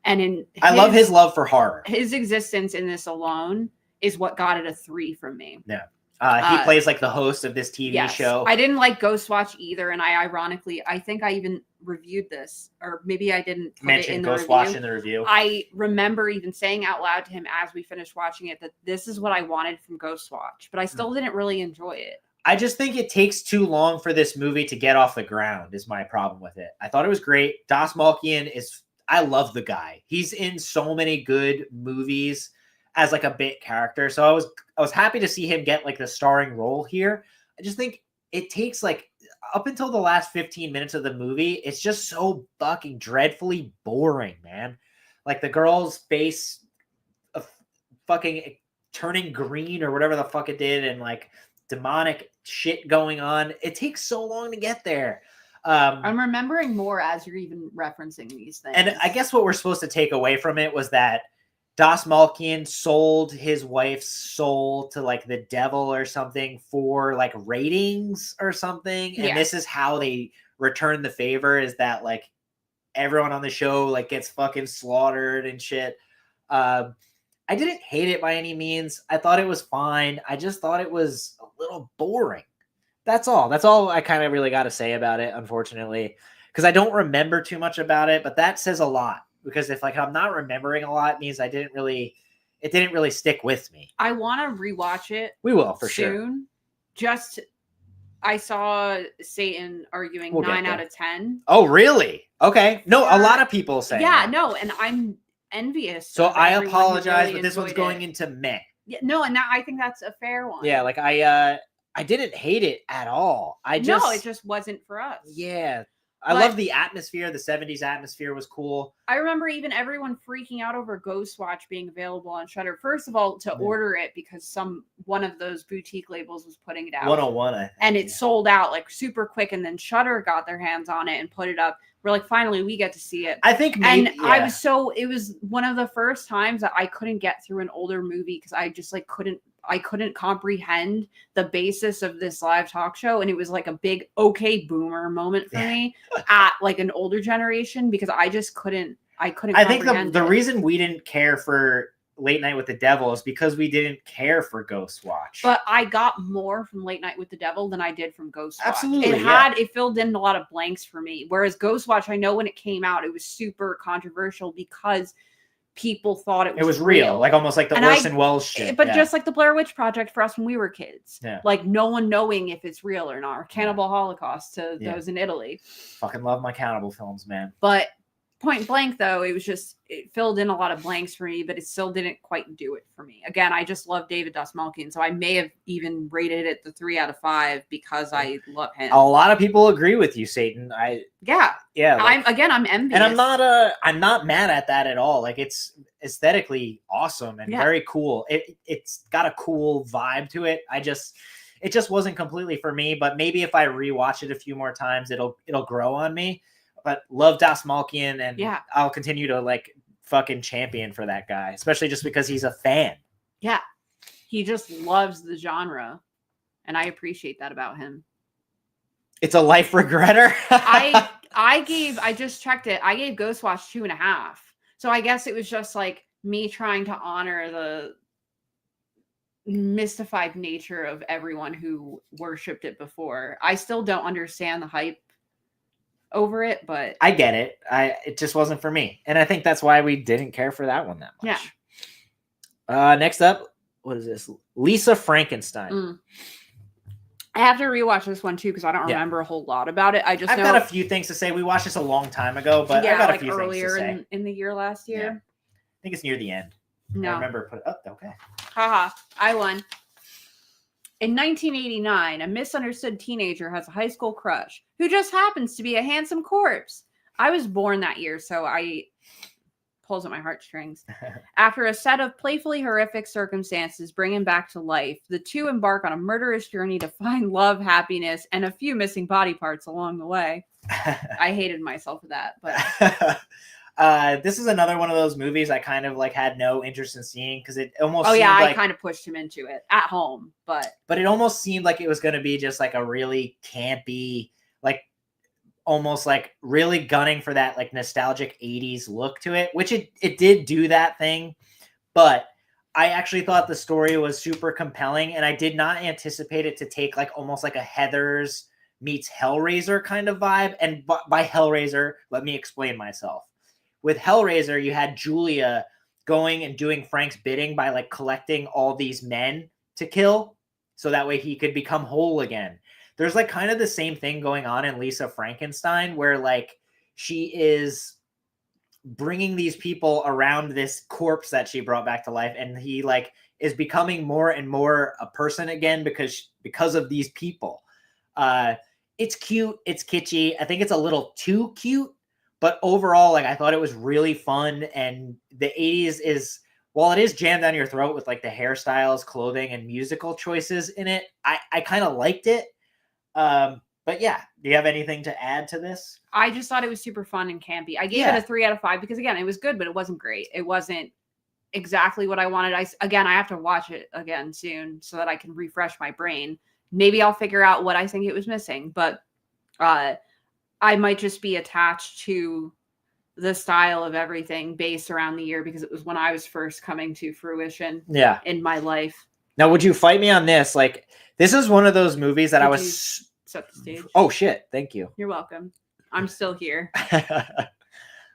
And I love his love for horror. His existence in this alone is what got it a 3 from me. Yeah. He plays like the host of this TV show. I didn't like Ghost Watch either, and I think I even reviewed this, or maybe I didn't mention Ghost Watch in the review. I remember even saying out loud to him as we finished watching it that this is what I wanted from Ghost Watch, but I still didn't really enjoy it. I just think it takes too long for this movie to get off the ground is my problem with it. I thought it was great. Dastmalchian I love the guy. He's in so many good movies as like a bit character. So I was happy to see him get like the starring role here. I just think it takes like up until the last 15 minutes of the movie, it's just so fucking dreadfully boring, man. Like the girl's face fucking turning green or whatever the fuck it did, and like demonic shit going on. It takes so long to get there. I'm remembering more as you're even referencing these things. And I guess what we're supposed to take away from it was that Dastmalchian sold his wife's soul to like the devil or something for like ratings or something. And this is how they return the favor, is that like everyone on the show like gets fucking slaughtered and shit. I didn't hate it by any means. I thought it was fine. I just thought it was a little boring. That's all. That's all I kind of really got to say about it, unfortunately, because I don't remember too much about it, but that says a lot. Because if like I'm not remembering a lot, it means it didn't really stick with me. I want to rewatch it. We will for soon. Sure. I saw Satan arguing 9 out of 10. Oh, really? Okay. No, a lot of people say. Yeah, no, and I'm envious. So I apologize, really, but this one's going into meh. Yeah, no, and I think that's a fair one. Yeah, like I didn't hate it at all. It just wasn't for us. Yeah. I love the atmosphere. The 70s atmosphere was cool. I remember even everyone freaking out over Ghost Watch being available on Shudder. First of all, to order it because one of those boutique labels was putting it out. 101, I think. And it sold out like super quick, and then Shudder got their hands on it and put it up. We're like, finally, we get to see it. I think it was one of the first times that I couldn't get through an older movie because I just like couldn't comprehend the basis of this live talk show. And it was like a big, okay, boomer moment for me at like an older generation, because I just couldn't I think the reason we didn't care for Late Night with the Devil is because we didn't care for Ghost Watch. But I got more from Late Night with the Devil than I did from Ghost Watch. Absolutely. It filled in a lot of blanks for me. Whereas Ghost Watch, I know when it came out, it was super controversial because people thought it was real. Like almost like the Orson Welles shit. But just like the Blair Witch Project for us when we were kids. Yeah. Like no one knowing if it's real or not. Or Cannibal Holocaust to those in Italy. Fucking love my cannibal films, man. But Point blank, though, it filled in a lot of blanks for me, but it still didn't quite do it for me. Again, I just love David Dastmalchian, so I may have even rated it the 3 out of 5 because I love him. A lot of people agree with you, Satan. Yeah. Like, I'm envious, and I'm not mad at that at all. Like, it's aesthetically awesome and very cool. It's got a cool vibe to it. It just wasn't completely for me. But maybe if I rewatch it a few more times, it'll grow on me. But love Dastmalchian, and I'll continue to like fucking champion for that guy, especially just because he's a fan. Yeah, he just loves the genre, and I appreciate that about him. It's a life regretter. I just checked it. I gave Ghostwatch 2.5. So I guess it was just like me trying to honor the mystified nature of everyone who worshipped it before. I still don't understand the hype over it, but I get it. It just wasn't for me, and I think that's why we didn't care for that one that much. Yeah. Next up, what is this? Lisa Frankenstein. I have to rewatch this one too because I don't remember a whole lot about it. I've got a few things to say. We watched this a long time ago, but I got a few things to say. in the year last year. Yeah. I think it's near the end. No, I remember put it up. Okay. Haha, I won. In 1989, a misunderstood teenager has a high school crush who just happens to be a handsome corpse. I was born that year, so I pulls at my heartstrings. After a set of playfully horrific circumstances bring him back to life, the two embark on a murderous journey to find love, happiness, and a few missing body parts along the way. I hated myself for that, but this is another one of those movies I kind of like had no interest in seeing because it almost I kind of pushed him into it at home, but it almost seemed like it was going to be just like a really campy, like almost like really gunning for that like nostalgic 80s look to it, which it did do that thing, but I actually thought the story was super compelling, and I did not anticipate it to take like almost like a Heathers meets Hellraiser kind of vibe. And by Hellraiser, let me explain myself. With Hellraiser, you had Julia going and doing Frank's bidding by like collecting all these men to kill so that way he could become whole again. There's like kind of the same thing going on in Lisa Frankenstein where like she is bringing these people around this corpse that she brought back to life, and he like is becoming more and more a person again because of these people. It's cute, it's kitschy. I think it's a little too cute. But overall, like I thought it was really fun, and the 80s is, while it is jammed down your throat with like the hairstyles, clothing, and musical choices in it, I kind of liked it. But yeah, do you have anything to add to this? I just thought it was super fun and campy. I gave it a 3 out of 5 because again, it was good, but it wasn't great. It wasn't exactly what I wanted. I have to watch it again soon so that I can refresh my brain. Maybe I'll figure out what I think it was missing, but I might just be attached to the style of everything based around the year because it was when I was first coming to fruition in my life. Now, would you fight me on this? Like, this is one of those movies that set the stage. Oh, shit. Thank you. You're welcome. I'm still here.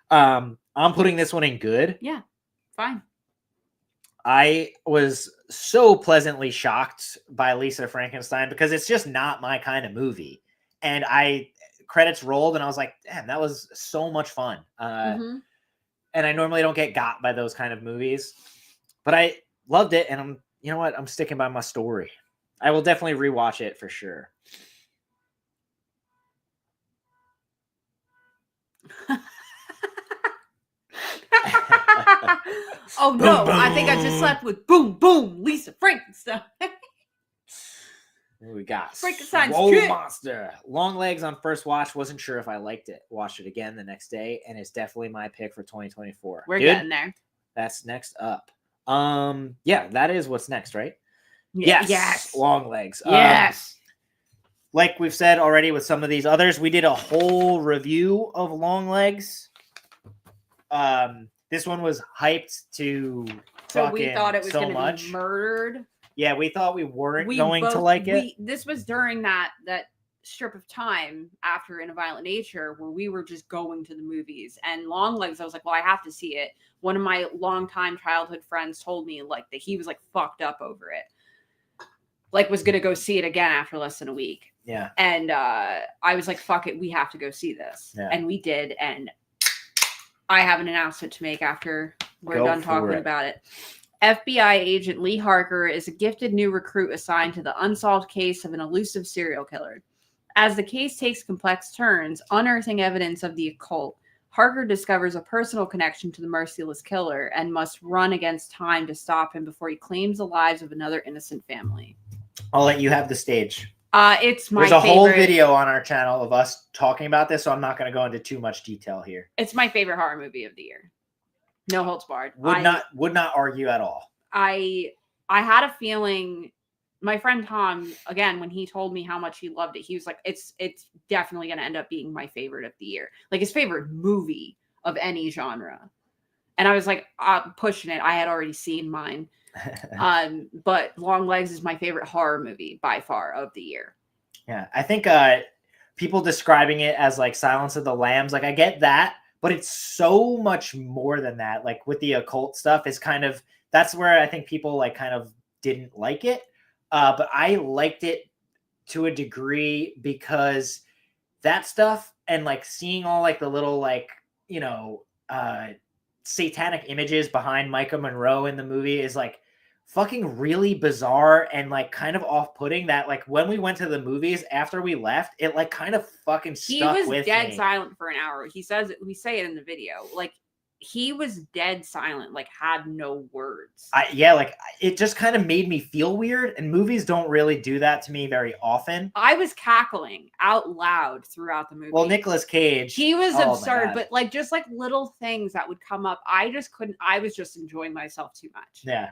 I'm putting this one in good. Yeah, fine. I was so pleasantly shocked by Lisa Frankenstein because it's just not my kind of movie. And credits rolled and I was like, damn, that was so much fun. And I normally don't get got by those kind of movies, but I loved it. And you know what? I'm sticking by my story. I will definitely rewatch it for sure. Oh no, boom, I think I just slept with boom, boom, Lisa Frankenstein. We got Frankenstein's Monster. Longlegs on first watch. Wasn't sure if I liked it. Watched it again the next day, and it's definitely my pick for 2024. We're getting there. That's next up. Yeah, that is what's next, right? Yes. Longlegs. Yes. Like we've said already with some of these others, we did a whole review of Longlegs. This one was hyped to so we thought it was so going to be murdered. Yeah, we thought we weren't going to like it. This was during that strip of time after In a Violent Nature where we were just going to the movies. And Longlegs, I was like, well, I have to see it. One of my longtime childhood friends told me like that he was like fucked up over it. Like was going to go see it again after less than a week. Yeah. And I was like, fuck it, we have to go see this. Yeah. And we did. And I have an announcement to make after we're Go done for talking it. about it. FBI agent Lee Harker is a gifted new recruit assigned to the unsolved case of an elusive serial killer. As the case takes complex turns, unearthing evidence of the occult, Harker discovers a personal connection to the merciless killer and must run against time to stop him before he claims the lives of another innocent family. I'll let you have the stage. It's my There's a favorite. whole video on our channel of us talking about this, so I'm not going to go into too much detail here. It's my favorite horror movie of the year. No holds barred. Would not argue at all. I had a feeling. My friend Tom, again, when he told me how much he loved it, he was like, it's definitely going to end up being my favorite of the year. Like his favorite movie of any genre. And I was like, pushing it. I had already seen mine. But Longlegs is my favorite horror movie by far of the year. Yeah, I think people describing it as like Silence of the Lambs, like I get that, but it's so much more than that. Like with the occult stuff is kind of, that's where I think people like kind of didn't like it. But I liked it to a degree because that stuff and like seeing all like the little like, you know, satanic images behind Micah Monroe in the movie is like fucking really bizarre and like kind of off-putting that like when we went to the movies after we left, it like kind of fucking stuck with me. He was dead silent for an hour. He says, we say it in the video, like he was dead silent, like had no words. Yeah, like it just kind of made me feel weird, and movies don't really do that to me very often. I was cackling out loud throughout the movie. Well, Nicolas Cage, he was absurd, but like just like little things that would come up, I just couldn't. I was just enjoying myself too much. Yeah,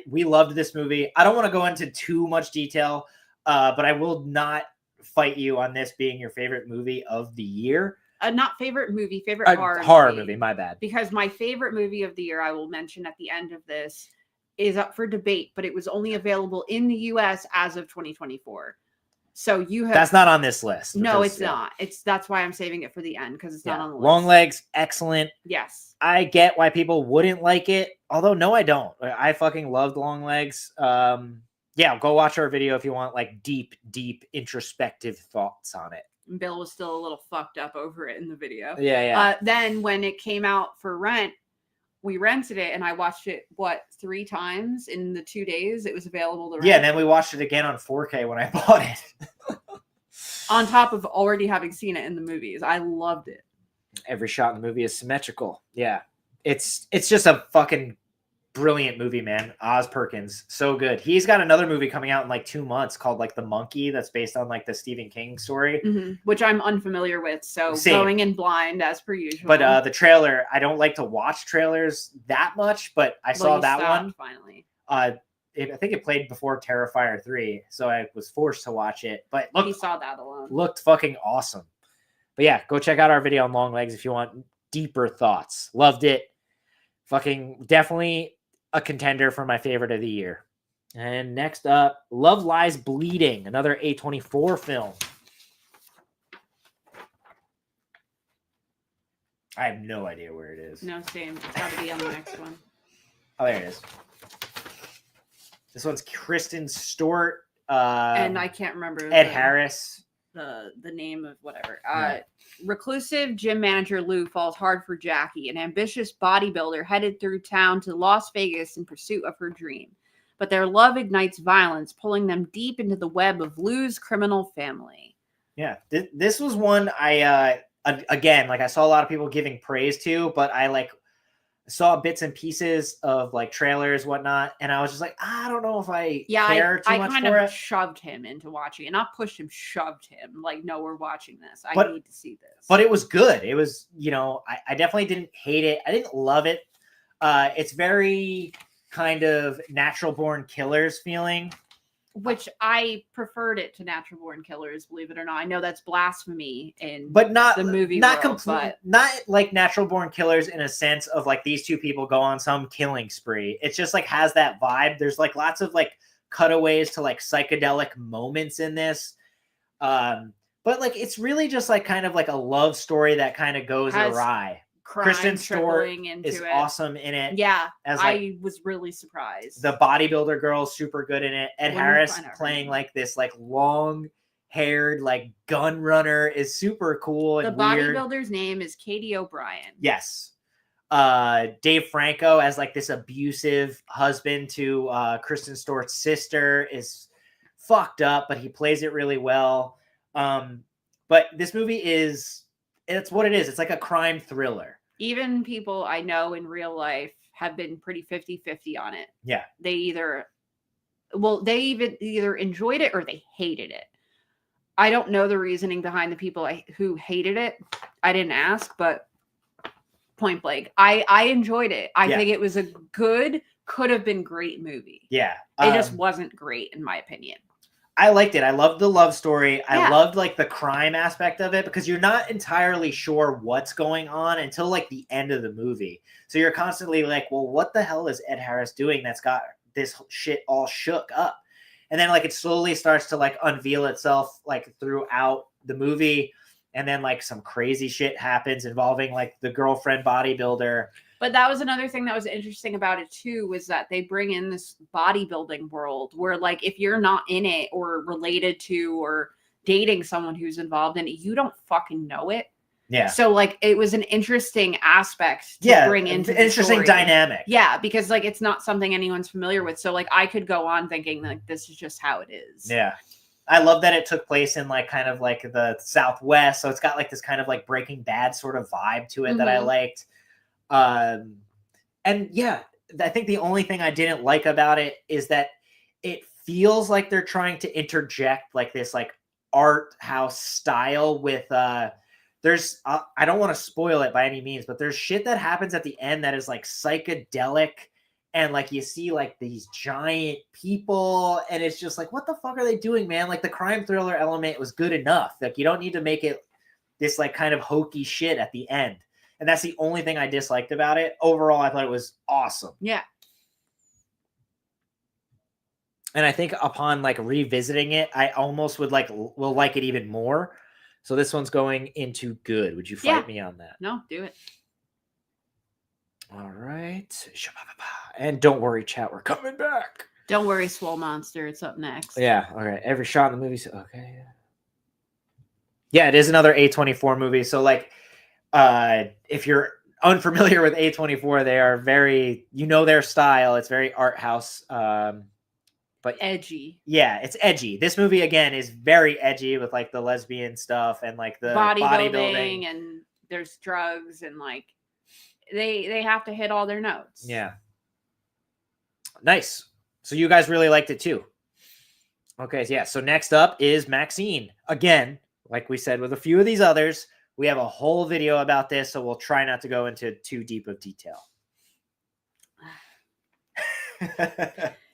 we loved this movie. I don't want to go into too much detail, but I will not fight you on this being your favorite movie of the year. Not favorite movie, favorite horror movie. My bad. Because my favorite movie of the year, I will mention at the end of this, is up for debate, but it was only available in the U.S. as of 2024. So you have that's not on this list. No, it's not. That's why I'm saving it for the end because it's not on the list. Longlegs, excellent. Yes, I get why people wouldn't like it. Although no, I don't. I fucking loved Longlegs. Yeah, go watch our video if you want like deep introspective thoughts on it. Bill was still a little fucked up over it in the video. Yeah. Then when it came out for rent, we rented it and I watched it 3 times in the 2 days it was available to rent. Yeah, and then we watched it again on 4K when I bought it. On top of already having seen it in the movies. I loved it. Every shot in the movie is symmetrical. Yeah. It's just a fucking brilliant movie, man. Oz Perkins, so good. He's got another movie coming out in like 2 months called like The Monkey, that's based on like the Stephen King story, which I'm unfamiliar with. So going in blind as per usual. But the trailer, I don't like to watch trailers that much, but I saw that one finally. I think it played before Terrifier 3, so I was forced to watch it. But look, he saw that alone. Looked fucking awesome. But yeah, go check out our video on Longlegs if you want deeper thoughts. Loved it. Fucking definitely a contender for my favorite of the year. And next up, Love Lies Bleeding, another A24 film. I have no idea where it is. No, same. It's got to be on the next one. Oh, there it is. This one's Kristen Stewart. And I can't remember. Ed Harris. The name of whatever. Reclusive gym manager Lou falls hard for Jackie, an ambitious bodybuilder headed through town to Las Vegas in pursuit of her dream. But their love ignites violence, pulling them deep into the web of Lou's criminal family. Yeah, this was one I, again, like I saw a lot of people giving praise to, but I like saw bits and pieces of like trailers, whatnot, and I was just like, I don't know if I care too much for it. I kind of shoved him into watching it, not pushed him, shoved him. Like, no, we're watching this. I need to see this. But it was good. It was, you know, I definitely didn't hate it. I didn't love it. It's very kind of Natural Born Killers feeling. Which I preferred it to Natural Born Killers, believe it or not. I know that's blasphemy but not the movie, not like Natural Born Killers in a sense of like these two people go on some killing spree. It's just like has that vibe. There's like lots of like cutaways to like psychedelic moments in this, but like it's really just like kind of like a love story that kind of goes awry. Kristen Stewart is awesome in it. Yeah, I was really surprised. The bodybuilder girl's super good in it. Ed Harris playing like this like long-haired like gun runner is super cool and weird. The bodybuilder's name is Katie O'Brien. Yes. Dave Franco as like this abusive husband to Kristen Stewart's sister is fucked up, but he plays it really well. But this movie it's what it is. It's like a crime thriller. Even people I know in real life have been pretty 50-50 on it. Yeah. They either enjoyed it or they hated it. I don't know the reasoning behind the people who hated it. I didn't ask, but point blank, I enjoyed it. I think it was a good, could have been great movie. Yeah. It just wasn't great in my opinion. I liked it. I loved the love story. I loved like the crime aspect of it because you're not entirely sure what's going on until like the end of the movie. So you're constantly like, well, what the hell is Ed Harris doing that's got this shit all shook up? And then like it slowly starts to like unveil itself like throughout the movie. And then like some crazy shit happens involving like the girlfriend bodybuilder. But that was another thing that was interesting about it too, was that they bring in this bodybuilding world where like if you're not in it or related to or dating someone who's involved in it, you don't fucking know it. Yeah. So like it was an interesting aspect to bring into the interesting story. dynamic. Yeah, because like it's not something anyone's familiar with. So like I could go on thinking like this is just how it is. Yeah. I love that it took place in like kind of like the Southwest. So it's got like this kind of like Breaking Bad sort of vibe to it that I liked. And yeah, I think the only thing I didn't like about it is that it feels like they're trying to interject like this like art house style with there's I don't want to spoil it by any means, but there's shit that happens at the end that is like psychedelic. And like you see like these giant people and it's just like, what the fuck are they doing, man? Like the crime thriller element was good enough. Like you don't need to make it this like kind of hokey shit at the end. And that's the only thing I disliked about it. Overall, I thought it was awesome. Yeah. And I think upon like revisiting it, I almost will like it even more. So this one's going into good. Would you fight me on that? No, do it. All right. And don't worry, chat. We're coming back. Don't worry, Swole Monster. It's up next. Yeah. All right. Every shot in the movie. Okay. Yeah, it is another A24 movie. So like, if you're unfamiliar with A24, they are very, their style. It's very art house. But edgy. Yeah, it's edgy. This movie again is very edgy with like the lesbian stuff and like the bodybuilding and there's drugs and like they have to hit all their notes. Yeah. Nice. So you guys really liked it too. Okay, yeah. So next up is Maxxxine. Again, like we said with a few of these others, we have a whole video about this, so we'll try not to go into too deep of detail.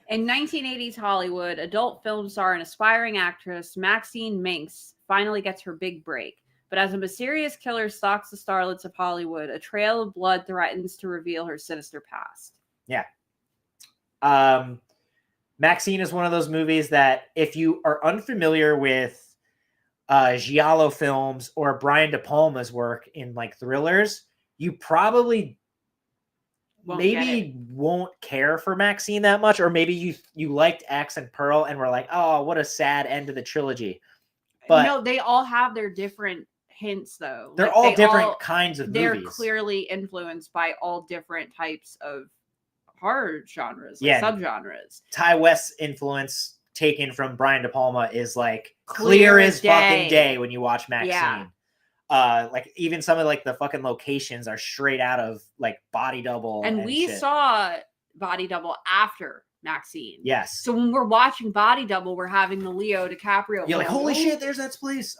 In 1980s Hollywood, adult film star and aspiring actress Maxxxine Minx finally gets her big break. But as a mysterious killer stalks the starlets of Hollywood, a trail of blood threatens to reveal her sinister past. Yeah. Maxxxine is one of those movies that if you are unfamiliar with giallo films or Brian De Palma's work in like thrillers, you probably won't care for Maxxxine that much, or maybe you liked Axe and Pearl and were like, oh, what a sad end to the trilogy. But no, they all have their different hints though. They're all different kinds of movies. They're clearly influenced by all different types of horror genres, like subgenres. Ty West's influence taken from Brian De Palma is like clear as fucking day when you watch Maxxxine. Yeah. Like even some of like the fucking locations are straight out of like Body Double. And we saw Body Double after Maxxxine. Yes. So when we're watching Body Double, we're having the Leo DiCaprio. You're like, holy shit, there's that place.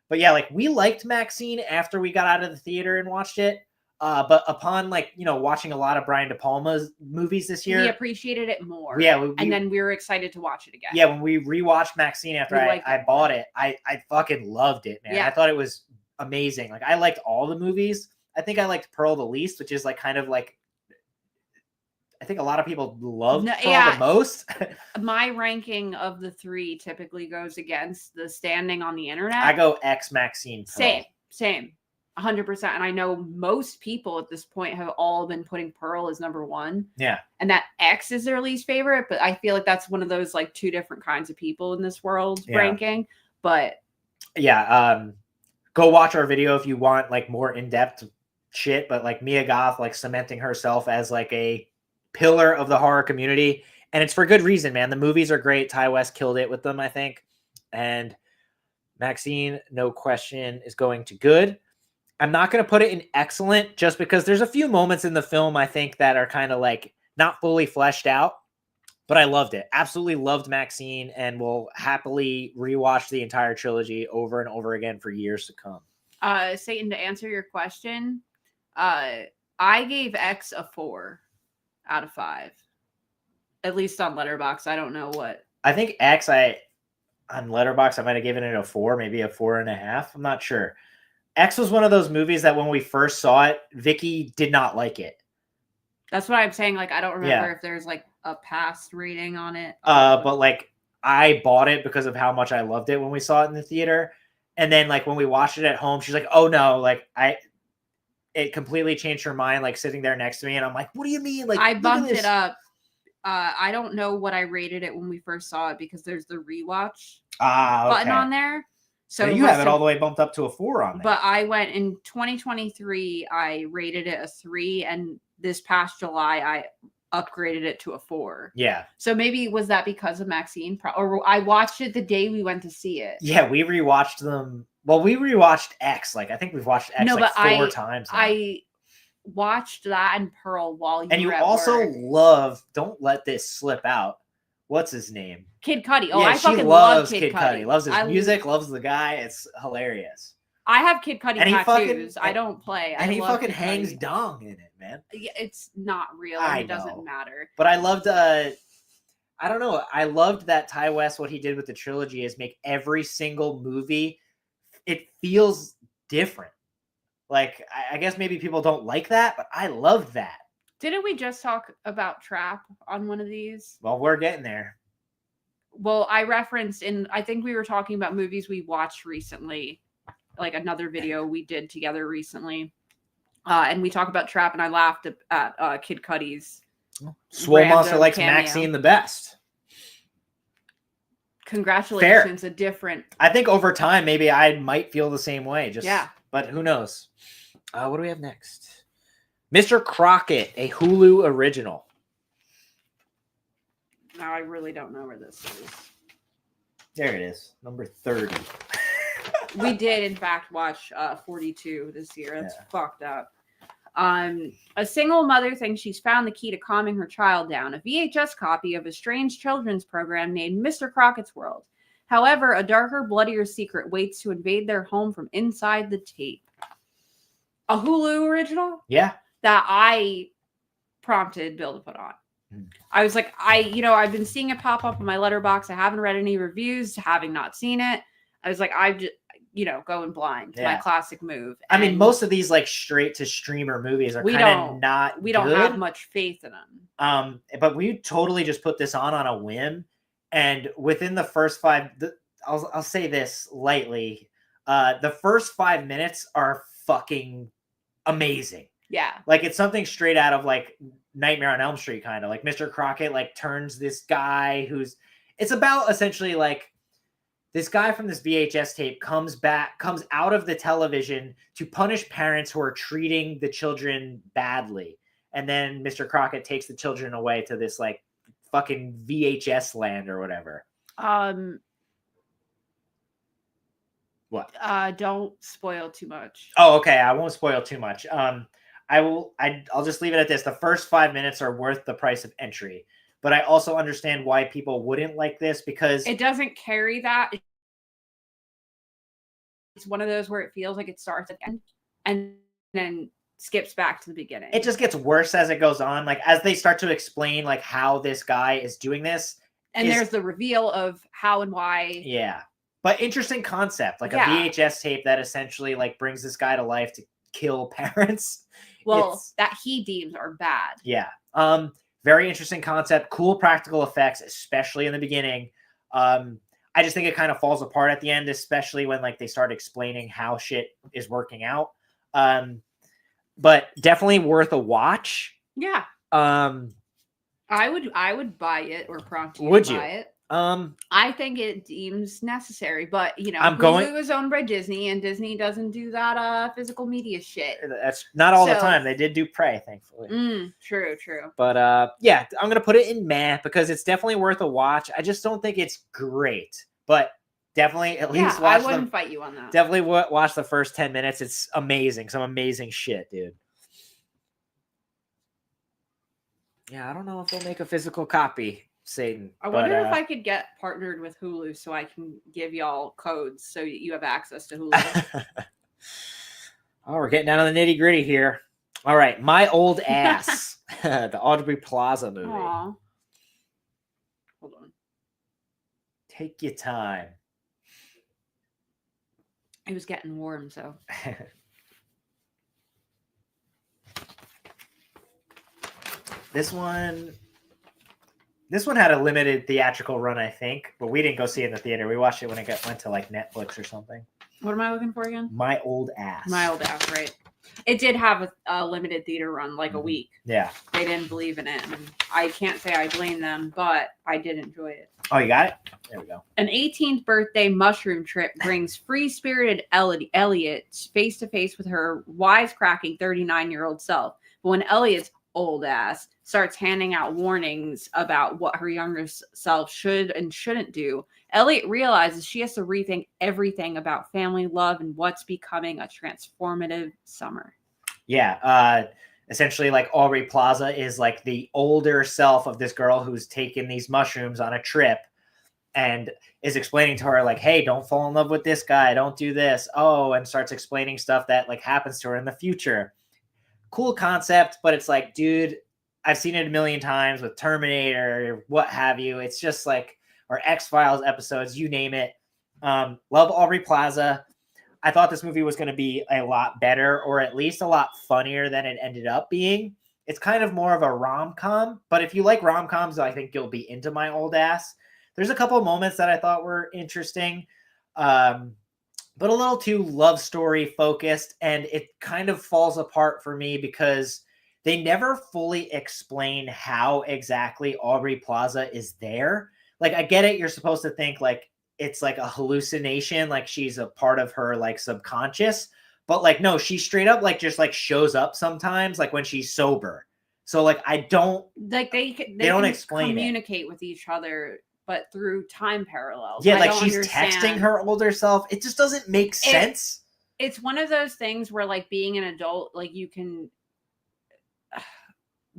But yeah, like we liked Maxxxine after we got out of the theater and watched it. But upon like, watching a lot of Brian De Palma's movies this year, we appreciated it more. Yeah. And then we were excited to watch it again. Yeah. When we rewatched Maxxxine after I bought it, I fucking loved it, man. Yeah. I thought it was amazing. Like I liked all the movies. I think I liked Pearl the least, which is like kind of like, I think a lot of people love Pearl the most. My ranking of the three typically goes against the standing on the internet. I go X Maxxxine. Pearl. Same. 100%. And I know most people at this point have all been putting Pearl as number one. Yeah. And that X is their least favorite. But I feel like that's one of those like two different kinds of people in this world ranking. But yeah, go watch our video if you want like more in-depth shit, but like Mia Goth like cementing herself as like a pillar of the horror community, and it's for good reason, man. The movies are great. Ty West killed it with them, I think, and Maxxxine, no question, is going to good. I'm not going to put it in excellent just because there's a few moments in the film I think that are kind of like not fully fleshed out, but I loved it. Absolutely loved Maxxxine and will happily rewatch the entire trilogy over and over again for years to come. Satan, to answer your question, I gave X a 4 out of 5. At least on Letterboxd. I don't know what. I think X, on Letterboxd, I might have given it a 4, maybe a 4.5. I'm not sure. X was one of those movies that when we first saw it, Vicky did not like it. That's what I'm saying. Like, I don't remember if there's like a past rating on it. But like I bought it because of how much I loved it when we saw it in the theater. And then like when we watched it at home, she's like, oh no, like it completely changed her mind, like sitting there next to me. And I'm like, what do you mean? Like I bumped it up. I don't know what I rated it when we first saw it because there's the rewatch button on there. So you have it all the way bumped up to a 4 on there. But I went in 2023, I rated it a 3, and this past July I upgraded it to a 4. Yeah. So maybe was that because of Maxxxine? Or I watched it the day we went to see it. Yeah, we rewatched them. Well, we rewatched X. Like I think we've watched X 4 times now. I watched that and Pearl while you were at work. And you also love, don't let this slip out. What's his name? Kid Cudi. Oh, yeah, I fucking loves love Kid Cudi. Cudi. Loves his music, loves the guy. It's hilarious. I have Kid Cudi tattoos. I don't play. And he fucking hangs dong in it, man. It's not real. And it doesn't matter. But I loved, I don't know. I loved that Ty West, what he did with the trilogy is make every single movie, it feels different. Like, I guess maybe people don't like that, but I love that. Didn't we just talk about Trap on one of these? Well, we're getting there. Well, I referenced I think we were talking about movies we watched recently, like another video we did together recently. And we talked about Trap, and I laughed at Kid Cudi's. Swole Monster likes Maxxxine the best. Congratulations, Fair. A different. I think over time, maybe I might feel the same way. But who knows? What do we have next? Mr. Crockett, a Hulu original. Now I really don't know where this is. There it is, number 30. We did, in fact, watch 42 this year. That's fucked up. A single mother thinks she's found the key to calming her child down. A VHS copy of a strange children's program named Mr. Crockett's World. However, a darker, bloodier secret waits to invade their home from inside the tape. A Hulu original? Yeah. That I prompted Bill to put on. I was like, I've been seeing it pop up on my letterbox. I haven't read any reviews, having not seen it. I was like, I've just, going blind. My classic move. I mean, most of these like straight to streamer movies are kind of not. We don't have much faith in them. But we totally just put this on a whim, and within the first 5, I'll say this lightly. The first 5 minutes are fucking amazing. Yeah. Like it's something straight out of like Nightmare on Elm Street, kind of like Mr. Crockett like turns this guy it's about essentially like this guy from this VHS tape comes out of the television to punish parents who are treating the children badly. And then Mr. Crockett takes the children away to this like fucking VHS land or whatever. What? Don't spoil too much. Oh, okay. I won't spoil too much. I'll just leave it at this. The first 5 minutes are worth the price of entry, but I also understand why people wouldn't like this because it doesn't carry that. It's one of those where it feels like it starts at the end and then skips back to the beginning. It just gets worse as it goes on. Like as they start to explain like how this guy is doing this. And there's the reveal of how and why. Yeah. But interesting concept, like a VHS tape that essentially like brings this guy to life to kill parents. Well, that he deems are bad. Yeah. Very interesting concept. Cool practical effects, especially in the beginning. I just think it kind of falls apart at the end, especially when like they start explaining how shit is working out. But definitely worth a watch. Yeah. I would buy it or prompt you would to you? Buy it. I think it deems necessary, but Hulu is owned by Disney, and Disney doesn't do that physical media shit. That's not all the time. They did do Prey, thankfully. True. But yeah, I'm gonna put it in meh because it's definitely worth a watch. I just don't think it's great, but definitely at least watch. I wouldn't fight you on that. Definitely watch the first 10 minutes. It's amazing. Some amazing shit, dude. Yeah, I don't know if they'll make a physical copy. Satan. I wonder if I could get partnered with Hulu so I can give y'all codes so you have access to Hulu. Oh, we're getting down to the nitty gritty here. All right, My Old Ass, the Aubrey Plaza movie. Aww. Hold on. Take your time. It was getting warm, so. This one had a limited theatrical run, I think, but we didn't go see it in the theater. We watched it when it went to like Netflix or something. What am I looking for again? My Old Ass. My Old Ass, right. It did have a limited theater run, like a week. Yeah. They didn't believe in it. And I can't say I blame them, but I did enjoy it. Oh, you got it? There we go. An 18th birthday mushroom trip brings free-spirited Elliot face-to-face with her wisecracking 39-year-old self. But when Elliot's old ass starts handing out warnings about what her younger self should and shouldn't do, Elliot realizes she has to rethink everything about family love and what's becoming a transformative summer. Yeah, essentially like Aubrey Plaza is like the older self of this girl who's taken these mushrooms on a trip and is explaining to her like, hey, don't fall in love with this guy, don't do this, and starts explaining stuff that like happens to her in the future. Cool concept, but it's like, dude, I've seen it a million times with Terminator, what have you. It's just like, or X-Files episodes, you name it. Love Aubrey Plaza. I thought this movie was going to be a lot better, or at least a lot funnier than it ended up being. It's kind of more of a rom-com, but if you like rom-coms, I think you'll be into My Old Ass. There's a couple of moments that I thought were interesting. But a little too love story focused, and it kind of falls apart for me because they never fully explain how exactly Aubrey Plaza is there. Like, I get it. You're supposed to think like it's like a hallucination, like she's a part of her like subconscious, but like, no, she straight up like just like shows up sometimes, like when she's sober. So like, I don't like they don't explain communicate with each other, but through time parallels. Yeah, like she's texting her older self. It just doesn't make sense. It's one of those things where like being an adult, like you can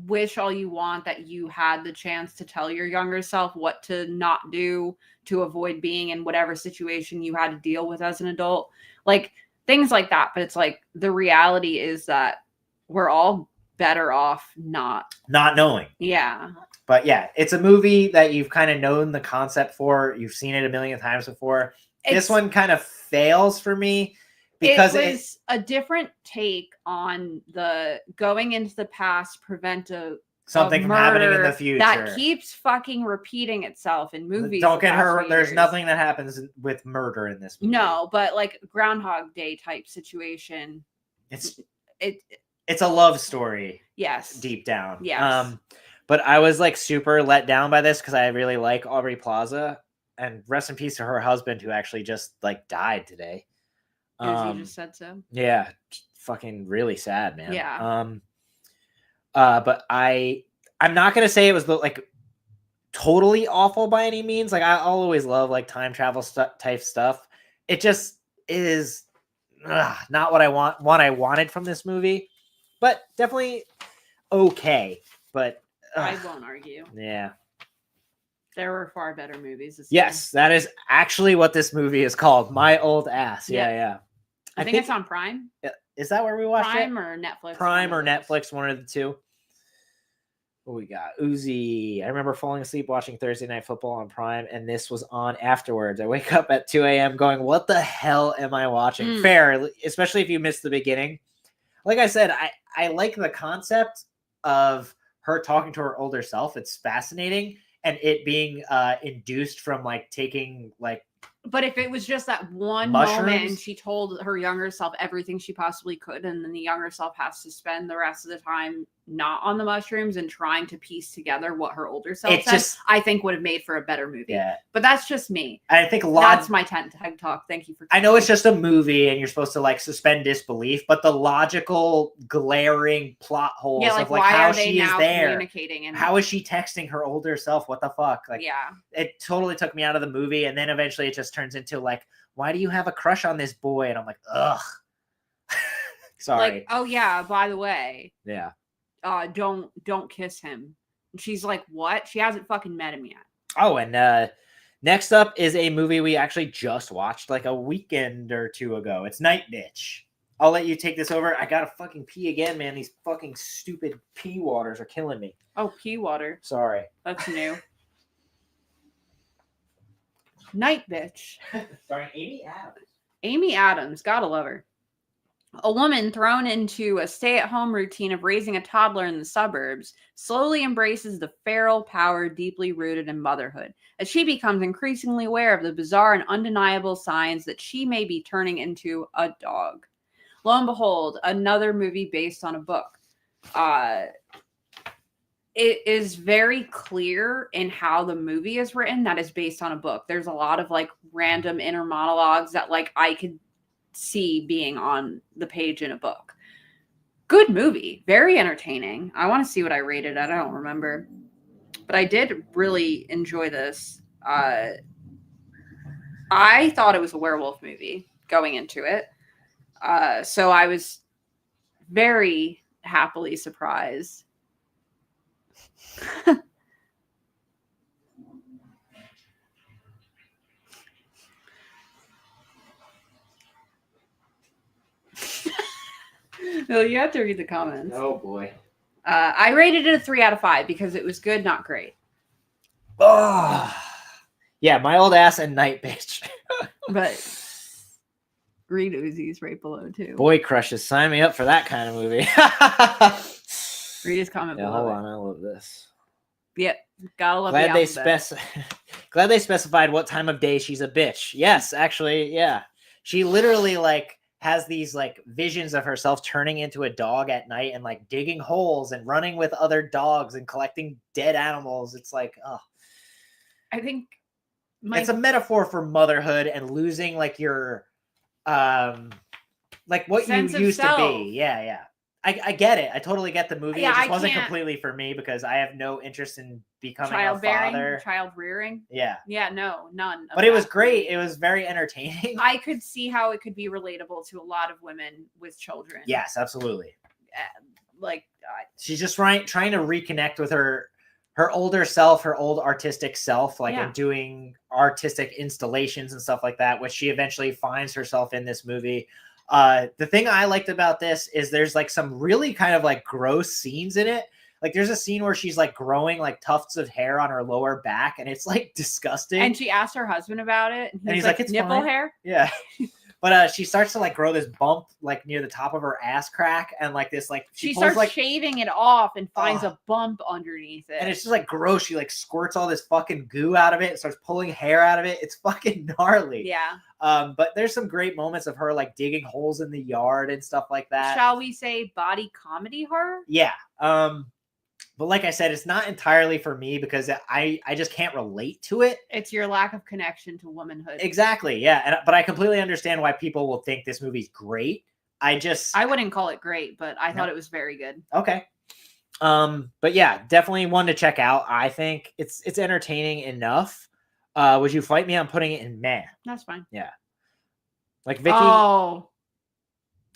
wish all you want that you had the chance to tell your younger self what to not do to avoid being in whatever situation you had to deal with as an adult. Like things like that. But it's like the reality is that we're all better off not knowing. Yeah. But yeah, it's a movie that you've kind of known the concept for. You've seen it a million times before. This one kind of fails for me because it was a different take on the going into the past, prevent something from happening in the future. That keeps fucking repeating itself in movies. Don't get her. There's nothing that happens with murder in this movie. No, but like Groundhog Day type situation. It's a love story. Yes. Deep down. Yes. But I was like super let down by this because I really like Aubrey Plaza, and rest in peace to her husband who actually just like died today. As you just said so. Yeah, fucking really sad, man. Yeah. But I'm not gonna say it was like totally awful by any means. Like I'll always love like time travel type stuff. It just is not what I wanted from this movie, but definitely okay. But I won't argue. Yeah. There were far better movies. Yes, that is actually what this movie is called. My Old Ass. Yeah. I think it's on Prime. Is that where we watched it? Prime or Netflix? Prime or Netflix, one of the two. What we got? Uzi. I remember falling asleep watching Thursday Night Football on Prime, and this was on afterwards. I wake up at 2 a.m. going, what the hell am I watching? Fair, especially if you missed the beginning. Like I said, I like the concept of her talking to her older self. It's fascinating, and it being induced from like taking like. But if it was just that one mushrooms? moment and she told her younger self everything she possibly could, and then the younger self has to spend the rest of the time not on the mushrooms and trying to piece together what her older self It said, just- I think would have made for a better movie. Yeah. But that's just me. I think That's my TED talk. Thank you for. I know it's just a movie and you're supposed to like suspend disbelief, but the logical, glaring plot holes of like why how are they she is now there, communicating? And how is she texting her older self? What the fuck? Like, yeah, it totally took me out of the movie, and then eventually it just turns into like, why do you have a crush on this boy? And I'm like, ugh. Sorry. like, oh yeah, by the way, Yeah. don't kiss him. And she's like, what? She hasn't fucking met him yet. Oh, and next up is a movie we actually just watched like a weekend or two ago. It's Nightbitch. I'll let you take this over. I gotta fucking pee again, man. These fucking stupid pee waters are killing me. Oh, pea water. Sorry. That's new. Nightbitch. Starring Amy Adams. Amy Adams, gotta love her. A woman thrown into a stay-at-home routine of raising a toddler in the suburbs slowly embraces the feral power deeply rooted in motherhood as she becomes increasingly aware of the bizarre and undeniable signs that she may be turning into a dog. Lo and behold, another movie based on a book. It is very clear in how the movie is written that is based on a book. There's a lot of like random inner monologues that like I could see being on the page in a book. Good movie, very entertaining. I want to see what I rated it. I don't remember, but I did really enjoy this. I thought it was a werewolf movie going into it, so I was very happily surprised. No, you have to read the comments. Oh boy. I rated it a 3 out of 5 because it was good, not great. Oh. Yeah, my old ass and Nightbitch. But read Uzi's right below too. Boy crushes. Sign me up for that kind of movie. Read his comment Yeah, below. hold on. I love this. Yep, gotta love Glad the they alphabet. Glad they specified what time of day she's a bitch. Yes, actually, yeah. She literally like has these like visions of herself turning into a dog at night and like digging holes and running with other dogs and collecting dead animals. It's like, oh, I think it's a metaphor for motherhood and losing like your like what you Sense of used to self. be. Yeah, yeah. I get it. I totally get the movie. Yeah, It just I wasn't can't- completely for me because I have no interest in becoming a childbearing, father. child rearing. Yeah. Yeah, no, none. of But it was that. great. It was very entertaining. I could see how it could be relatable to a lot of women with children. Yes, absolutely. Like, She's just trying to reconnect with her older self, her old artistic self, like Yeah. and doing artistic installations and stuff like that, which she eventually finds herself in this movie. The thing I liked about this is there's like some really kind of like gross scenes in it. Like there's a scene where she's like growing like tufts of hair on her lower back, and it's like disgusting. and she asked her husband about it, and he's like, "It's nipple fine." hair. Yeah. But she starts to like grow this bump like near the top of her ass crack, and like this like She pulls, starts like, shaving it off and finds Oh. a bump underneath it. and it's just like gross. She like squirts all this fucking goo out of it and starts pulling hair out of it. It's fucking gnarly. yeah. But there's some great moments of her like digging holes in the yard and stuff like that. Shall we say body comedy horror? Yeah. But like I said, it's not entirely for me because I just can't relate to it. It's your lack of connection to womanhood. Exactly. Yeah. But I completely understand why people will think this movie's great. I wouldn't call it great, but I thought it was very good. Okay. But yeah, definitely one to check out. I think it's entertaining enough. Would you fight me on putting it in meh? That's fine. Like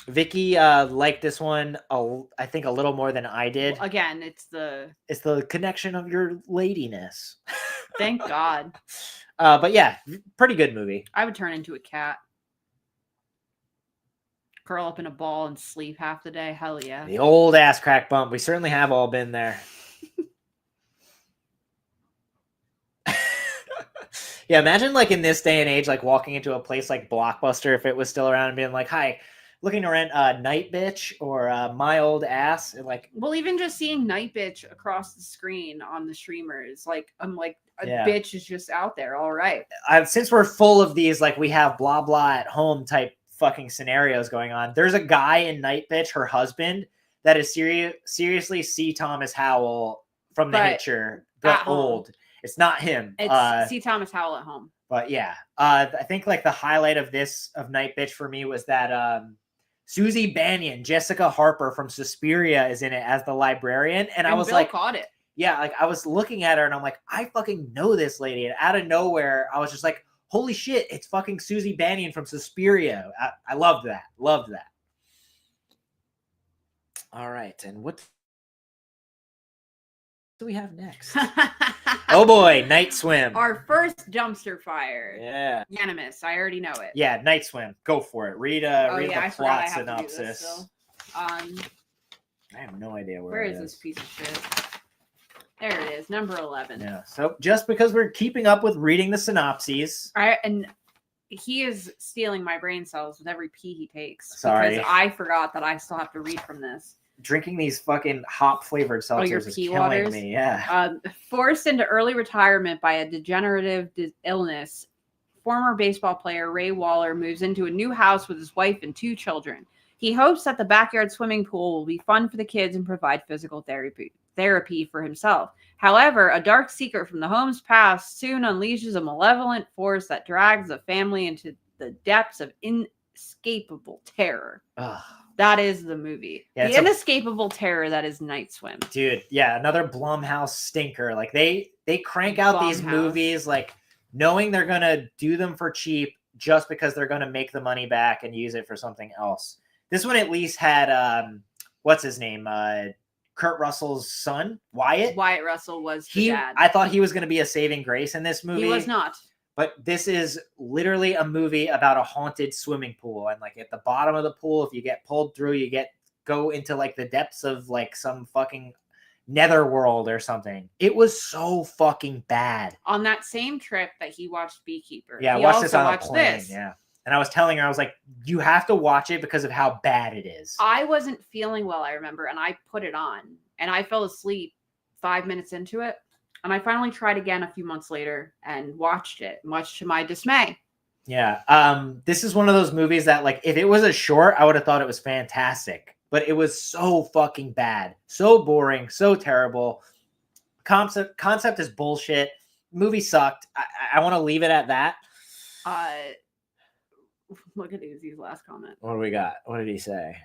Vicky liked this one I think a little more than I did. Again, it's the It's the connection of your ladiness. thank God. But yeah, pretty good movie. I would turn into a cat. Curl up in a ball and sleep half the day. Hell yeah. The old ass crack bump. We certainly have all been there. Yeah, imagine like in this day and age, like walking into a place like Blockbuster, if it was still around, and being like, "Hi, looking to rent Nightbitch or My Old Ass," and like, Well, even just seeing Nightbitch across the screen on the streamers, like I'm like a Yeah. bitch is just out there. All right. since we're full of these, like we have blah blah at home type fucking scenarios going on. There's a guy in Nightbitch, her husband, that is seriously C. Thomas Howell from The But Hitcher, but at home. old. It's not him. It's C. Thomas Howell at home. But yeah, I think like the highlight of Nightbitch for me was that Susie Bannion, Jessica Harper from Suspiria, is in it as the librarian, and I was Bill like, caught it. yeah, like I was looking at her and I'm like, I fucking know this lady, and out of nowhere, I was just like, holy shit, it's fucking Susie Bannion from Suspiria. I loved that. Loved that. All right, and what do we have next? Oh boy, Night Swim. Our first dumpster fire. Yeah. Unanimous. I already know it. Yeah, Night Swim. Go for it. Read the plot synopsis. I have no idea where is this piece of shit? There it is, number 11. Yeah. So just because we're keeping up with reading the synopses. And he is stealing my brain cells with every pee he takes. Sorry. Because I forgot that I still have to read from this. Drinking these fucking hop flavored seltzers is killing me. Yeah. Forced into early retirement by a degenerative illness, former baseball player Ray Waller moves into a new house with his wife and 2 children. He hopes that the backyard swimming pool will be fun for the kids and provide physical therapy for himself. However, a dark secret from the home's past soon unleashes a malevolent force that drags the family into the depths of inescapable terror. Ugh. That is the movie. Yeah, the inescapable terror that is Night Swim. Dude, yeah, another Blumhouse stinker. Like they crank out these movies like knowing they're going to do them for cheap just because they're going to make the money back and use it for something else. This one at least had what's his name? Kurt Russell's son, Wyatt. Wyatt Russell was the dad. I thought he was going to be a saving grace in this movie. He was not. But this is literally a movie about a haunted swimming pool. And like at the bottom of the pool, if you get pulled through, you go into like the depths of like some fucking netherworld or something. It was so fucking bad. On that same trip that he watched Beekeeper. Yeah, I watched this on a plane. Yeah. And I was telling her, I was like, you have to watch it because of how bad it is. I wasn't feeling well, I remember, and I put it on. And I fell asleep 5 minutes into it. And I finally tried again a few months later and watched it, much to my dismay. Yeah. This is one of those movies that, like, if it was a short, I would have thought it was fantastic. But it was so fucking bad. So boring. So terrible. Concept is bullshit. Movie sucked. I want to leave it at that. Look at Uzi's last comment. What do we got? What did he say?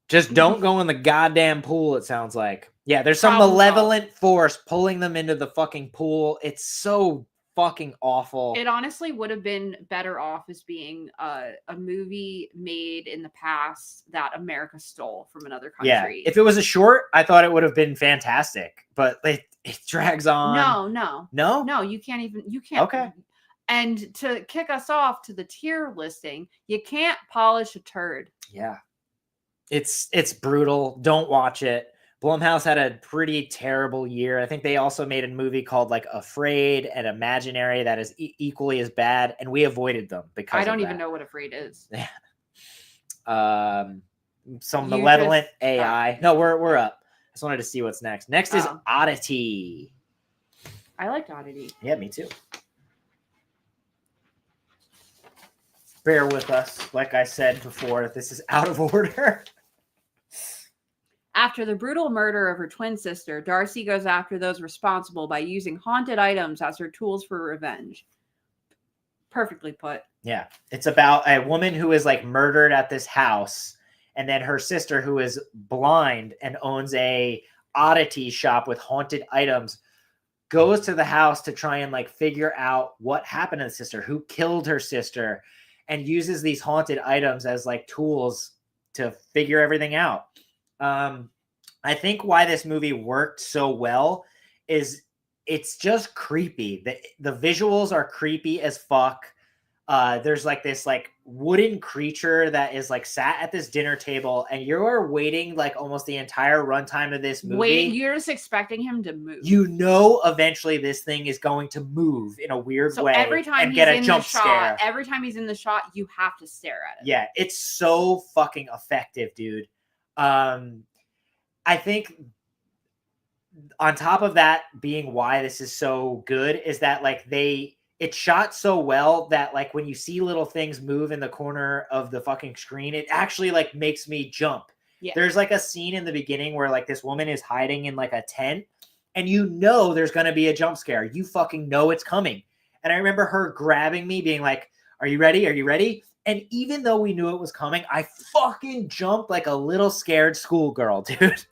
Just don't go in the goddamn pool, it sounds like. Yeah, there's some malevolent force pulling them into the fucking pool. It's so fucking awful. It honestly would have been better off as being a movie made in the past that America stole from another country. Yeah, if it was a short, I thought it would have been fantastic. But it drags on. No, you can't. Okay. And to kick us off to the tier listing, you can't polish a turd. Yeah. It's brutal. Don't watch it. Blumhouse had a pretty terrible year. I think they also made a movie called like Afraid and Imaginary that is equally as bad, and we avoided them because I don't even know what Afraid is. Some malevolent AI. No, we're up. I just wanted to see what's next. Next is Oddity. I liked Oddity. Yeah, me too. Bear with us. Like I said before, this is out of order. After the brutal murder of her twin sister, Darcy goes after those responsible by using haunted items as her tools for revenge. Perfectly put. Yeah. It's about a woman who is like murdered at this house, and then her sister, who is blind and owns a oddity shop with haunted items, goes to the house to try and like figure out what happened to the sister, who killed her sister, and uses these haunted items as like tools to figure everything out. I think why this movie worked so well is it's just creepy. The visuals are creepy as fuck. There's like this like wooden creature that is like sat at this dinner table, and you're waiting like almost the entire runtime of this movie. You're just expecting him to move. You know, eventually this thing is going to move in a weird way every time and get a jump scare. Every time he's in the shot, you have to stare at it. Yeah, it's so fucking effective, dude. I think on top of that being why this is so good is that like it's shot so well that like when you see little things move in the corner of the fucking screen, it actually like makes me jump. Yeah. There's like a scene in the beginning where like this woman is hiding in like a tent, and you know there's going to be a jump scare. You fucking know it's coming. And I remember her grabbing me, being like, "Are you ready? Are you ready?" And even though we knew it was coming, I fucking jumped like a little scared schoolgirl, dude.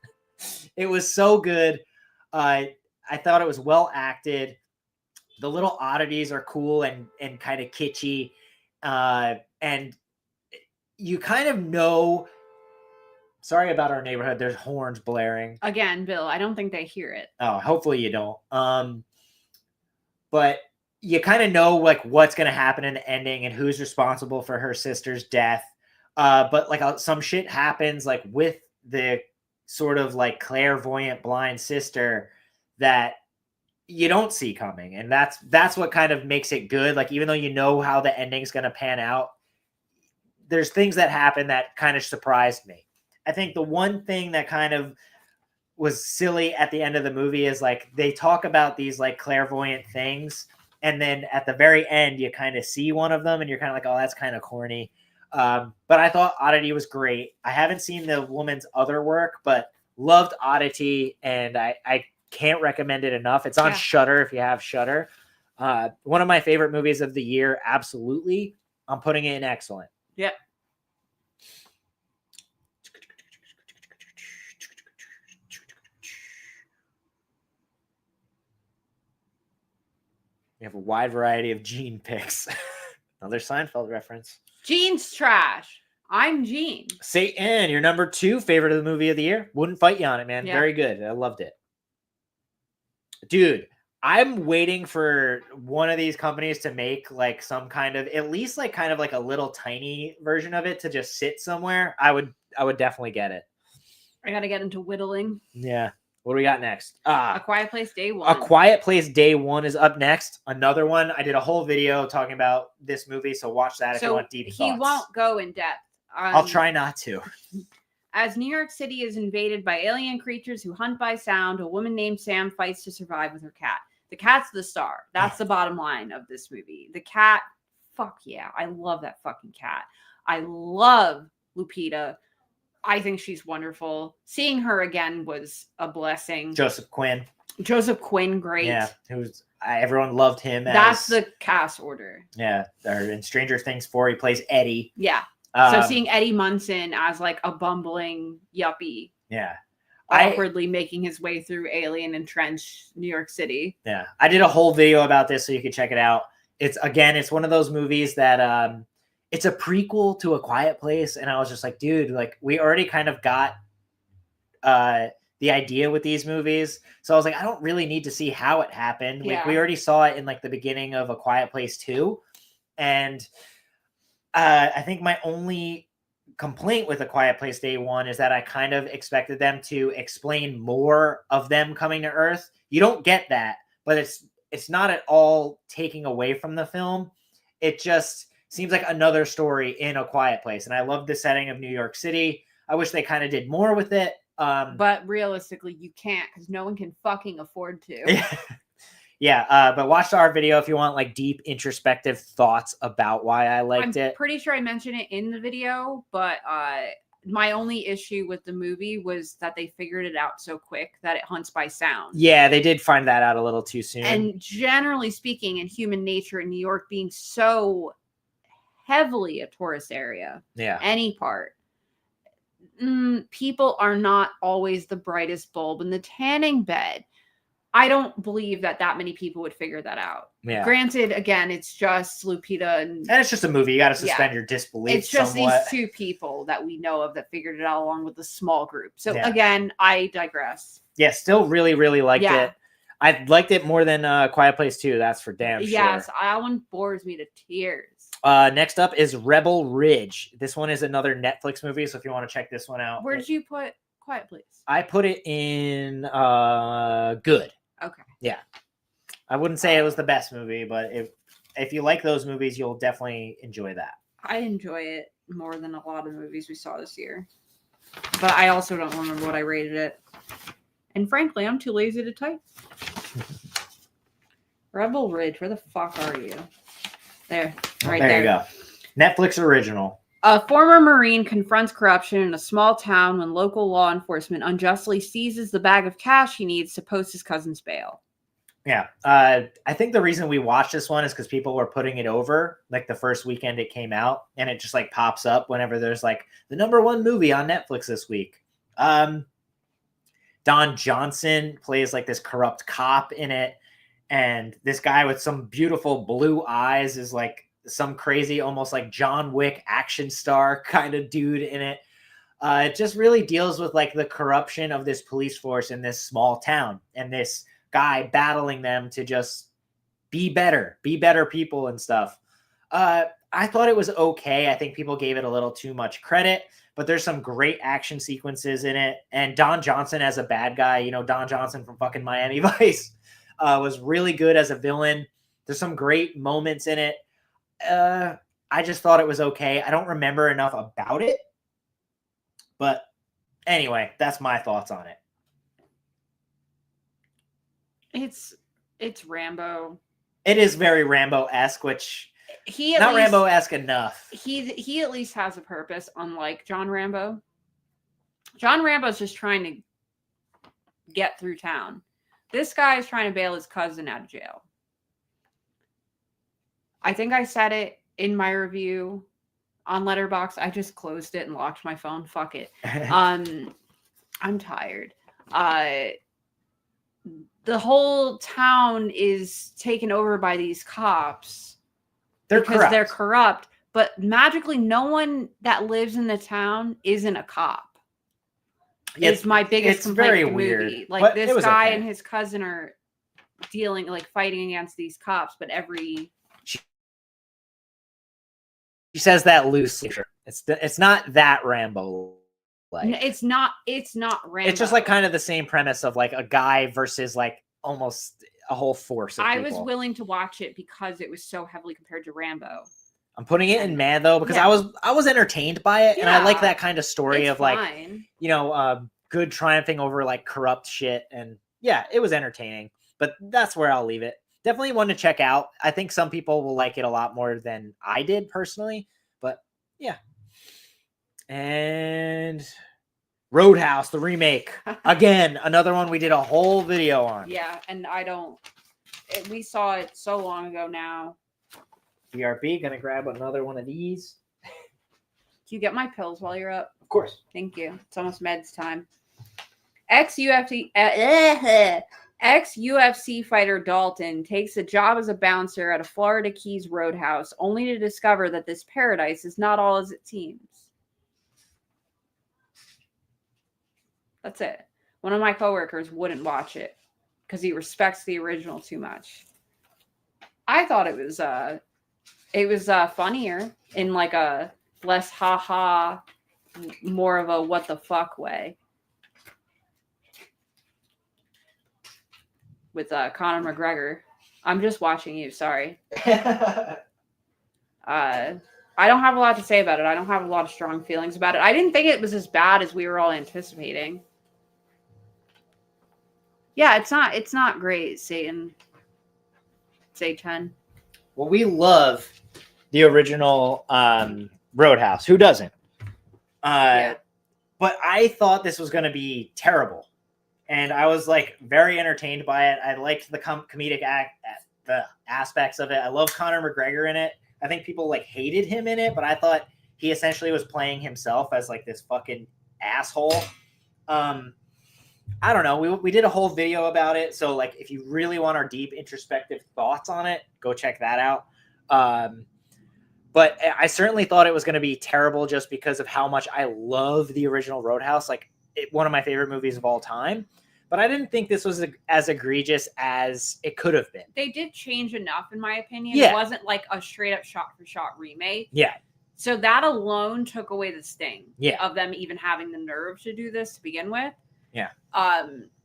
It was so good. I thought it was well acted. The little oddities are cool and kind of kitschy. And you kind of know. Sorry about our neighborhood. There's horns blaring. Again, Bill, I don't think they hear it. Oh, hopefully you don't. But you kind of know like what's going to happen in the ending and who's responsible for her sister's death. But like some shit happens like with the sort of like clairvoyant blind sister that you don't see coming. And that's what kind of makes it good. Like, even though you know how the ending's going to pan out, there's things that happen that kind of surprised me. I think the one thing that kind of was silly at the end of the movie is like they talk about these like clairvoyant things, and then at the very end you kind of see one of them and you're kind of like, oh, that's kind of corny. But I thought Oddity was great. I haven't seen the woman's other work, but loved Oddity, and I can't recommend it enough. It's on Shudder if you have Shudder. One of my favorite movies of the year, absolutely. I'm putting it in excellent. Yep. We have a wide variety of Gene picks. Another Seinfeld reference. Gene's trash. I'm Gene. Satan, your number 2 favorite of the movie of the year. Wouldn't fight you on it, man. Yeah. Very good. I loved it. Dude, I'm waiting for one of these companies to make like some kind of, at least like kind of like a little tiny version of it to just sit somewhere. I would definitely get it. I got to get into whittling. Yeah. What do we got next? A Quiet Place Day 1. A Quiet Place Day 1 is up next. Another one. I did a whole video talking about this movie, so watch that if you want deep thoughts. He won't go in depth. I'll try not to. As New York City is invaded by alien creatures who hunt by sound, a woman named Sam fights to survive with her cat. The cat's the star. That's the bottom line of this movie. The cat, fuck yeah. I love that fucking cat. I love Lupita. I think she's wonderful. Seeing her again was a blessing. Joseph Quinn, great. Yeah, everyone loved him. That's the cast order. Yeah, or in Stranger Things 4, he plays Eddie. Yeah. So seeing Eddie Munson as like a bumbling yuppie. Yeah. Awkwardly making his way through alien entrenched New York City. Yeah. I did a whole video about this so you can check it out. It's one of those movies that it's a prequel to A Quiet Place, and I was just like, dude, like we already kind of got the idea with these movies. So I was like, I don't really need to see how it happened. Yeah. We already saw it in like the beginning of A Quiet Place 2. And I think my only complaint with A Quiet Place Day 1 is that I kind of expected them to explain more of them coming to Earth. You don't get that, but it's not at all taking away from the film. It just seems like another story in A Quiet Place. And I love the setting of New York City. I wish they kind of did more with it. But realistically, you can't because no one can fucking afford to. Yeah. But watch our video if you want like deep introspective thoughts about why I liked it. I'm pretty sure I mentioned it in the video, but my only issue with the movie was that they figured it out so quick that it hunts by sound. Yeah, they did find that out a little too soon. And generally speaking, in human nature in New York being so heavily a tourist area, any part, people are not always the brightest bulb in the tanning bed. I don't believe that many people would figure that out. Yeah. Granted, again, it's just Lupita and it's just a movie. You got to suspend your disbelief. It's just somewhat. These two people that we know of that figured it out along with the small group. So again, I digress. Yeah, still really, really liked it. I liked it more than Quiet Place 2. That's for damn sure. Yes, that one bores me to tears. Next up is Rebel Ridge. This one is another Netflix movie, so if you want to check this one out. Where did you put Quiet Place? I put it in good. Okay. Yeah. I wouldn't say it was the best movie, but if you like those movies, you'll definitely enjoy that. I enjoy it more than a lot of movies we saw this year. But I also don't remember what I rated it. And frankly, I'm too lazy to type. Rebel Ridge, where the fuck are you? There. Right there. There you go. Netflix original. A former Marine confronts corruption in a small town when local law enforcement unjustly seizes the bag of cash he needs to post his cousin's bail. Yeah. I think the reason we watched this one is because people were putting it over like the first weekend it came out, and it just like pops up whenever there's like the #1 movie on Netflix this week. Don Johnson plays like this corrupt cop in it, and this guy with some beautiful blue eyes is like some crazy, almost like John Wick action star kind of dude in it. It just really deals with like the corruption of this police force in this small town, and this guy battling them to just be better people and stuff. I thought it was okay. I think people gave it a little too much credit, but there's some great action sequences in it. And Don Johnson as a bad guy, you know, Don Johnson from fucking Miami Vice, was really good as a villain. There's some great moments in it. I just thought it was okay. I don't remember enough about it, but anyway, that's my thoughts on it. It's Rambo. It is very Rambo-esque, which not Rambo-esque enough. He at least has a purpose, unlike John Rambo. John Rambo's just trying to get through town. This guy is trying to bail his cousin out of jail. I think I said it in my review on Letterboxd. I just closed it and locked my phone. Fuck it. I'm tired. The whole town is taken over by these cops. They're corrupt. But magically, no one that lives in the town isn't a cop. It's my biggest complaint very with the weird. movie. Like, but this guy and his cousin are fighting against these cops, but She says that loosely. It's not that Rambo. Like, it's not Rambo. It's just like kind of the same premise of like a guy versus like almost a whole force of I people. was willing to watch it because it was so heavily compared to Rambo. I'm putting it in mad though because I was entertained by it, and I like that kind of story of like good triumphing over like corrupt shit, and yeah, it was entertaining. But that's where I'll leave it. Definitely one to check out. I think some people will like it a lot more than I did personally, but yeah. And Roadhouse, the remake. Again, another one we did a whole video on. Yeah, and we saw it so long ago now. BRB, gonna grab another one of these. Can you get my pills while you're up? Of course. Thank you. It's almost meds time. Ex-UFC fighter Dalton takes a job as a bouncer at a Florida Keys Roadhouse, only to discover that this paradise is not all as it seems. That's it. One of my coworkers wouldn't watch it because he respects the original too much. I thought it was funnier in like a less ha-ha, more of a what the fuck way. With Conor McGregor. I'm just watching you, sorry. I don't have a lot to say about it. I don't have a lot of strong feelings about it. I didn't think it was as bad as we were all anticipating. Yeah, it's not great, Satan. Satan. Well, we love the original Roadhouse. Who doesn't? But I thought this was going to be terrible. And I was like very entertained by it. I liked the comedic the aspects of it. I love Conor McGregor in it. I think people like hated him in it, but I thought he essentially was playing himself as like this fucking asshole. I don't know. We did a whole video about it. So like, if you really want our deep introspective thoughts on it, go check that out. But I certainly thought it was going to be terrible just because of how much I love the original Roadhouse. Like, one of my favorite movies of all time. But I didn't think this was as egregious as it could have been. They did change enough, in my opinion. Yeah. It wasn't like a straight up shot-for-shot remake. Yeah. So that alone took away the sting of them even having the nerve to do this to begin with. Yeah.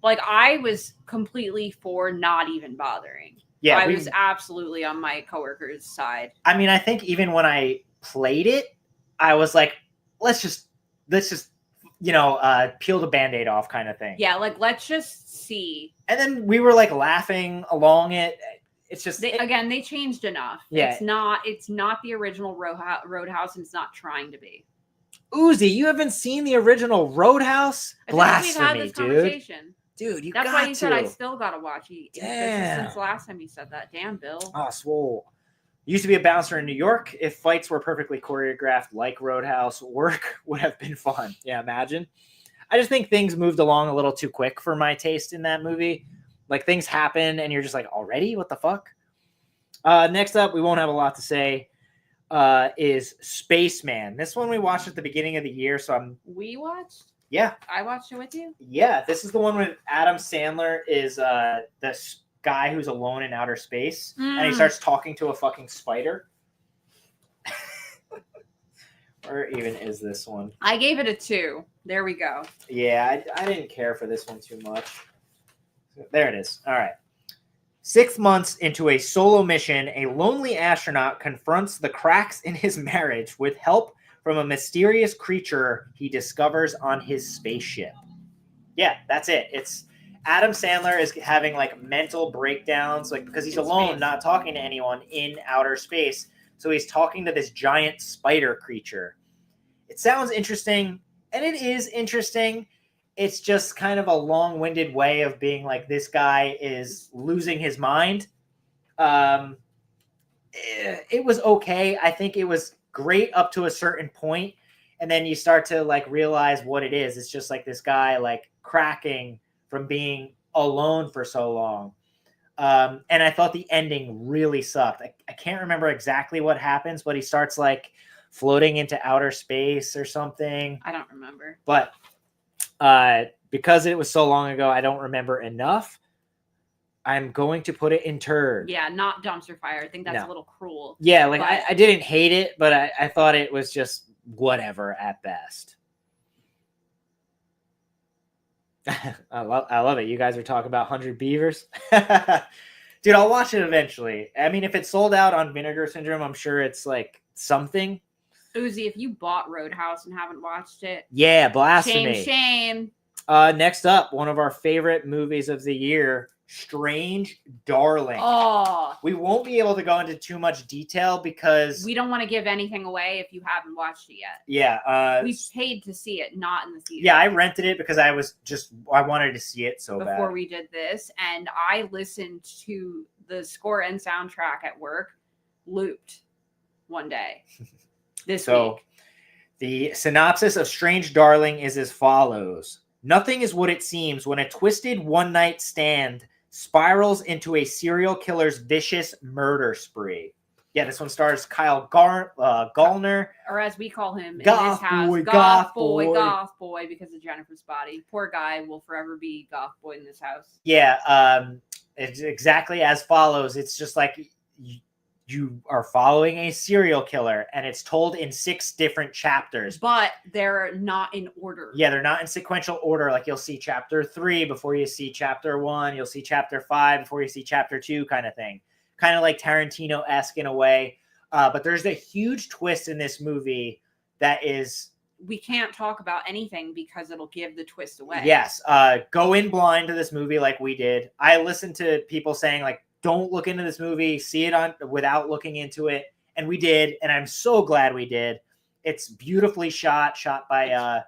Like, I was completely for not even bothering. Yeah. I was absolutely on my coworker's side. I mean, I think even when I played it, I was like, let's just peel the Band-Aid off kind of thing. Yeah, like, let's just see. And then we were like laughing along it. It's just they changed enough. Yeah. It's not the original Roadhouse, and it's not trying to be. Uzi, you haven't seen the original Roadhouse? I feel like we've had Blasphemy, this dude. conversation. Dude, you That's got why he to. said I still gotta watch. This is Damn. since the last time he said that. Damn, Bill. Oh, swole. Used to be a bouncer in New York. If fights were perfectly choreographed like Roadhouse, work would have been fun. Yeah, imagine. I just think things moved along a little too quick for my taste in that movie. Like, things happen and you're just like, already? What the fuck? Next up, we won't have a lot to say, is Spaceman. This one we watched at the beginning of the year, so We watched? Yeah. I watched it with you? Yeah, this is the one with Adam Sandler is this guy who's alone in outer space, and he starts talking to a fucking spider. Where even is this one? I gave it a 2. There we go. Yeah, I didn't care for this one too much. There it is. All right. 6 months into a solo mission, a lonely astronaut confronts the cracks in his marriage with help from a mysterious creature he discovers on his spaceship. Yeah, that's it. It's Adam Sandler is having like mental breakdowns, like because he's alone, not talking to anyone in outer space. So he's talking to this giant spider creature. It sounds interesting, and it is interesting. It's just kind of a long-winded way of being like, this guy is losing his mind. It was okay. I think it was great up to a certain point, and then you start to like realize what it is. It's just like this guy like cracking from being alone for so long. And I thought the ending really sucked. I can't remember exactly what happens, but he starts like floating into outer space or something. I don't remember. But because it was so long ago, I don't remember enough. I'm going to put it in turd. Yeah, not dumpster fire. I think that's a little cruel. Yeah, like I didn't hate it, but I thought it was just whatever at best. I love it. You guys are talking about 100 Beavers. Dude, I'll watch it eventually. I mean, if it's sold out on Vinegar Syndrome, I'm sure it's like something. Uzi, if you bought Roadhouse and haven't watched it, yeah, blasphemy. Shame. Next up, one of our favorite movies of the year, Strange Darling. Oh, we won't be able to go into too much detail because we don't want to give anything away if you haven't watched it yet. Yeah, we paid to see it, not in the theater. Yeah, I rented it because I wanted to see it so bad before we did this, and I listened to the score and soundtrack at work, looped one day. This week. The synopsis of Strange Darling is as follows. Nothing is what it seems when a twisted one-night stand spirals into a serial killer's vicious murder spree. Yeah, this one stars Kyle Gallner. Or as we call him in this Goth house, boy, Goth boy, because of Jennifer's body. Poor guy will forever be Goth boy in this house. Yeah, it's exactly as follows. It's just like you are following a serial killer, and it's told in 6 different chapters. But they're not in order. Yeah, they're not in sequential order. Like, you'll see chapter 3 before you see chapter 1. You'll see chapter 5 before you see chapter 2 kind of thing. Kind of like Tarantino-esque in a way. But there's a huge twist in this movie that is... We can't talk about anything because it'll give the twist away. Yes. Go in blind to this movie like we did. I listened to people saying, like, don't look into this movie, see it on without looking into it. And we did, and I'm so glad we did. It's beautifully shot by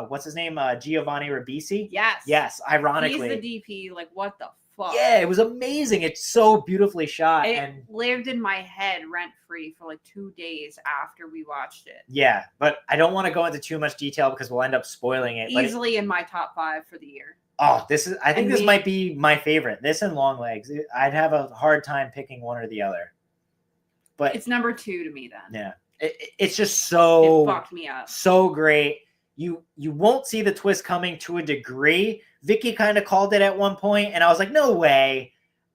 what's his name? Giovanni Ribisi. Yes. Yes, ironically. He's the DP. Like, what the fuck? Yeah, it was amazing. It's so beautifully shot. It lived in my head rent-free for like 2 days after we watched it. Yeah, but I don't want to go into too much detail because we'll end up spoiling it. Easily in my top 5 for the year. Oh, I think this might be my favorite. This and Longlegs. I'd have a hard time picking one or the other. But it's number 2 to me then. Yeah. It's just so... It fucked me up. So great. You won't see the twist coming to a degree. Vicky kind of called it at one point, and I was like, no way.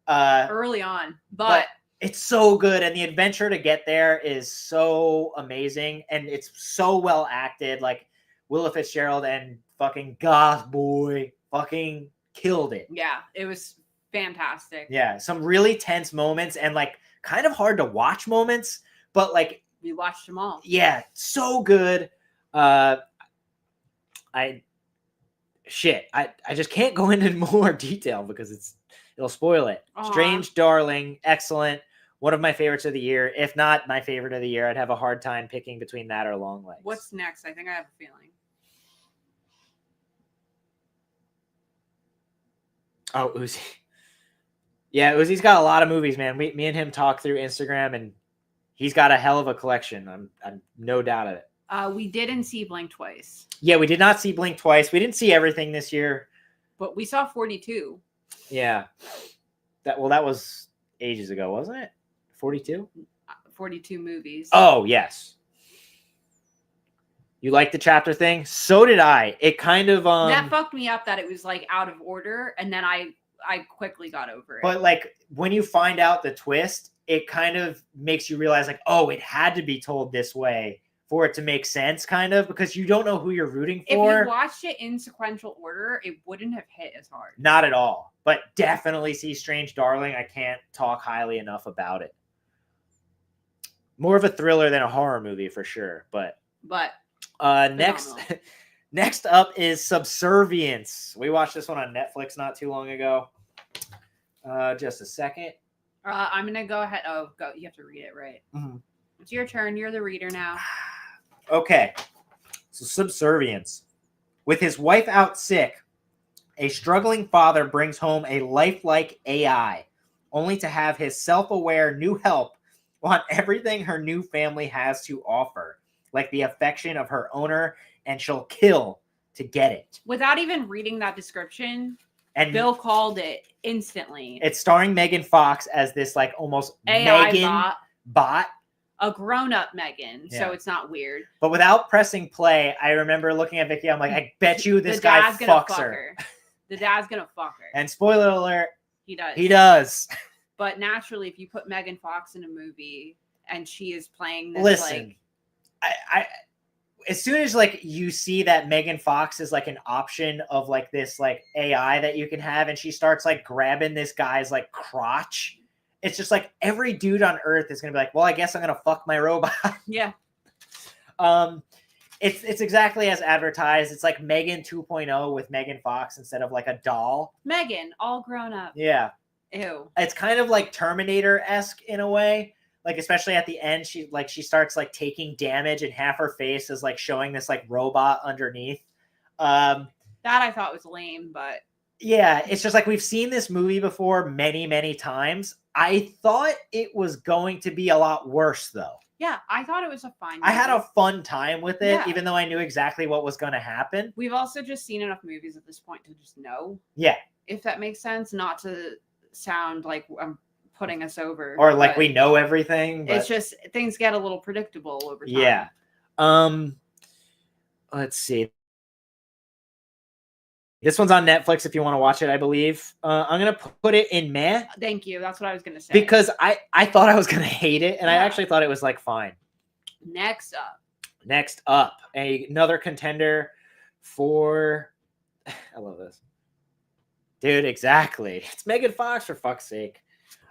Early on. But it's so good, and the adventure to get there is so amazing, and it's so well acted. Like, Willa Fitzgerald and fucking Goth boy fucking killed it. Yeah, it was fantastic. Yeah, some really tense moments and like kind of hard to watch moments, but like we watched them all. Yeah, so good. I just can't go into more detail because It'll spoil it. Aw. Strange Darling, excellent. One of my favorites of the year. If not my favorite of the year, I'd have a hard time picking between that or Longlegs. What's next? I think I have a feeling. Oh, Uzi. Yeah, Uzi's got a lot of movies, man. Me and him talk through Instagram, and he's got a hell of a collection. I'm no doubt of it. We didn't see Blink twice, Yeah, we did not see Blink twice. We didn't see everything this year. but we saw 42. Yeah. That was ages ago, wasn't it? 42? 42 movies. Oh, yes. You like the chapter thing? So did I. It kind of that fucked me up that it was like out of order, and then I quickly got over it. But like when you find out the twist, it kind of makes you realize like, oh, it had to be told this way for it to make sense, kind of, because you don't know who you're rooting for. If you watched it in sequential order, it wouldn't have hit as hard. Not at all. But definitely see Strange Darling. I can't talk highly enough about it. More of a thriller than a horror movie for sure. But next next up is Subservience. We watched this one on Netflix not too long ago. Just a second. I'm gonna go ahead. Oh, go. You have to read it, right? Mhm. It's your turn. You're the reader now. Okay. So Subservience. With his wife out sick, a struggling father brings home a lifelike AI, only to have his self-aware new help want everything her new family has to offer, like the affection of her owner, and she'll kill to get it. Without even reading that description, And Bill called it instantly. it's starring Megan Fox as this like almost AI Megan bot. a grown-up Megan, Yeah. so it's not weird. But without pressing play, I remember looking at Vicky. I'm like, I bet you this The guy dad's gonna fucks fuck her. The dad's gonna fuck her. And spoiler alert, He does. he does. But naturally, if you put Megan Fox in a movie and she is playing this, Listen, like, I as soon as like you see that Megan Fox is like an option of like this like AI that you can have, and she starts like grabbing this guy's like crotch, it's just like every dude on earth is gonna be like, well, I guess I'm gonna fuck my robot. yeah, It's exactly as advertised. It's like Megan 2.0 with Megan Fox instead of like a doll. Megan, all grown up. Yeah. Ew. It's kind of like Terminator-esque in a way. Like, especially at the end, she starts like taking damage and half her face is like showing this like robot underneath. That I thought was lame, but Yeah, it's just like we've seen this movie before many, many times. I thought it was going to be a lot worse though. yeah, I thought it was a fine movie. I had a fun time with it, Yeah. even though I knew exactly what was going to happen. We've also just seen enough movies at this point to just know. Yeah. If that makes sense, not to sound like I'm putting us over. Or like but we know everything. But it's just things get a little predictable over time. yeah. Let's see. This one's on Netflix if you want to watch it, I believe. I'm going to put it in meh Thank you. That's what I was going to say. because I thought I was going to hate it, and I Yeah. actually thought it was like fine. Next up. Next up, another contender for I love this. Dude, exactly. It's Megan Fox, for fuck's sake.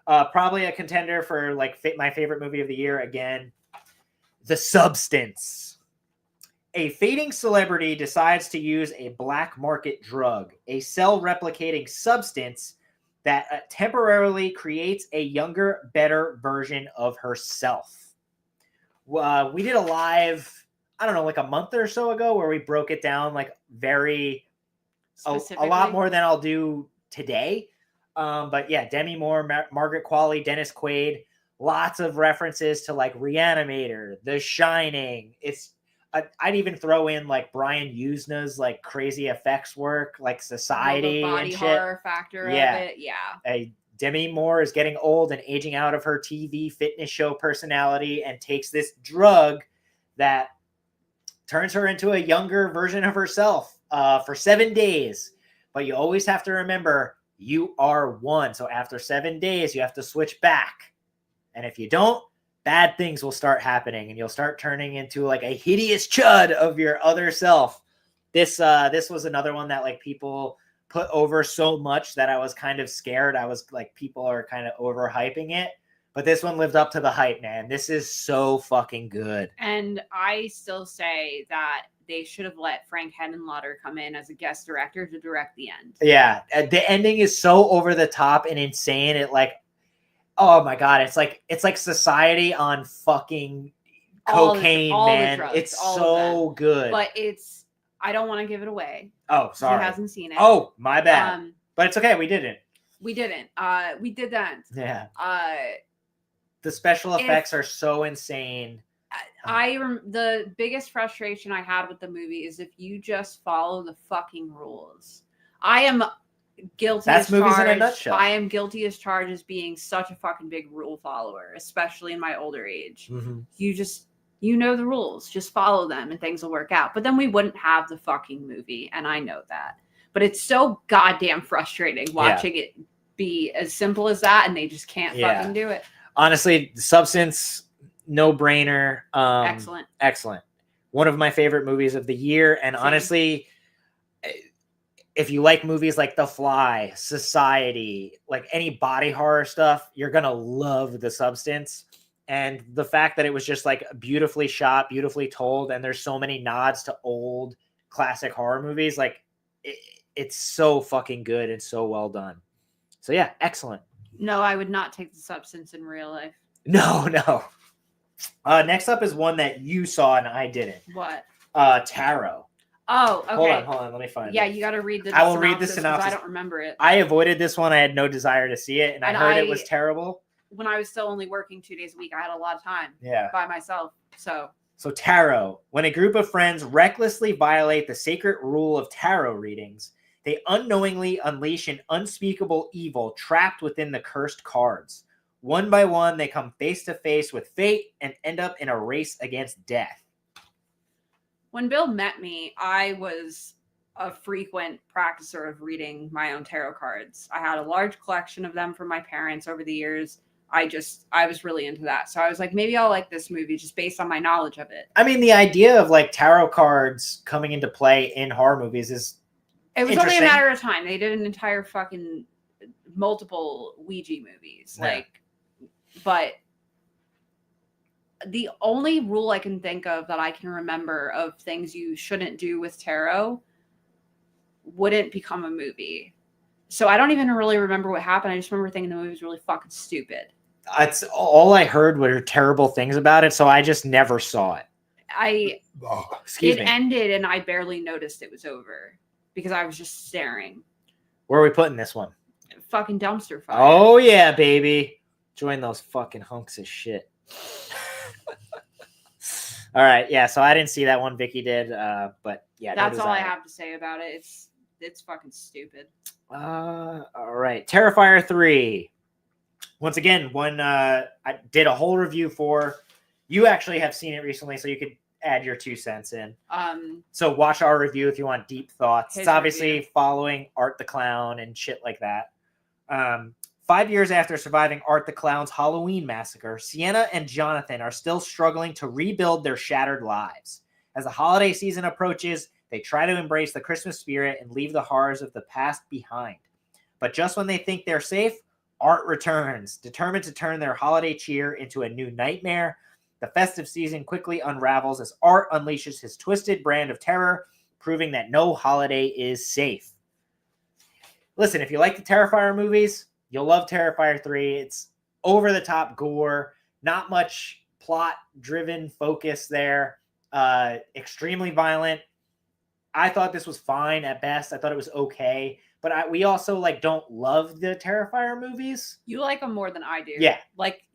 Probably a contender for like my favorite movie of the year again. The Substance. A fading celebrity decides to use a black market drug, a cell-replicating substance that temporarily creates a younger, better version of herself. We did a live, I don't know, like a month or so ago where we broke it down like very, a lot Specifically? more than I'll do today. But yeah, Demi Moore, Margaret Qualley, Dennis Quaid, lots of references to like Reanimator, The Shining. I'd even throw in like Brian Usna's like crazy effects work, like Society The body and shit. horror factor Yeah. of it. Yeah. Demi Moore is getting old and aging out of her TV fitness show personality and takes this drug that turns her into a younger version of herself for 7 days. But you always have to remember, you are one. So after 7 days, you have to switch back. And if you don't, bad things will start happening and you'll start turning into like a hideous chud of your other self. This was another one that like people put over so much that I was kind of scared. I was like, people are kind of overhyping it. But this one lived up to the hype, man. This is so fucking good. And I still say that they should have let Frank Henenlotter come in as a guest director to direct the end. Yeah, the ending is so over the top and insane. It like, oh my god, it's like Society on fucking cocaine, man. It's so good. But I don't want to give it away. Oh, sorry. He hasn't seen it. Oh, my bad. But it's okay. We didn't. We didn't. We didn't. Yeah. The special effects are so insane. The biggest frustration I had with the movie is if you just follow the fucking rules. I am guilty as charged. In a nutshell. I am guilty as charged as being such a fucking big rule follower, especially in my older age. Mm-hmm. You know the rules. Just follow them and things will work out. But then we wouldn't have the fucking movie, and I know that. But it's so goddamn frustrating watching it be as simple as that, and they just can't fucking do it. Honestly, Substance, no brainer. Excellent. One of my favorite movies of the year. And honestly, if you like movies like The Fly, Society, like any body horror stuff, you're going to love The Substance. And the fact that it was just like beautifully shot, beautifully told, and there's so many nods to old classic horror movies, like it's so fucking good and so well done. So yeah, excellent. No, I would not take The Substance in real life. No. Next up is one that you saw and I didn't. What? Tarot. Oh, okay. Hold on. Let me find it. Yeah, you got to read the I will read the synopsis. I don't remember it. I avoided this one. I had no desire to see it, and I heard it was terrible. When I was still only working 2 days a week, I had a lot of time by myself. So tarot. When a group of friends recklessly violate the sacred rule of tarot readings, they unknowingly unleash an unspeakable evil trapped within the cursed cards. One by one, they come face to face with fate and end up in a race against death. When Bill met me, I was a frequent practicer of reading my own tarot cards. I had a large collection of them from my parents over the years. I was really into that. So I was like, maybe I'll like this movie just based on my knowledge of it. I mean, the idea of like tarot cards coming into play in horror movies is it was only a matter of time. They did an entire fucking multiple Ouija movies. Yeah. But the only rule I can think of that I can remember of things you shouldn't do with tarot wouldn't become a movie. So I don't even really remember what happened. I just remember thinking the movie was really fucking stupid. That's all I heard were terrible things about it, so I just never saw it. It ended and I barely noticed it was over because I was just staring. Where are we putting this one? Fucking dumpster fire. Oh yeah, baby. Join those fucking hunks of shit. All right, yeah, so I didn't see that one. Vicky did, but yeah. That's all I have to say about it. It's fucking stupid. All right, Terrifier 3. Once again, one I did a whole review for. You actually have seen it recently, so you could add your 2 cents in. So watch our review if you want deep thoughts. It's obviously following Art the Clown and shit like that. 5 years after surviving Art the Clown's Halloween massacre, Sienna and Jonathan are still struggling to rebuild their shattered lives. As the holiday season approaches, they try to embrace the Christmas spirit and leave the horrors of the past behind. But just when they think they're safe, Art returns, determined to turn their holiday cheer into a new nightmare. The festive season quickly unravels as Art unleashes his twisted brand of terror, proving that no holiday is safe. Listen, if you like the Terrifier movies, you'll love Terrifier 3. It's over-the-top gore, not much plot-driven focus there, extremely violent. I thought this was fine at best. I thought it was okay. But we also don't love the Terrifier movies. You like them more than I do. Yeah.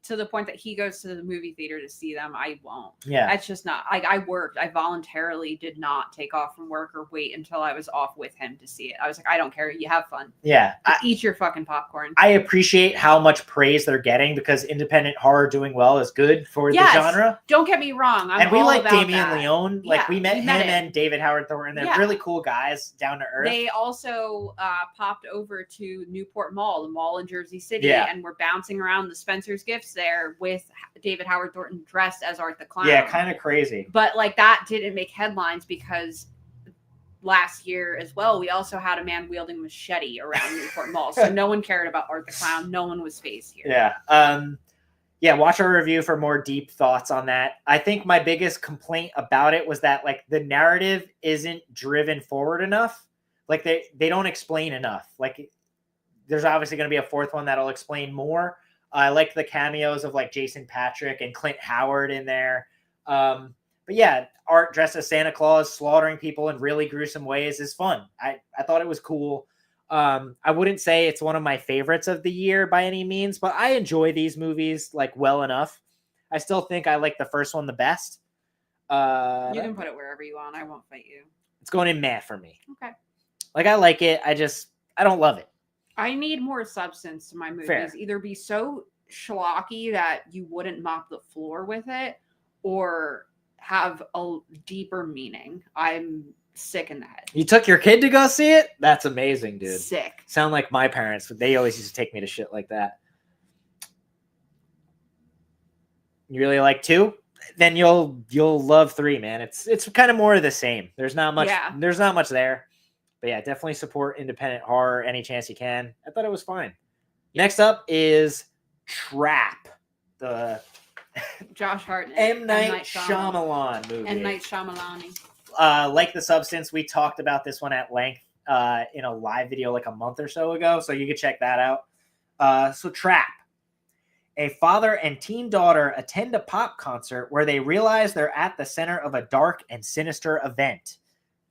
To the point that he goes to the movie theater to see them. I won't. Yeah. That's just not. I worked. I voluntarily did not take off from work or wait until I was off with him to see it. I was like, I don't care. You have fun. Yeah. Eat your fucking popcorn. I appreciate how much praise they're getting because independent horror doing well is good for the genre. Don't get me wrong. And we like Damien Leone. Yeah, we met him and David Howard Thornton. They're really cool guys, down to earth. They also popped over to Newport Mall, the mall in Jersey City, and were bouncing around the Spencer's Gifts there with David Howard Thornton dressed as Art the Clown. Yeah, kind of crazy. But that didn't make headlines because last year as well, we also had a man wielding a machete around Newport Mall. So no one cared about Art the Clown. No one was phased here. Yeah. Yeah, watch our review for more deep thoughts on that. I think my biggest complaint about it was that like the narrative isn't driven forward enough. Like they don't explain enough. Like there's obviously going to be a fourth one that'll explain more. I like the cameos of like Jason Patrick and Clint Howard in there. But yeah, Art dressed as Santa Claus, slaughtering people in really gruesome ways is fun. I thought it was cool. I wouldn't say it's one of my favorites of the year by any means, but I enjoy these movies like well enough. I still think I like the first one the best. You can put it wherever you want. I won't fight you. It's going in meh for me. Okay. Like I like it. I don't love it. I need more substance to my movies. Fair. Either be so schlocky that you wouldn't mop the floor with it, or have a deeper meaning. I'm sick in the head. You took your kid to go see it? That's amazing, dude. Sick. Sound like my parents. They always used to take me to shit like that. You really like 2? Then you'll love 3, man. It's kind of more of the same. There's not much. Yeah. There's not much there. But yeah, definitely support independent horror any chance you can. I thought it was fine. Next up is Trap, the Josh Hartnett. M. Night Shyamalan movie. M. Night Shyamalan. Like The Substance, we talked about this one at length in a live video like a month or so ago, so you can check that out. So Trap. A father and teen daughter attend a pop concert where they realize they're at the center of a dark and sinister event.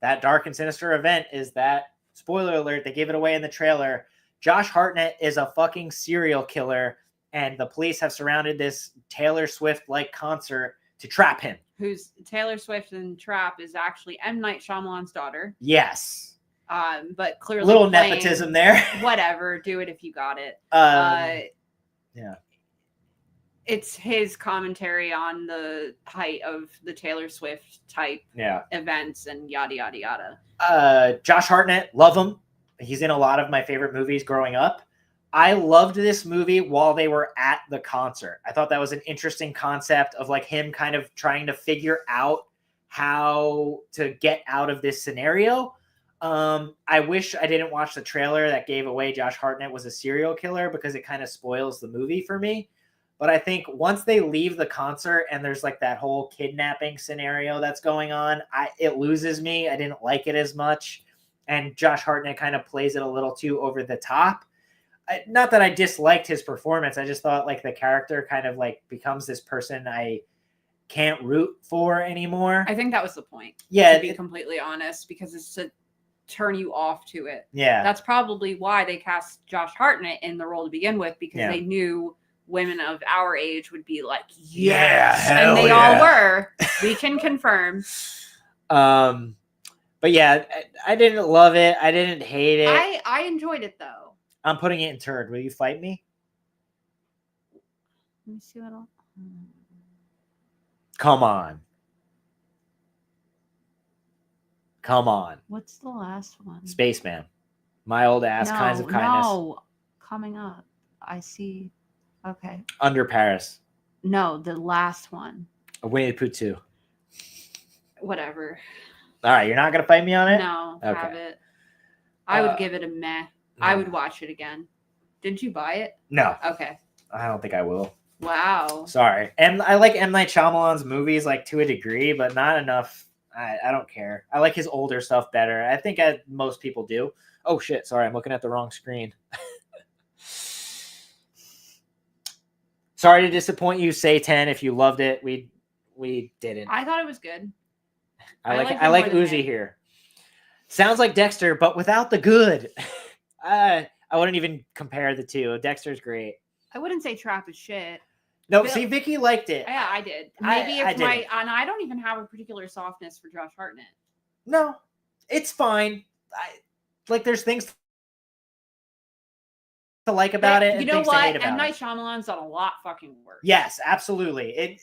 That dark and sinister event is that, spoiler alert, they give it away in the trailer. Josh Hartnett is a fucking serial killer, and the police have surrounded this Taylor Swift-like concert to trap him. Who's Taylor Swift in Trap is actually M. Night Shyamalan's daughter. Yes. But clearly little nepotism there. Whatever. Do it if you got it. Yeah. It's his commentary on the height of the Taylor Swift type events and yada, yada, yada. Josh Hartnett, love him. He's in a lot of my favorite movies growing up. I loved this movie while they were at the concert. I thought that was an interesting concept of like him kind of trying to figure out how to get out of this scenario. I wish I didn't watch the trailer that gave away Josh Hartnett was a serial killer, because it kind of spoils the movie for me. But I think once they leave the concert and there's like that whole kidnapping scenario that's going on, it loses me. I didn't like it as much. And Josh Hartnett kind of plays it a little too over the top. Not that I disliked his performance. I just thought like the character kind of like becomes this person I can't root for anymore. I think that was the point. Yeah. To be completely honest, because it's to turn you off to it. Yeah. That's probably why they cast Josh Hartnett in the role to begin with, because they knew women of our age would be like, yes. And they all were. We can confirm. But yeah, I didn't love it. I didn't hate it. I enjoyed it though. I'm putting it in third. Will you fight me? Let me see what else. Come on. Come on. What's the last one? Spaceman. My old ass kinds of kindness. No, coming up. I see. Okay. Under Paris. No, the last one. Winnie the Pooh 2. Whatever. All right, you're not going to fight me on it? No, Okay. have it. I would give it a meh. I would watch it again. Didn't you buy it? No. Okay. I don't think I will. Wow. Sorry. And I like M. Night Shyamalan's movies like to a degree, but not enough. I don't care. I like his older stuff better. I think most people do. Oh, shit. Sorry, I'm looking at the wrong screen. Sorry to disappoint you, Satan. If you loved it, we didn't. I thought it was good. I like Uzi here. Sounds like Dexter, but without the good. I wouldn't even compare the two. Dexter's great. I wouldn't say Trap is shit. No, see, Vicky liked it. Yeah, I did. Maybe I it's and I don't even have a particular softness for Josh Hartnett. No, it's fine. There's things to like about it. You know what? M. Night Shyamalan's done a lot fucking worse. Yes, absolutely. It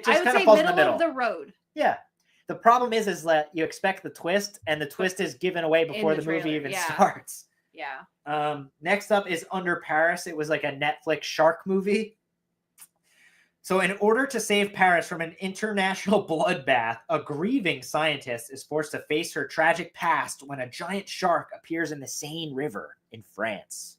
just kind of say falls in the middle of the road. Yeah. The problem is that you expect the twist, and the twist is given away before the movie even starts. Yeah. Next up is Under Paris. It was like a Netflix shark movie. So in order to save Paris from an international bloodbath, a grieving scientist is forced to face her tragic past when a giant shark appears in the Seine River in France.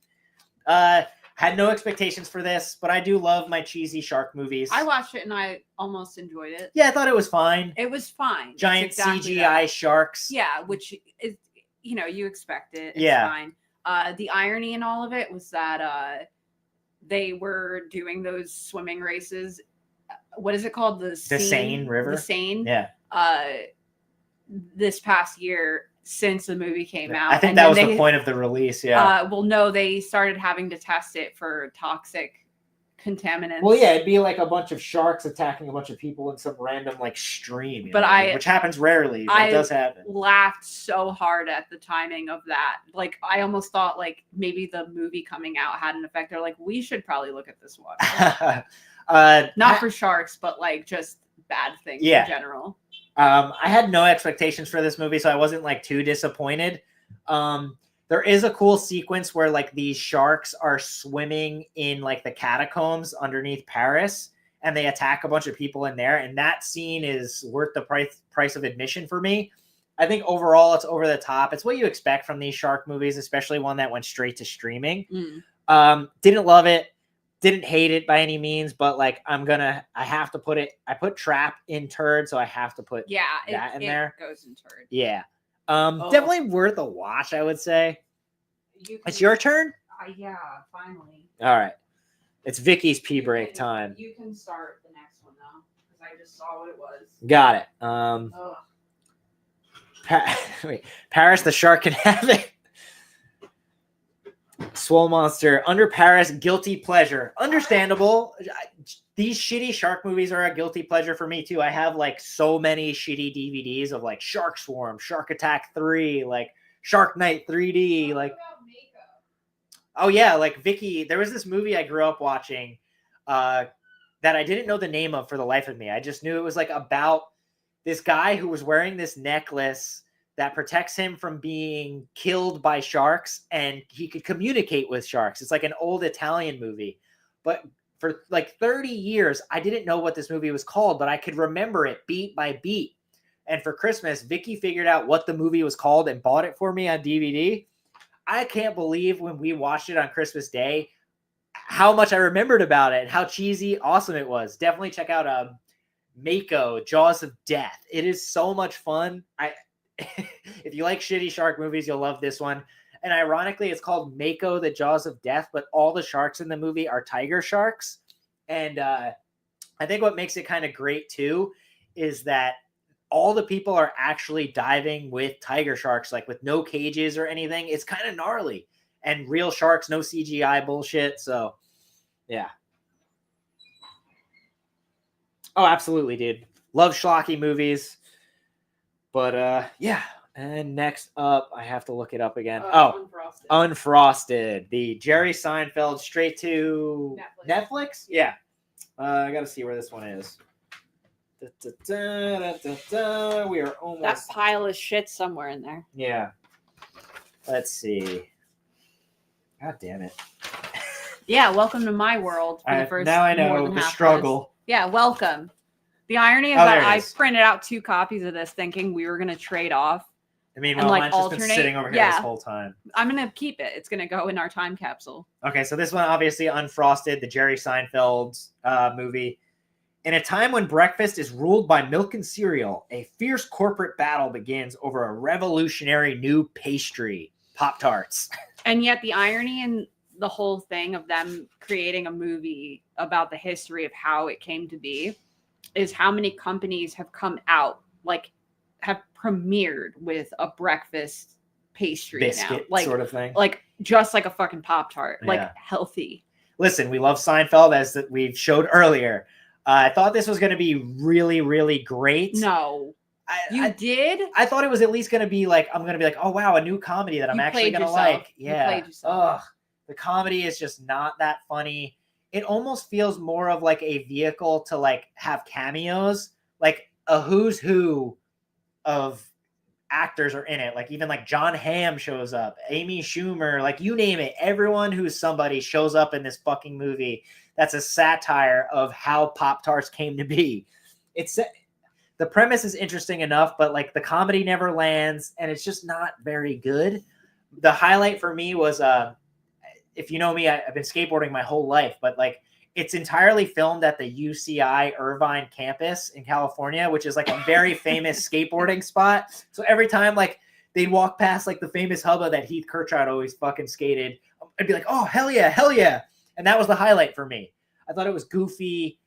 I Had no expectations for this, but I do love my cheesy shark movies. I watched it and I almost enjoyed it. Yeah, I thought it was fine. It was fine. Giant It's exactly CGI that. sharks. Yeah, which is, you expect it. It's Yeah. fine. The irony in all of it was that they were doing those swimming races. What is it called? The Seine River? The Seine. Yeah. This past year since the movie came out. I think And that then was they, the point of the release. Yeah. well, no, they started having to test it for toxic contaminants. Well, yeah, it'd be like a bunch of sharks attacking a bunch of people in some random like stream. But which happens rarely. But I it does happen. laughed so hard at the timing of that. Like, I almost thought like maybe the movie coming out had an effect. They're like, we should probably look at this one. Not for sharks, but like just bad things in general. I had no expectations for this movie, so I wasn't like too disappointed. There is a cool sequence where like these sharks are swimming in like the catacombs underneath Paris, and they attack a bunch of people in there, and that scene is worth the price of admission for me. I think overall it's over the top. It's what you expect from these shark movies, especially one that went straight to streaming. Didn't love it. Didn't hate it by any means, but like I have to put it. I put Trap in Turd, so I have to put that in there. Goes in Turd. Yeah, definitely worth a watch. I would say. It's your turn. Yeah, finally. All right, it's Vicky's pee break time. You can start the next one though, because I just saw what it was. Got it. Wait, Paris the shark can have it. Swole Monster, Under Paris, guilty pleasure. Understandable. These shitty shark movies are a guilty pleasure for me too. I have like so many shitty DVDs of like Shark Swarm, Shark Attack 3, like Shark Night 3D, like oh yeah, like Vicky, there was this movie I grew up watching that I didn't know the name of for the life of me. I just knew it was like about this guy who was wearing this necklace that protects him from being killed by sharks, and he could communicate with sharks. It's like an old Italian movie. But for like 30 years, I didn't know what this movie was called, but I could remember it beat by beat. And for Christmas, Vicky figured out what the movie was called and bought it for me on DVD. I can't believe when we watched it on Christmas Day, how much I remembered about it and how cheesy, awesome it was. Definitely check out Mako, Jaws of Death. It is so much fun. If you like shitty shark movies, you'll love this one. And ironically, it's called Mako, the Jaws of Death, but all the sharks in the movie are tiger sharks. And I think what makes it kind of great too is that all the people are actually diving with tiger sharks, like with no cages or anything. It's kind of gnarly. And real sharks, no CGI bullshit. So, yeah. Oh, absolutely, dude. Love schlocky movies. But, yeah. And next up, I have to look it up again. Unfrosted. The Jerry Seinfeld straight to Netflix? Yeah. I got to see where this one is. We are almost... That pile of shit somewhere in there. Yeah. Let's see. God damn it. Yeah, welcome to my world for the first now I more know than the half struggle. of this. Yeah, welcome. The irony is Oh, that there it I is. printed out 2 copies of this thinking we were going to trade off. I mean, And, well, like, mine's just been alternate. sitting over here Yeah. this whole time. I'm going to keep it. It's going to go in our time capsule. Okay, so this one, obviously, Unfrosted, the Jerry Seinfeld movie. In a time when breakfast is ruled by milk and cereal, a fierce corporate battle begins over a revolutionary new pastry, Pop-Tarts. And yet the irony in the whole thing of them creating a movie about the history of how it came to be is how many companies have come out, like have premiered with a breakfast pastry Biscuit now. Like, sort of thing. like just like a fucking Pop-Tart, Yeah. like healthy. Listen, we love Seinfeld, as that we showed earlier. I thought this was going to be really, really great. No. I did? I thought it was at least going to be like, I'm going to be like, oh, wow, a new comedy that I'm You actually played going to yourself. like. You Yeah. played yourself. Ugh. The comedy is just not that funny. It almost feels more of like a vehicle to like have cameos, like a who's who of actors are in it. Like even like John Hamm shows up, Amy Schumer, like you name it. Everyone who's somebody shows up in this fucking movie. That's a satire of how Pop-Tarts came to be. It's the premise is interesting enough, but like the comedy never lands and it's just not very good. The highlight for me was if you know me, I've been skateboarding my whole life, but like it's entirely filmed at the UCI Irvine campus in California, which is like a very famous skateboarding spot. So every time like they'd walk past like the famous hubba that Heath Kirchhoff always fucking skated, I'd be like, oh, hell yeah, hell yeah. And that was the highlight for me. I thought it was goofy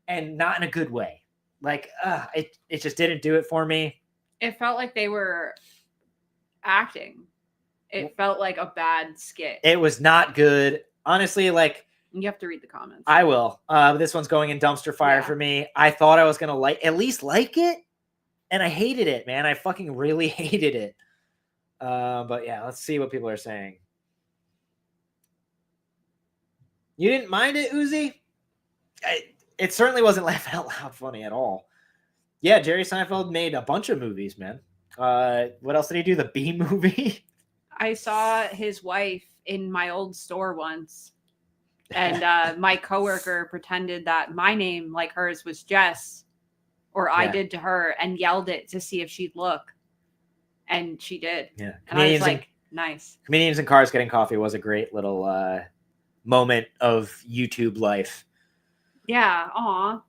and not in a good way. Like, it just didn't do it for me. It felt like they were acting. It felt like a bad skit. It was not good. Honestly, like, you have to read the comments. I will. This one's going in dumpster fire for me. I thought I was going to at least like it. And I hated it, man. I fucking really hated it. But yeah, let's see what people are saying. You didn't mind it, Uzi? It certainly wasn't laughing out loud funny at all. Yeah, Jerry Seinfeld made a bunch of movies, man. What else did he do? The Bee Movie? I saw his wife in my old store once. And my coworker pretended that my name, like hers, was Jess. Or I did to her and yelled it to see if she'd look. And she did. Yeah. And I was like, nice. Comedians in Cars Getting Coffee was a great little moment of YouTube life. Yeah, aw.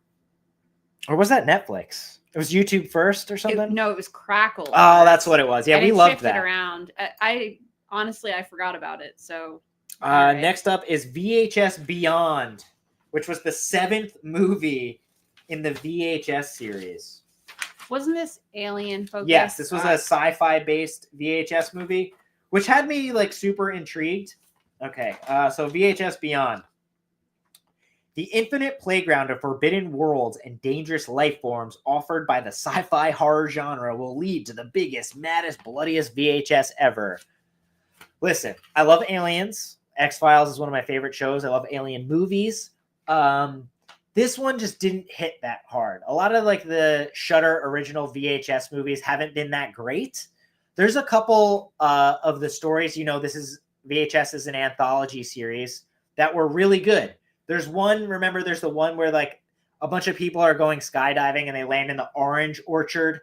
Or was that Netflix? It was YouTube first or something? No, it was Crackle. Oh, that's what it was. Yeah, and we loved that. Around. I honestly, I forgot about it. So next up is VHS Beyond, which was the 7th movie in the VHS series. Wasn't this alien focused? Yes, this was a sci-fi based VHS movie, which had me like super intrigued. Okay, so VHS Beyond. The infinite playground of forbidden worlds and dangerous life forms offered by the sci-fi horror genre will lead to the biggest, maddest, bloodiest VHS ever. Listen, I love Aliens. X-Files is one of my favorite shows. I love alien movies. This one just didn't hit that hard. A lot of like the Shudder original VHS movies haven't been that great. There's a couple of the stories, this is VHS is an anthology series that were really good. There's one, remember, there's the one where like a bunch of people are going skydiving and they land in the orange orchard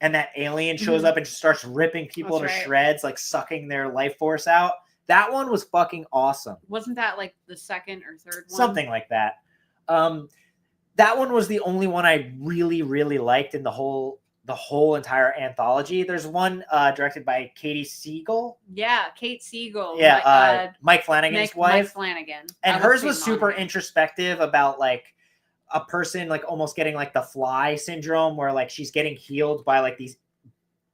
and that alien shows up and just starts ripping people to shreds, like sucking their life force out. That one was fucking awesome. Wasn't that like the second or third one? Something like that. That one was the only one I really, really liked in the whole entire anthology. There's one directed by Katie Siegel. Yeah, Kate Siegel. Yeah, Mike Flanagan's wife. Mike Flanagan. And hers was super introspective about like a person like almost getting like the fly syndrome where like she's getting healed by like these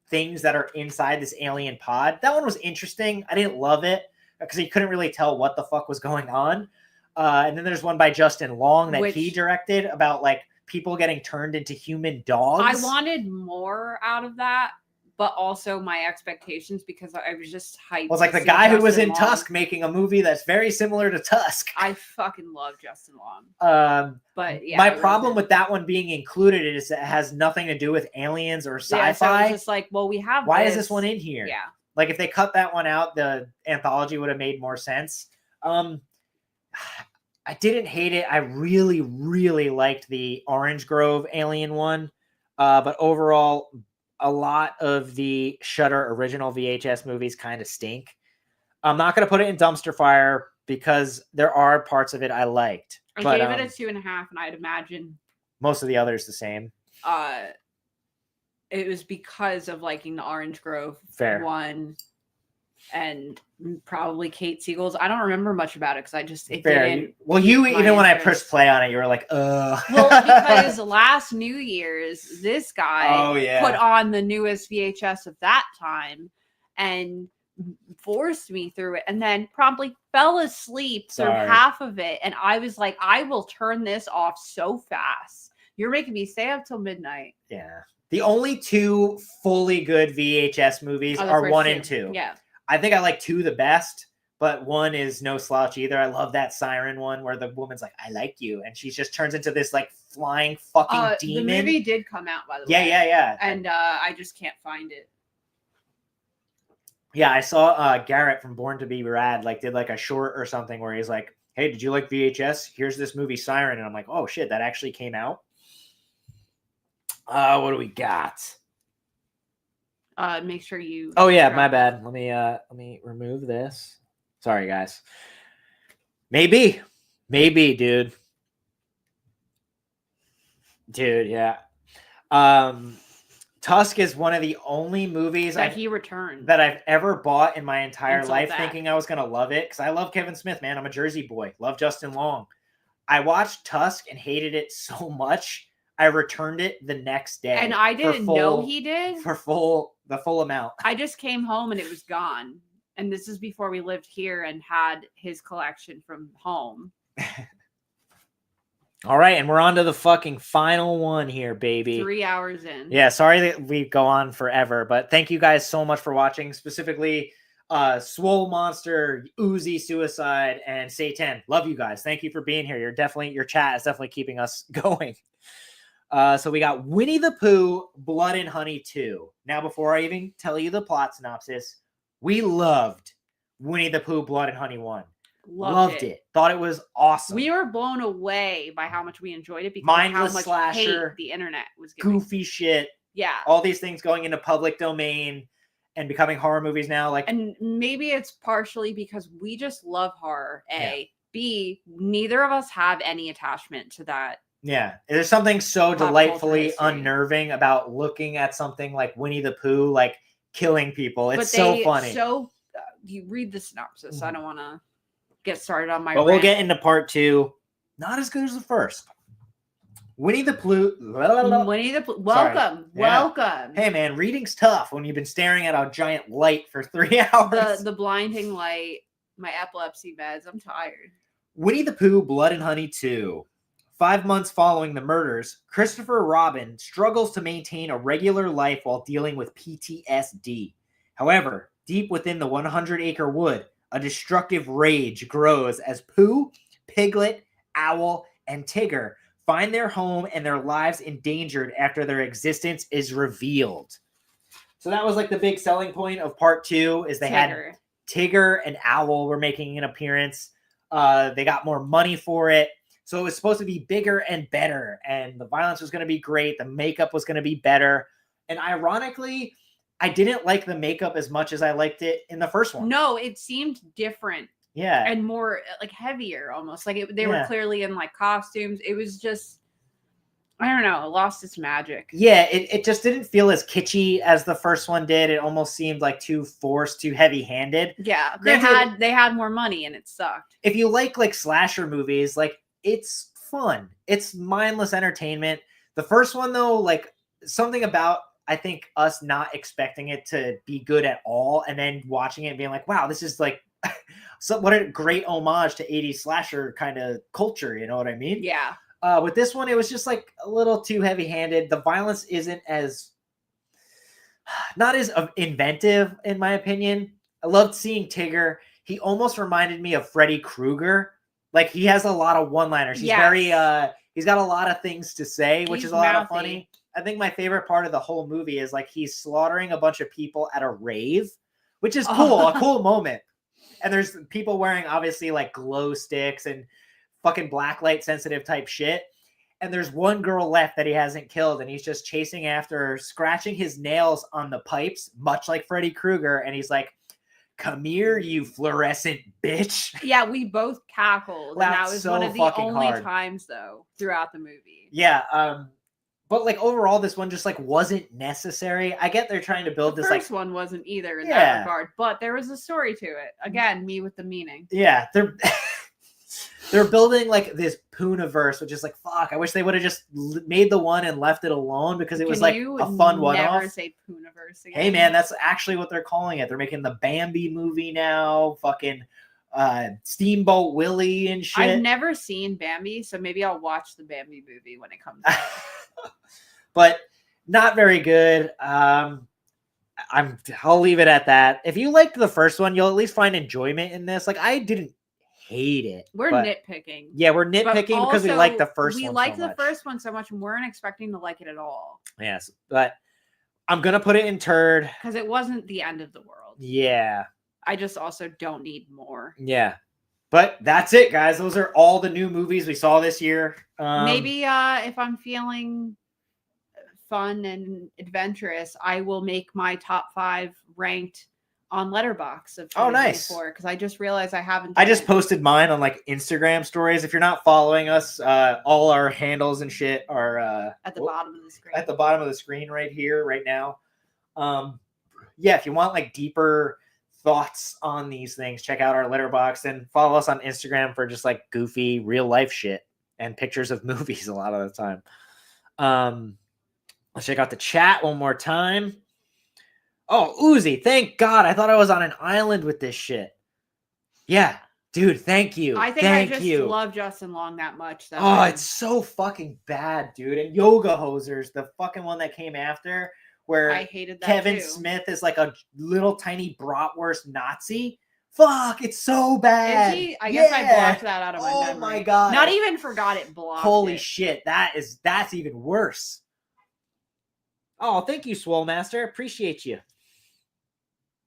things that are inside this alien pod. That one was interesting. I didn't love it because you couldn't really tell what the fuck was going on. And then there's one by Justin Long that he directed about like people getting turned into human dogs. I wanted more out of that, but also my expectations because I was just hyped. Well, it's like the guy who was in Tusk making a movie that's very similar to Tusk. I fucking love Justin Long. But yeah, my problem with that one being included is it has nothing to do with aliens or sci-fi. Yeah, so I was just like, well, we have. Why is this one in here? Yeah. Like if they cut that one out, the anthology would have made more sense. I didn't hate it. I really, really liked the Orange Grove alien one. But overall, a lot of the Shudder original VHS movies kind of stink. I'm not going to put it in dumpster fire because there are parts of it I liked. I gave it a 2.5, and I'd imagine most of the others the same. It was because of liking the Orange Grove one. And probably Kate Siegel's. I don't remember much about it because didn't. Well, even when I pressed play on it, you were like, ugh. Well, because last New Year's, this guy put on the newest VHS of that time and forced me through it and then promptly fell asleep through half of it. And I was like, I will turn this off so fast. You're making me stay up till midnight. Yeah. The only two fully good VHS movies are 1 and 2. Yeah. I think I like 2 the best, but 1 is no slouch either. I love that siren one where the woman's like, I like you. And she just turns into this like flying fucking demon. The movie did come out, by the way. Yeah. And I just can't find it. Yeah, I saw Garrett from Born to Be Rad did like a short or something where he's like, hey, did you like VHS? Here's this movie Siren. And I'm like, oh shit, that actually came out. What do we got? Make sure you. Oh yeah, my bad. Let me remove this. Sorry, guys. Maybe, dude. Yeah. Tusk is one of the only movies that he returned that I've ever bought in my entire life, that. thinking I was gonna love it because I love Kevin Smith, man. I'm a Jersey boy. Love Justin Long. I watched Tusk and hated it so much. I returned it the next day, and I didn't know he did the full amount. I just came home and it was gone. And this is before we lived here and had his collection from home. All right, and we're on to the fucking final one here, baby. 3 hours in. Yeah, sorry that we go on forever, but thank you guys so much for watching. Specifically, Swole Monster, Uzi Suicide, and Satan. Love you guys. Thank you for being here. Your chat is definitely keeping us going. So we got Winnie the Pooh, Blood and Honey 2. Now, before I even tell you the plot synopsis, we loved Winnie the Pooh, Blood and Honey 1. Loved it. Thought it was awesome. We were blown away by how much we enjoyed it because mindless of how much slasher, hate the internet was giving. Goofy shit. Yeah. All these things going into public domain and becoming horror movies now. And maybe it's partially because we just love horror, A. Yeah. B, neither of us have any attachment to that. Yeah. There's something so delightfully unnerving about looking at something like Winnie the Pooh, like killing people. It's so funny. You read the synopsis. I don't want to get started on my But we'll get into part 2. Not as good as the first. Winnie the Pooh. Welcome. Welcome. Hey, man, reading's tough when you've been staring at a giant light for 3 hours. The blinding light, my epilepsy meds. I'm tired. Winnie the Pooh, Blood and Honey 2. 5 months following the murders, Christopher Robin struggles to maintain a regular life while dealing with PTSD. However, deep within the 100-acre wood, a destructive rage grows as Pooh, Piglet, Owl, and Tigger find their home and their lives endangered after their existence is revealed. So that was like the big selling point of part 2 is they had Tigger and Owl were making an appearance. They got more money for it. So it was supposed to be bigger and better, and the violence was going to be great. The makeup was going to be better. And ironically, I didn't like the makeup as much as I liked it in the first one. No, it seemed different. Yeah. And more like heavier almost. Like they were clearly in like costumes. It was just, I don't know, it lost its magic. Yeah, it just didn't feel as kitschy as the first one did. It almost seemed like too forced, too heavy-handed. Yeah, they had more money and it sucked. If you like slasher movies, like it's fun. It's mindless entertainment. The first one though, like something about I think us not expecting it to be good at all and then watching it and being like, wow, this is like what a great homage to 80s slasher kind of culture, you know what I mean? Yeah. With this one, it was just like a little too heavy-handed. The violence isn't not as inventive, in my opinion. I loved seeing Tigger. He almost reminded me of Freddy Krueger. Like he has a lot of one-liners. He's very he's got a lot of things to say, which is a lot of funny. I think my favorite part of the whole movie is like he's slaughtering a bunch of people at a rave, which is cool, a cool moment. And there's people wearing obviously like glow sticks and fucking blacklight sensitive type shit. And there's one girl left that he hasn't killed, and he's just chasing after her, scratching his nails on the pipes, much like Freddy Krueger. And he's like, "Come here, you fluorescent bitch." Yeah, we both cackled. And that was one of the only times though throughout the movie. Yeah. But like overall, this one just like wasn't necessary. I get they're trying to build this. The first one wasn't either in that regard, but there was a story to it. Again, me with the meaning. Yeah, they're building like this Pooh-niverse, which is like fuck. I wish they would have just made the one and left it alone because it was like a fun one-off. Never say Pooh-niverse again. Hey man, that's actually what they're calling it. They're making the Bambi movie now. Fucking Steamboat Willie and shit. I've never seen Bambi, so maybe I'll watch the Bambi movie when it comes out. But not very good. I'll leave it at that. If you liked the first one, you'll at least find enjoyment in this. Like I didn't hate it. We're nitpicking. Yeah, we're nitpicking because we like the first one. We liked the first one so much and weren't expecting to like it at all. Yes, but I'm gonna put it in turd. Because it wasn't the end of the world. Yeah. I just also don't need more. Yeah. But that's it, guys. Those are all the new movies we saw this year. Maybe if I'm feeling fun and adventurous, I will make my top 5 ranked on Letterboxd of Oh, nice. because I just realized I haven't. I just done it. posted mine on like Instagram stories. If you're not following us, all our handles and shit are at the bottom of the screen. At the bottom of the screen right here, right now. Yeah, if you want like deeper thoughts on these things, check out our Letterboxd and follow us on Instagram for just like goofy real life shit and pictures of movies a lot of the time. Let's check out the chat one more time. Oh, Uzi, thank God. I thought I was on an island with this shit. Yeah, dude, thank you. I think I just love Justin Long that much. It's so fucking bad, dude. And Yoga Hosers, the fucking one that came after, where I hated that Kevin too. Smith is like a little tiny bratwurst Nazi. Fuck, it's so bad. Is he? I guess I blocked that out of my memory. Oh my God. Not even forgot it blocked. Holy shit, that's even worse. Oh, thank you, Swole Master. Appreciate you.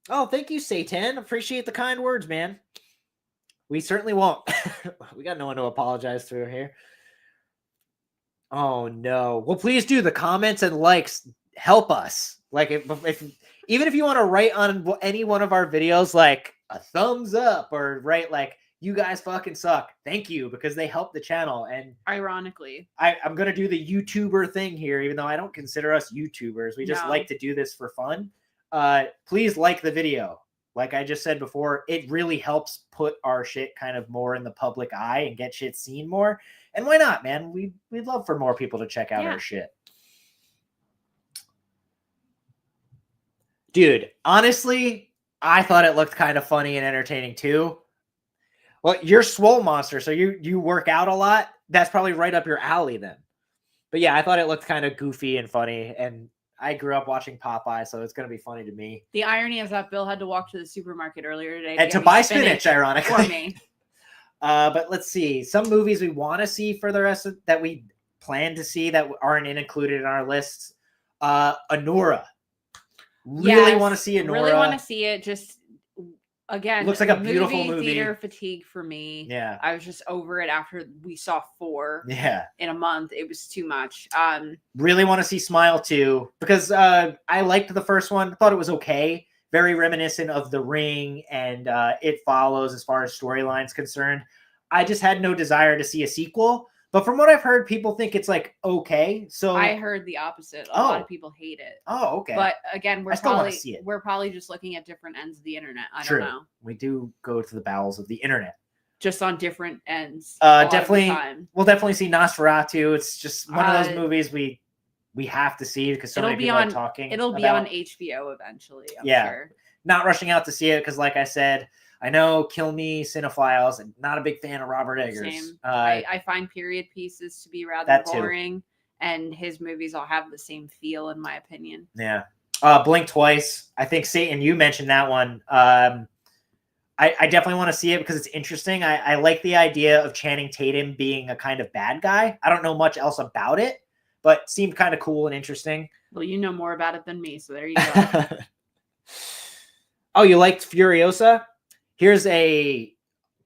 Oh, thank you, Satan. Appreciate the kind words, man. We certainly won't. We got no one to apologize to here. Oh no. Well, please do. The comments and likes help us. Like if even if you want to write on any one of our videos, like a thumbs up or write like you guys fucking suck. Thank you, because they help the channel. And ironically, I'm gonna do the YouTuber thing here, even though I don't consider us YouTubers. We just like to do this for fun. Please like the video. Like I just said before, it really helps put our shit kind of more in the public eye and get shit seen more. And why not, man? We'd love for more people to check out our shit. Dude, honestly, I thought it looked kind of funny and entertaining too. Well, you're Swole Monster, so you work out a lot. That's probably right up your alley then. But yeah, I thought it looked kind of goofy and funny, and I grew up watching Popeye, so it's going to be funny to me. The irony is that Bill had to walk to the supermarket earlier today and to buy spinach, ironically. For me. But let's see. Some movies we want to see for the rest of that we plan to see that aren't included in our lists. Anora. Really want to see Anora. Really want to see it. Just again, looks like a beautiful movie. Theater fatigue for me. Yeah, I was just over it after we saw 4. Yeah, in a month, it was too much. Really want to see Smile 2 because I liked the first one. Thought it was okay. Very reminiscent of The Ring and It Follows as far as storyline's concerned. I just had no desire to see a sequel. But from what I've heard, people think it's like okay. So I heard the opposite. A lot of people hate it. Oh, okay. But again, I still want to see it. We're probably just looking at different ends of the internet. I True. don't know. We do go to the bowels of the internet. Just on different ends. Definitely. We'll definitely see Nosferatu. It's just one of those movies we have to see because so many people are talking. It'll be on HBO eventually. I'm sure. Not rushing out to see it because, like I said, I know kill me cinephiles. I'm not a big fan of Robert Eggers. Same. I find period pieces to be rather boring, and his movies all have the same feel, in my opinion. Yeah. Blink Twice. I think Satan, you mentioned that one. I definitely want to see it because it's interesting. I like the idea of Channing Tatum being a kind of bad guy. I don't know much else about it, but seemed kind of cool and interesting. Well, you know more about it than me, so there you go. Oh, you liked Furiosa? Here's a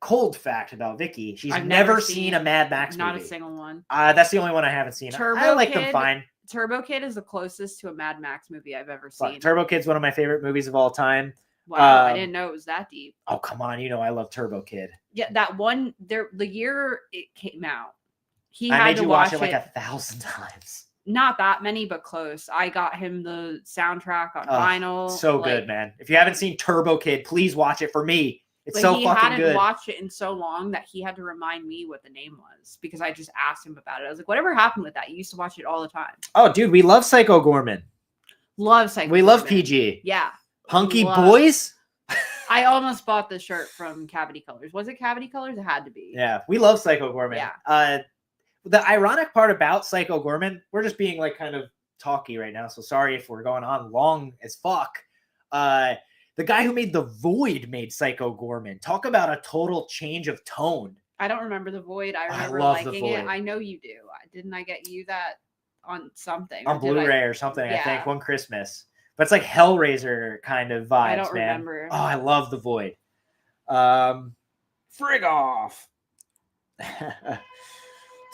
cold fact about Vicky. She's never seen a Mad Max movie. Not a single one. That's the only one I haven't seen. I like them fine. Turbo Kid is the closest to a Mad Max movie I've ever seen. Turbo Kid's one of my favorite movies of all time. Wow, I didn't know it was that deep. Oh, come on. You know I love Turbo Kid. Yeah, that one, the year it came out, I made you watch it like 1,000 times. Not that many, but close. I got him the soundtrack on vinyl. So good, man. If you haven't seen Turbo Kid, please watch it for me. It's so fucking good. He hadn't watched it in so long that he had to remind me what the name was because I just asked him about it. I was like, whatever happened with that? You used to watch it all the time. Oh, dude, we love Psycho Gorman. Love Psycho We love PG. Yeah. Hunky Boys? I almost bought the shirt from Cavity Colors. Was it Cavity Colors? It had to be. Yeah, we love Psycho Gorman. Yeah. The ironic part about Psycho Gorman, we're just being like kind of talky right now, so sorry if we're going on long as fuck. The guy who made The Void made Psycho Gorman. Talk about a total change of tone. I don't remember The Void. I remember liking it. I know you do. Didn't I get you that on something? On Blu-ray or something, I think, one Christmas. But it's like Hellraiser kind of vibes, I don't remember. Oh, I love The Void. Frig off.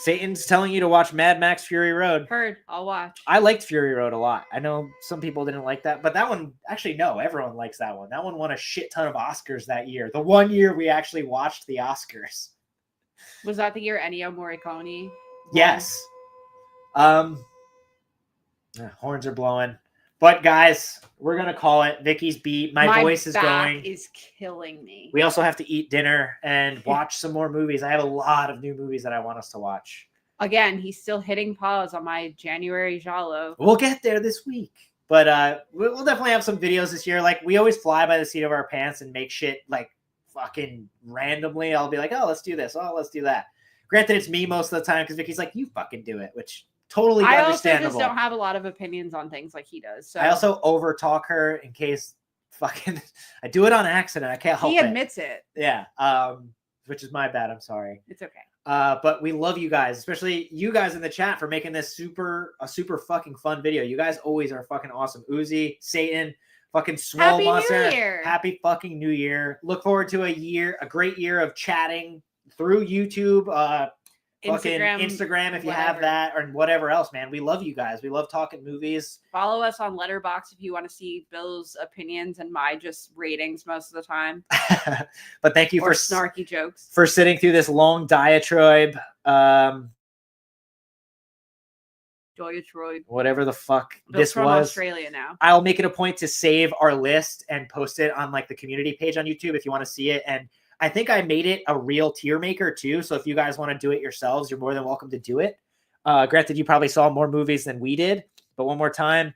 Satan's telling you to watch Mad Max Fury Road. Heard. I'll watch. I liked Fury Road a lot. I know some people didn't like that, but that one, actually, no, everyone likes that one. That one won a shit ton of Oscars that year. The one year we actually watched the Oscars. Was that the year Ennio Morricone won? Yes. Horns are blowing. But guys, we're gonna call it. Vicky's beat. My voice is going. Is killing me. We also have to eat dinner and watch some more movies. I have a lot of new movies that I want us to watch. Again, he's still hitting pause on my January Giallo. We'll get there this week. But we'll definitely have some videos this year. Like, we always fly by the seat of our pants and make shit like fucking randomly. I'll be like, oh, let's do this. Oh, let's do that. Granted, it's me most of the time because Vicky's like, you fucking do it, which totally understandable. I also just don't have a lot of opinions on things like he does. So I also overtalk her in case fucking I do it on accident. I can't help it. He admits it. Yeah. Which is my bad. I'm sorry. It's okay. But we love you guys, especially you guys in the chat, for making this a super fucking fun video. You guys always are fucking awesome. Uzi, Satan, fucking Swell Happy Monster. New Year. Happy fucking New Year. Look forward to a great year of chatting through YouTube, fucking Instagram if you have that, or whatever else, man. We love you guys. We love talking movies. Follow us on Letterboxd if you want to see Bill's opinions and my just ratings most of the time. But thank you or for snarky jokes, for sitting through this long diatribe. Whatever the fuck Bill's this from was. Australia now. I'll make it a point to save our list and post it on like the community page on YouTube if you want to see it. And I think I made it a real tier maker too. So if you guys want to do it yourselves, you're more than welcome to do it. Granted, you probably saw more movies than we did, but one more time,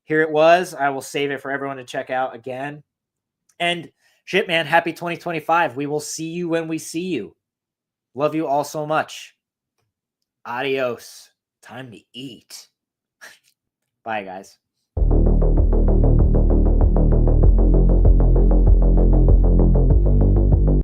here it was. I will save it for everyone to check out again. And shit, man, happy 2025. We will see you when we see you. Love you all so much. Adios. Time to eat. Bye, guys.